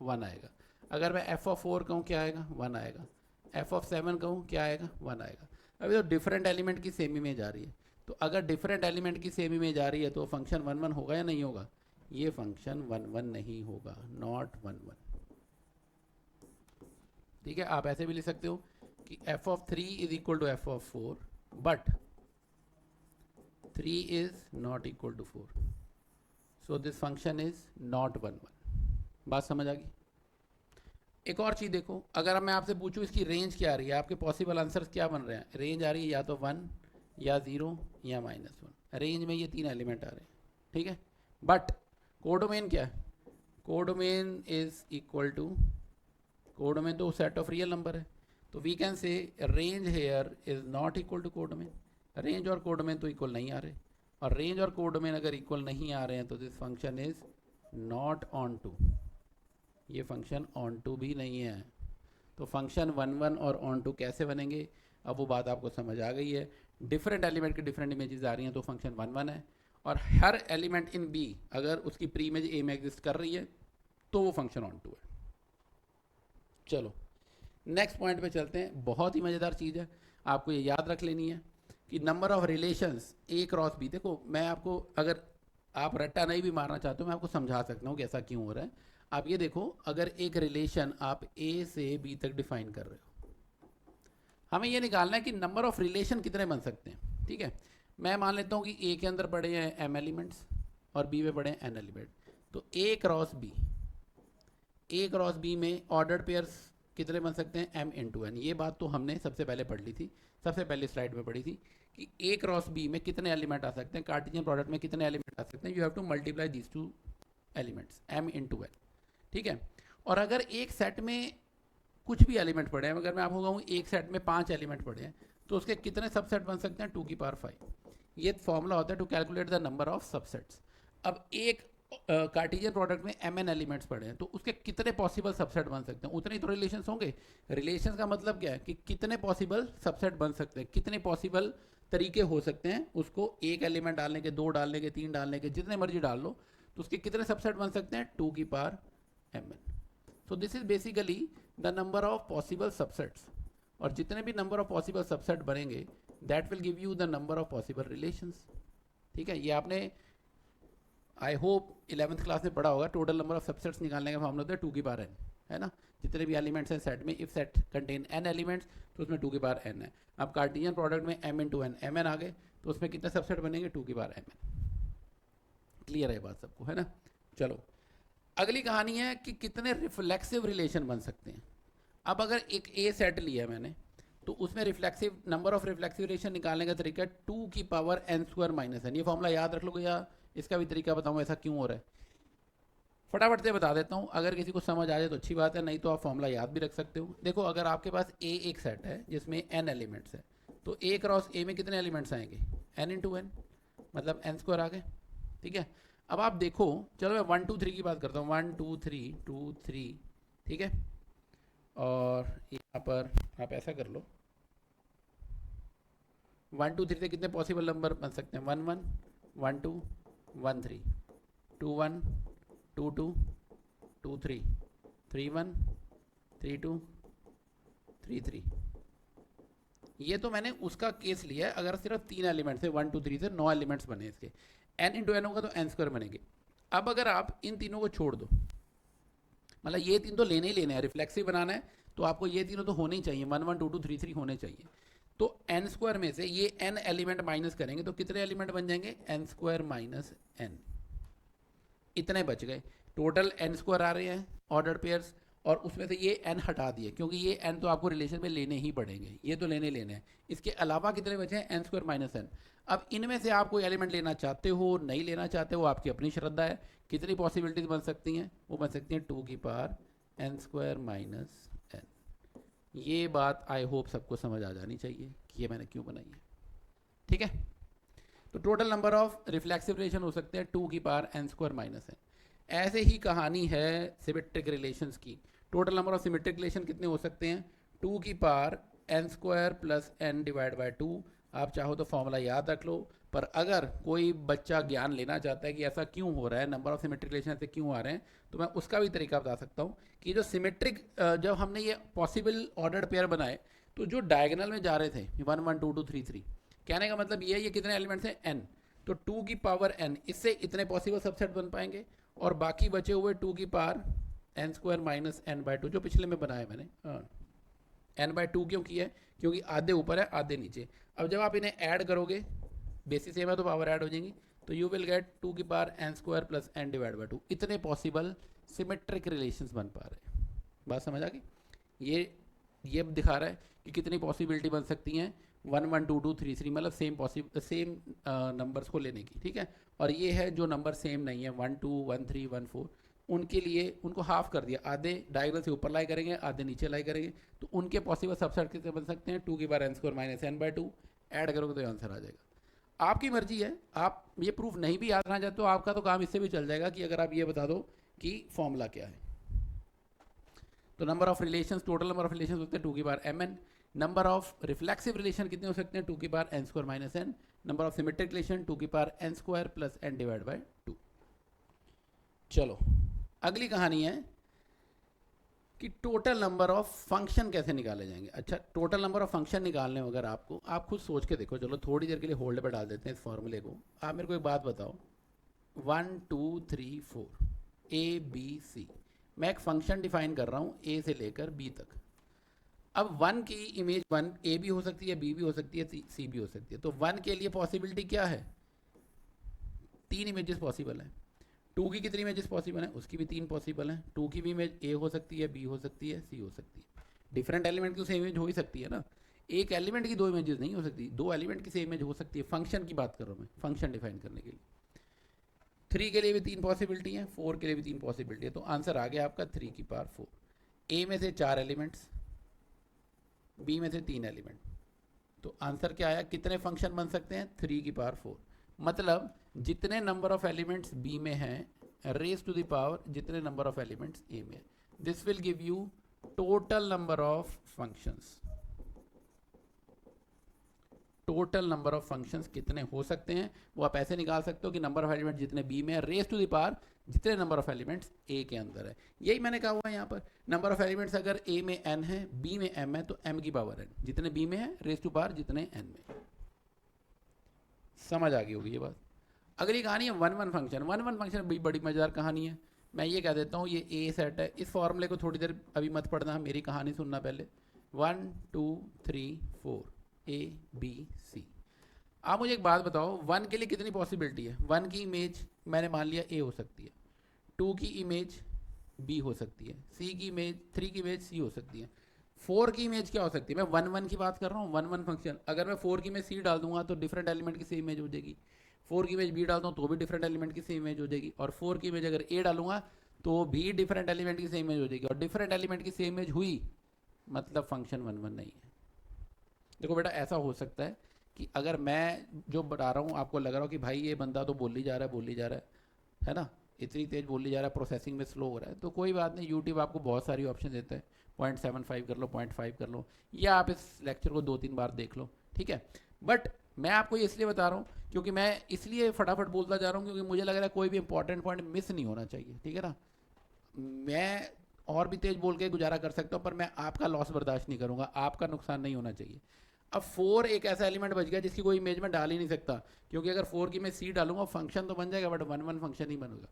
1 आएगा। अगर मैं f ऑफ 4 कहूँ क्या आएगा? 1 आएगा। f ऑफ 7 कहूँ क्या आएगा? 1 आएगा। अभी तो डिफरेंट एलिमेंट की सेम इमेज आ रही है, तो अगर डिफरेंट एलिमेंट की सेम इमेज आ रही है तो फंक्शन 1 1 होगा या नहीं होगा? ये फंक्शन 1 1 नहीं होगा, नॉट 1 1। ठीक है, आप ऐसे भी लिख सकते हो कि f of 3 is equal to f of 4 but 3 is not equal to 4, so this function is not 1 1। बात समझ आ गई? एक और चीज़ देखो, अगर मैं आपसे पूछूं इसकी रेंज क्या आ रही है, आपके पॉसिबल आंसर्स क्या बन रहे हैं? रेंज आ रही है या तो 1 या 0 या -1। रेंज में ये 3 एलिमेंट आ रहे हैं, ठीक है। बट कोडोमेन क्या है? Codomain is equal to, codomain तो सेट ऑफ रियल नंबर है, तो we can say range here is not equal to codomain. Range और कोडोमेन तो इक्वल नहीं आ रहे, और रेंज और कोडोमेन अगर इक्वल नहीं आ रहे हैं तो this function is not onto, ये फंक्शन ऑन टू भी नहीं है। तो फंक्शन 1 1 और ऑन टू कैसे बनेंगे, अब वो बात आपको समझ आ गई है। डिफरेंट एलिमेंट की डिफरेंट इमेजेस आ रही हैं तो फंक्शन 1 1 है, और हर एलिमेंट इन बी अगर उसकी प्री इमेज ए में एग्जिस्ट कर रही है तो वो फंक्शन ऑन टू है। चलो नेक्स्ट पॉइंट पे चलते हैं, बहुत ही मज़ेदार चीज़ है, आपको ये याद रख लेनी है कि number of relations A cross B. देखो मैं आपको, अगर आप रट्टा नहीं भी मारना चाहते हो, मैं आपको समझा सकता हूँ कि ऐसा क्यों हो रहा है। आप ये देखो, अगर एक रिलेशन आप ए से बी तक डिफाइन कर रहे हो, हमें ये निकालना है कि नंबर ऑफ रिलेशन कितने बन सकते हैं। ठीक है, मैं मान लेता हूँ कि ए के अंदर पड़े हैं m एलिमेंट्स और बी में पड़े हैं n एलिमेंट, तो ए क्रॉस बी में ऑर्डर्ड पेयर्स कितने बन सकते हैं? m into n. ये बात तो हमने सबसे पहले पढ़ ली थी, सबसे पहले स्लाइड में पढ़ी थी कि ए क्रॉस बी में कितने एलिमेंट आ सकते हैं, कार्टेशियन प्रोडक्ट में कितने एलिमेंट आ सकते हैं। You have to multiply these two elements m into n. ठीक है, और अगर एक सेट में कुछ भी एलिमेंट पड़े हैं, अगर मैं आपको कहूँ एक सेट में 5 एलिमेंट पड़े हैं तो उसके कितने सबसेट बन सकते हैं? 2 की पावर 5। ये फॉर्मूला होता है to calculate the number of subsets. अब एक कार्टेशियन प्रोडक्ट में mn एलिमेंट्स पड़े हैं तो उसके कितने पॉसिबल सबसेट बन सकते हैं? उतने ही तो रिलेशंस होंगे। रिलेशंस का मतलब क्या है कि कितने पॉसिबल सबसेट बन सकते हैं, कितने पॉसिबल तरीके हो सकते हैं उसको एक एलिमेंट डालने के, 2 डालने के, 3 डालने के, जितने मर्जी डाल लो, तो उसके कितने सबसेट बन सकते हैं? 2 की power mn। So this is basically the number of possible subsets, और जितने भी नंबर ऑफ पॉसिबल सबसेट बनेंगे that will give you the number of possible relations. ठीक है, ये आपने आई होप 11th क्लास में पढ़ा होगा। टोटल नंबर ऑफ सबसेट्स निकालने का फॉर्मूला होता है 2 की पावर n, है ना। जितने भी एलिमेंट्स हैं सेट में, if set contain n elements तो उसमें 2 की पावर n है। अब कार्टेशियन प्रोडक्ट में m इंटू एन, mn आ गए तो उसमें कितने सबसेट बनेंगे? 2 की पावर mn। क्लियर है बात सबको, है ना। चलो अगली कहानी है कि कितने रिफ्लेक्सिव रिलेशन बन सकते हैं। अब अगर एक ए सेट लिया मैंने तो उसमें reflexive, number of reflexive relation निकालने का तरीका है 2 की power n square minus n। ये फॉर्मूला याद रख लोगे या इसका भी तरीका बताऊँ ऐसा क्यों हो रहा है? फटाफट से बता देता हूँ, अगर किसी को समझ आ जाए तो अच्छी बात है, नहीं तो आप फॉर्मूला याद भी रख सकते हो। देखो अगर आपके पास ए एक सेट है जिसमें n एलिमेंट्स है, तो ए क्रॉस ए में कितने एलिमेंट्स आएंगे? n इंटू एन, मतलब n स्क्वायर आ गए। ठीक है, अब आप देखो, चलो मैं 1 2 3 की बात करता हूँ, 1 2 3 2 3। ठीक है, और यहाँ पर आप ऐसा कर लो, 1 2 3 से कितने पॉसिबल नंबर बन सकते हैं? 1 1 1 2 1 3, 2 1 2 2 2 3, 3 1 3 2 3 3। ये तो मैंने उसका केस लिया है अगर सिर्फ 3 एलिमेंट्स है, 1 2 3 से 9 एलिमेंट्स बने इसके, n इंटू एन होगा तो n स्क्वायर बनेंगे। अब अगर आप इन तीनों को छोड़ दो, मतलब ये तीन तो लेने ही लेने हैं, रिफ्लेक्सिव बनाना है तो आपको ये तीनों तो होने ही चाहिए, 1 1 2 2 3 3 होने चाहिए। तो n स्क्वायर में से ये n एलिमेंट माइनस करेंगे तो कितने एलिमेंट बन जाएंगे? n स्क्वायर माइनस n, इतने बच गए। टोटल n स्क्वायर आ रहे हैं ऑर्डर पेयर्स, और उसमें से ये n हटा दिए क्योंकि ये n तो आपको रिलेशन में लेने ही पड़ेंगे, ये तो लेने हैं। इसके अलावा कितने बचे हैं? n square minus n। अब इनमें से आप कोई एलिमेंट लेना चाहते हो, नहीं लेना चाहते हो, आपकी अपनी श्रद्धा है। कितनी पॉसिबिलिटीज बन सकती हैं? वो बन सकती हैं 2 की power n square minus n। ये बात आई होप सबको समझ आ जानी चाहिए कि ये मैंने क्यों बनाई है। ठीक है, तो total number of reflexive relation हो सकते हैं 2 की power n square minus n। ऐसे ही कहानी है सिमेट्रिक रिलेशंस की। Total number of symmetric relation कितने हो सकते हैं? 2 की power n square plus n divide by 2। आप चाहो तो फॉर्मूला याद रख लो, पर अगर कोई बच्चा ज्ञान लेना चाहता है कि ऐसा क्यों हो रहा है, नंबर ऑफ सिमेट्रिक रिलेशन ऐसे क्यों आ रहे हैं, तो मैं उसका भी तरीका बता सकता हूँ कि जो सिमेट्रिक, जब हमने ये पॉसिबल ऑर्डर्ड पेयर बनाए तो जो डायगोनल में जा रहे थे 1 1 2 2 3 3, कहने का मतलब ये है, ये कितने एलिमेंट्स हैं? n, तो 2 की पावर n, इससे इतने पॉसिबल सबसेट बन पाएंगे और बाकी बचे हुए 2 की power n square minus n by two, जो पिछले में बनाया मैंने, n बाई टू क्यों किया है, क्योंकि आधे ऊपर है आधे नीचे। अब जब आप इन्हें ऐड करोगे, बेसिस सेम है तो पावर ऐड हो जाएंगी, तो यू विल गेट 2 की power n square plus n divide by two. इतने पॉसिबल सिमेट्रिक रिलेशंस बन पा रहे हैं। बात समझ आ गई? ये दिखा रहा है कि कितनी पॉसिबिलिटी बन सकती हैं 1 1 2 2 3 3, मतलब सेम नंबर्स को लेने की, ठीक है। और ये है जो नंबर सेम नहीं है, 1 2 1 3 1 4, उनके लिए उनको हाफ कर दिया, आधे डायगोनल से ऊपर लाई करेंगे आधे नीचे लाई करेंगे, तो उनके पॉसिबल सबसेट कितने बन सकते हैं, 2 की बार n square minus n by two, add करोगे तो आंसर आ जाएगा। आपकी मर्जी है, आप ये प्रूफ नहीं भी याद रखना चाहते तो आपका तो काम इससे भी चल जाएगा कि अगर आप ये बता दो कि फॉर्मूला क्या है। तो number of relations, total number of relations होते हैं 2 की बार mn। Number of reflexive relation कितने हो सकते हैं, 2 की बार n square minus n। Number of symmetric relation 2 की power n square plus n divide by 2। चलो अगली कहानी है कि टोटल नंबर ऑफ फंक्शन कैसे निकाले जाएंगे। अच्छा, टोटल नंबर ऑफ फंक्शन निकालने अगर आपको, आप खुद सोच के देखो, चलो थोड़ी देर के लिए होल्ड पे डाल देते हैं इस फॉर्मूले को। आप मेरे को एक बात बताओ, 1 2 3 4 ए बी सी, मैं एक फंक्शन डिफाइन कर रहा हूँ ए से लेकर बी तक। अब 1 की इमेज 1 ए भी हो सकती है, बी भी हो सकती है, सी भी हो सकती है। तो 1 के लिए पॉसिबिलिटी क्या है, 3 इमेजेस पॉसिबल है। 2 की कितनी इमेजेस पॉसिबल है, उसकी भी 3 पॉसिबल है। 2 की भी इमेज ए हो सकती है, बी हो सकती है, सी हो सकती है। डिफरेंट एलिमेंट की सेम इमेज हो ही सकती है ना, एक एलिमेंट की 2 इमेजेस नहीं हो सकती, 2 एलिमेंट की सेम इमेज हो सकती है। फंक्शन की बात कर रहा हूँ मैं, फंक्शन डिफाइन करने के लिए। 3 के लिए भी 3 पॉसिबिलिटी है, 4 के लिए भी 3 पॉसिबिलिटी है। तो आंसर आ गया आपका 3 की पावर 4। ए में से 4 एलिमेंट्स, बी में से 3 एलिमेंट, तो आंसर क्या आया, कितने फंक्शन बन सकते हैं, 3 की पावर 4। मतलब जितने नंबर ऑफ एलिमेंट्स बी में हैं रेज टू द पावर जितने नंबर ऑफ एलिमेंट्स ए में। This will give you total number of functions. Total number of functions कितने हो सकते हैं वो आप ऐसे निकाल सकते हो कि नंबर ऑफ एलिमेंट जितने बी में है रेज टू द पावर जितने नंबर ऑफ एलिमेंट्स ए के अंदर है। यही मैंने कहा हुआ है यहाँ पर, नंबर ऑफ एलिमेंट्स अगर ए में n है, बी में m है, तो m की पावर n, जितने बी में है रेज टू पावर जितने n में। समझ आ गई होगी ये बात। अगली कहानी है 1 1 फंक्शन। 1 1 फंक्शन भी बड़ी मजेदार कहानी है। मैं ये कह देता हूँ ये ए सेट है। इस फॉर्मूले को थोड़ी देर अभी मत पढ़ना, मेरी कहानी सुनना पहले। 1 2 3 4 ए बी सी। आप मुझे एक बात बताओ, 1 के लिए कितनी पॉसिबिलिटी है। 1 की इमेज मैंने मान लिया ए हो सकती है, 2 की इमेज बी हो सकती है, सी की इमेज 3 की इमेज सी हो सकती है, 4 की इमेज क्या हो सकती है। मैं 1 1 की बात कर रहा हूँ, 1 1 फंक्शन। अगर मैं 4 की इमेज सी डाल दूंगा तो डिफरेंट एलिमेंट की सेम इमेज हो जाएगी। 4 की इमेज बी डालता हूँ तो भी डिफरेंट एलिमेंट की सेम इमेज हो जाएगी। और 4 की इमेज अगर ए डालूंगा तो भी डिफरेंट एलिमेंट की सेम इमेज हो जाएगी। और डिफरेंट एलिमेंट की सेम इमेज हुई मतलब फंक्शन 1 1 नहीं है। देखो बेटा, ऐसा हो सकता है कि अगर मैं जो बता रहा हूँ आपको लग रहा हो कि भाई ये बंदा तो बोल ही जा रहा है, बोल ही जा रहा है ना, इतनी तेज बोल ही जा रहा है, प्रोसेसिंग में स्लो हो रहा है, तो कोई बात नहीं, यूट्यूब आपको बहुत सारी ऑप्शन देता है। 0.75 कर लो, 0.5 कर लो, या आप इस लेक्चर को 2-3 बार देख लो, ठीक है। बट मैं आपको ये इसलिए बता रहा हूँ क्योंकि मैं इसलिए फटाफट बोलता जा रहा हूँ क्योंकि मुझे लग रहा है कोई भी इंपॉर्टेंट पॉइंट मिस नहीं होना चाहिए, ठीक है ना। मैं और भी तेज बोल के गुजारा कर सकता हूँ पर मैं आपका लॉस बर्दाश्त नहीं करूँगा, आपका नुकसान नहीं होना चाहिए। अब 4 एक ऐसा एलिमेंट बच गया जिसकी कोई इमेज में डाल ही नहीं सकता, क्योंकि अगर 4 की मैं सी डालूंगा फंक्शन तो बन जाएगा बट 1 1 फंक्शन ही बनेगा।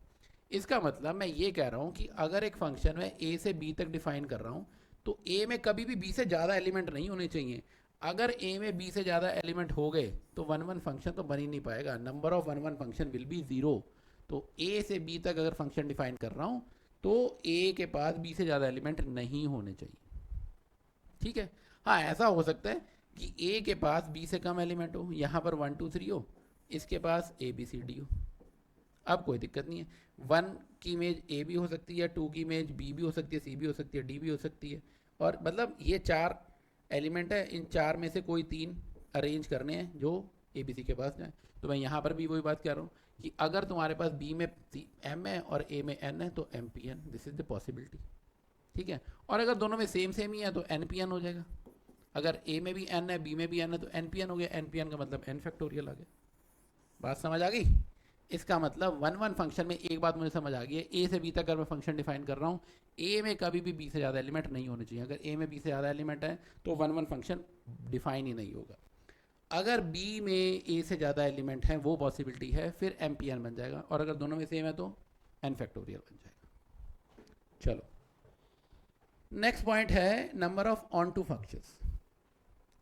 इसका मतलब मैं ये कह रहा हूँ कि अगर एक फंक्शन में ए से बी तक डिफाइन कर रहा हूँ तो ए में कभी भी बी से ज़्यादा एलिमेंट नहीं होने चाहिए। अगर ए में बी से ज़्यादा एलिमेंट हो गए तो 1 1 फंक्शन तो बन ही नहीं पाएगा, number of 1 1 function will be 0। तो ए से बी तक अगर फंक्शन डिफाइन कर रहा हूँ तो ए के पास बी से ज़्यादा एलिमेंट नहीं होने चाहिए, ठीक है। हाँ, ऐसा हो सकता है कि ए के पास बी से कम एलिमेंट हो, यहाँ पर 1 2 3 हो, इसके पास ए बी सी डी हो, अब कोई दिक्कत नहीं है। 1 की इमेज ए भी हो सकती है, 2 की इमेज बी भी हो सकती है, सी भी हो सकती है, डी भी हो सकती है। और मतलब ये 4 एलिमेंट है, इन 4 में से कोई 3 अरेंज करने हैं जो ए बी सी के पास जाए। तो मैं यहाँ पर भी वही बात कह रहा हूँ कि अगर तुम्हारे पास बी में एम है और ए में एन है तो m P n, this is the possibility, ठीक है। और अगर दोनों में सेम सेम ही है तो एन पी एन हो जाएगा। अगर ए में भी एन है बी में भी एन है तो एन पी एन हो गया। एन पी एन का मतलब एन फैक्टोरियल आ गया। बात समझ आ गई। इसका मतलब 1 1 फंक्शन में एक बात मुझे समझ आ गई है, ए से बी तक अगर मैं फंक्शन डिफाइन कर रहा हूँ ए में कभी भी बी से ज़्यादा एलिमेंट नहीं होने चाहिए। अगर ए में बी से ज़्यादा एलिमेंट है तो 1 1 फंक्शन डिफाइन ही नहीं होगा। अगर बी में ए से ज़्यादा एलिमेंट है वो पॉसिबिलिटी है, फिर एम पी एन बन जाएगा। और अगर दोनों में सेम है तो n फैक्टोरियल बन जाएगा। चलो नेक्स्ट पॉइंट है number of onto functions.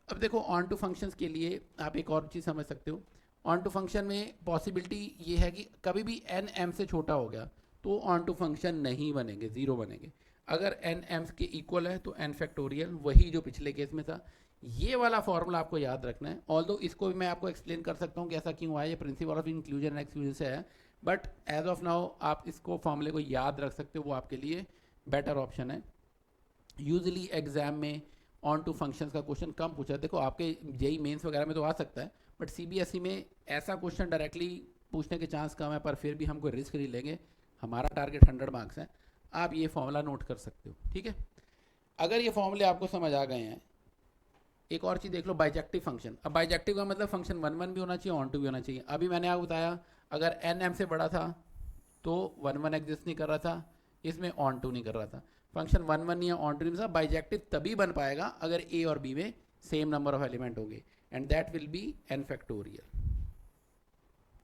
अब देखो ऑन टू फंक्शंस के लिए आप एक और चीज़ समझ सकते हो। ऑन टू फंक्शन में पॉसिबिलिटी ये है कि कभी भी n m से छोटा हो गया तो ऑन टू फंक्शन नहीं बनेंगे, ज़ीरो बनेंगे। अगर n m के इक्वल है तो n फैक्टोरियल, वही जो पिछले केस में था। ये वाला फॉर्मूला आपको याद रखना है। ऑल्दो इसको भी मैं आपको एक्सप्लेन कर सकता हूँ कि ऐसा क्यों आया, ये principle of inclusion and exclusion से है, बट एज ऑफ नाउ आप इसको फॉर्मूले को याद रख सकते हो, वो आपके लिए बेटर ऑप्शन है। यूजली एग्जाम में ऑन टू फंक्शंस का क्वेश्चन कम पूछा है। देखो आपके जेई मेंस वगैरह में तो आ सकता है, बट सीबीएसई में ऐसा क्वेश्चन डायरेक्टली पूछने के चांस कम है, पर फिर भी हम कोई रिस्क नहीं लेंगे। हमारा टारगेट 100 मार्क्स है। आप ये फॉर्मूला नोट कर सकते हो, ठीक है। अगर ये फॉर्मूले आपको समझ आ गए हैं, एक और चीज़ देख लो, बाइजेक्टिव फंक्शन। अब बाइजेक्टिव का मतलब फंक्शन 1 1 भी होना चाहिए, ऑन टू भी होना चाहिए। अभी मैंने आपको बताया अगर एन एम से बड़ा था तो 1 1 एग्जिस्ट नहीं कर रहा था, इसमें ऑन टू नहीं कर रहा था। फंक्शन 1 1 या ऑन टू नहीं, बाइजेक्टिव तभी बन पाएगा अगर ए और बी में सेम नंबर ऑफ एलिमेंट होंगे, and that will be n factorial.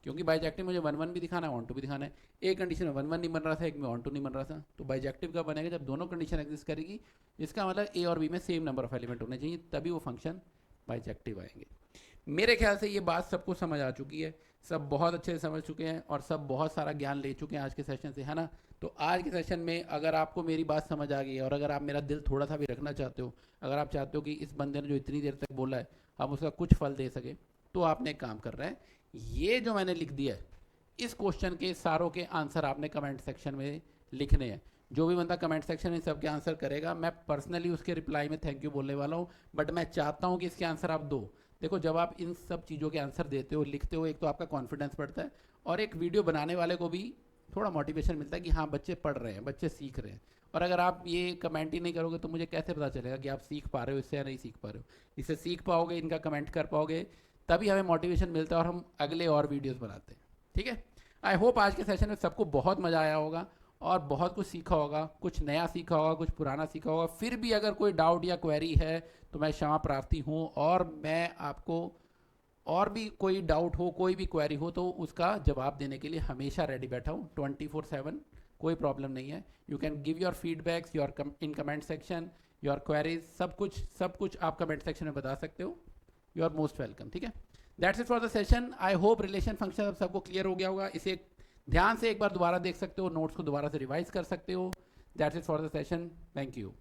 क्योंकि बाइजेक्टिव मुझे 1 1 भी दिखाना है, ऑन टू भी दिखाना है। एक कंडीशन में 1 1 नहीं बन रहा था, एक में ऑन टू नहीं बन रहा था, तो बाइजेक्टिव कब बनेगा, जब दोनों कंडीशन एग्जिस्ट करेगी। इसका मतलब ए और बी में सेम नंबर ऑफ एलिमेंट होने चाहिए, तभी वो फंक्शन बाइजेक्टिव आएंगे। मेरे ख्याल से ये बात सबको समझ आ चुकी है, सब बहुत अच्छे से समझ चुके हैं और सब बहुत सारा ज्ञान ले चुके हैं आज के सेशन से, है ना। तो आज के सेशन में अगर आपको मेरी बात समझ आ गई है और अगर आप मेरा दिल थोड़ा सा भी रखना चाहते हो, अगर आप चाहते हो कि इस बंदे ने जो इतनी देर तक बोला है आप उसका कुछ फल दे सके, तो आपने एक काम कर रहे हैं, ये जो मैंने लिख दिया है इस क्वेश्चन के सारों के आंसर आपने कमेंट सेक्शन में लिखने हैं। जो भी बंदा कमेंट सेक्शन में सबके आंसर करेगा, मैं पर्सनली उसके रिप्लाई में थैंक यू बोलने वाला हूँ, बट मैं चाहता हूँ कि इसके आंसर आप दो। देखो जब आप इन सब चीज़ों के आंसर देते हो, लिखते हो, एक तो आपका कॉन्फिडेंस बढ़ता है और एक वीडियो बनाने वाले को भी थोड़ा मोटिवेशन मिलता है कि हाँ बच्चे पढ़ रहे हैं, बच्चे सीख रहे हैं। और अगर आप ये कमेंट ही नहीं करोगे तो मुझे कैसे पता चलेगा कि आप सीख पा रहे हो इससे या नहीं सीख पा रहे हो। इससे सीख पाओगे, इनका कमेंट कर पाओगे, तभी हमें मोटिवेशन मिलता है और हम अगले और वीडियोज़ बनाते हैं, ठीक है। आई होप आज के सेशन में सबको बहुत मज़ा आया होगा और बहुत कुछ सीखा होगा, कुछ नया सीखा होगा, कुछ पुराना सीखा होगा। फिर भी अगर कोई डाउट या क्वेरी है तो मैं क्षमा प्रार्थी हूँ, और मैं आपको और भी कोई डाउट हो, कोई भी क्वेरी हो तो उसका जवाब देने के लिए हमेशा रेडी बैठा हूँ 24/7, कोई प्रॉब्लम नहीं है। You can give your feedbacks your in comment section, your queries, सब कुछ आप कमेंट सेक्शन में बता सकते हो। यू आर मोस्ट वेलकम, ठीक है। That's it for the session. I hope relation function अब सबको क्लियर हो गया होगा। इसे ध्यान से एक बार दोबारा देख सकते हो, नोट्स को दोबारा से रिवाइज कर सकते हो। That's it for the session, thank you.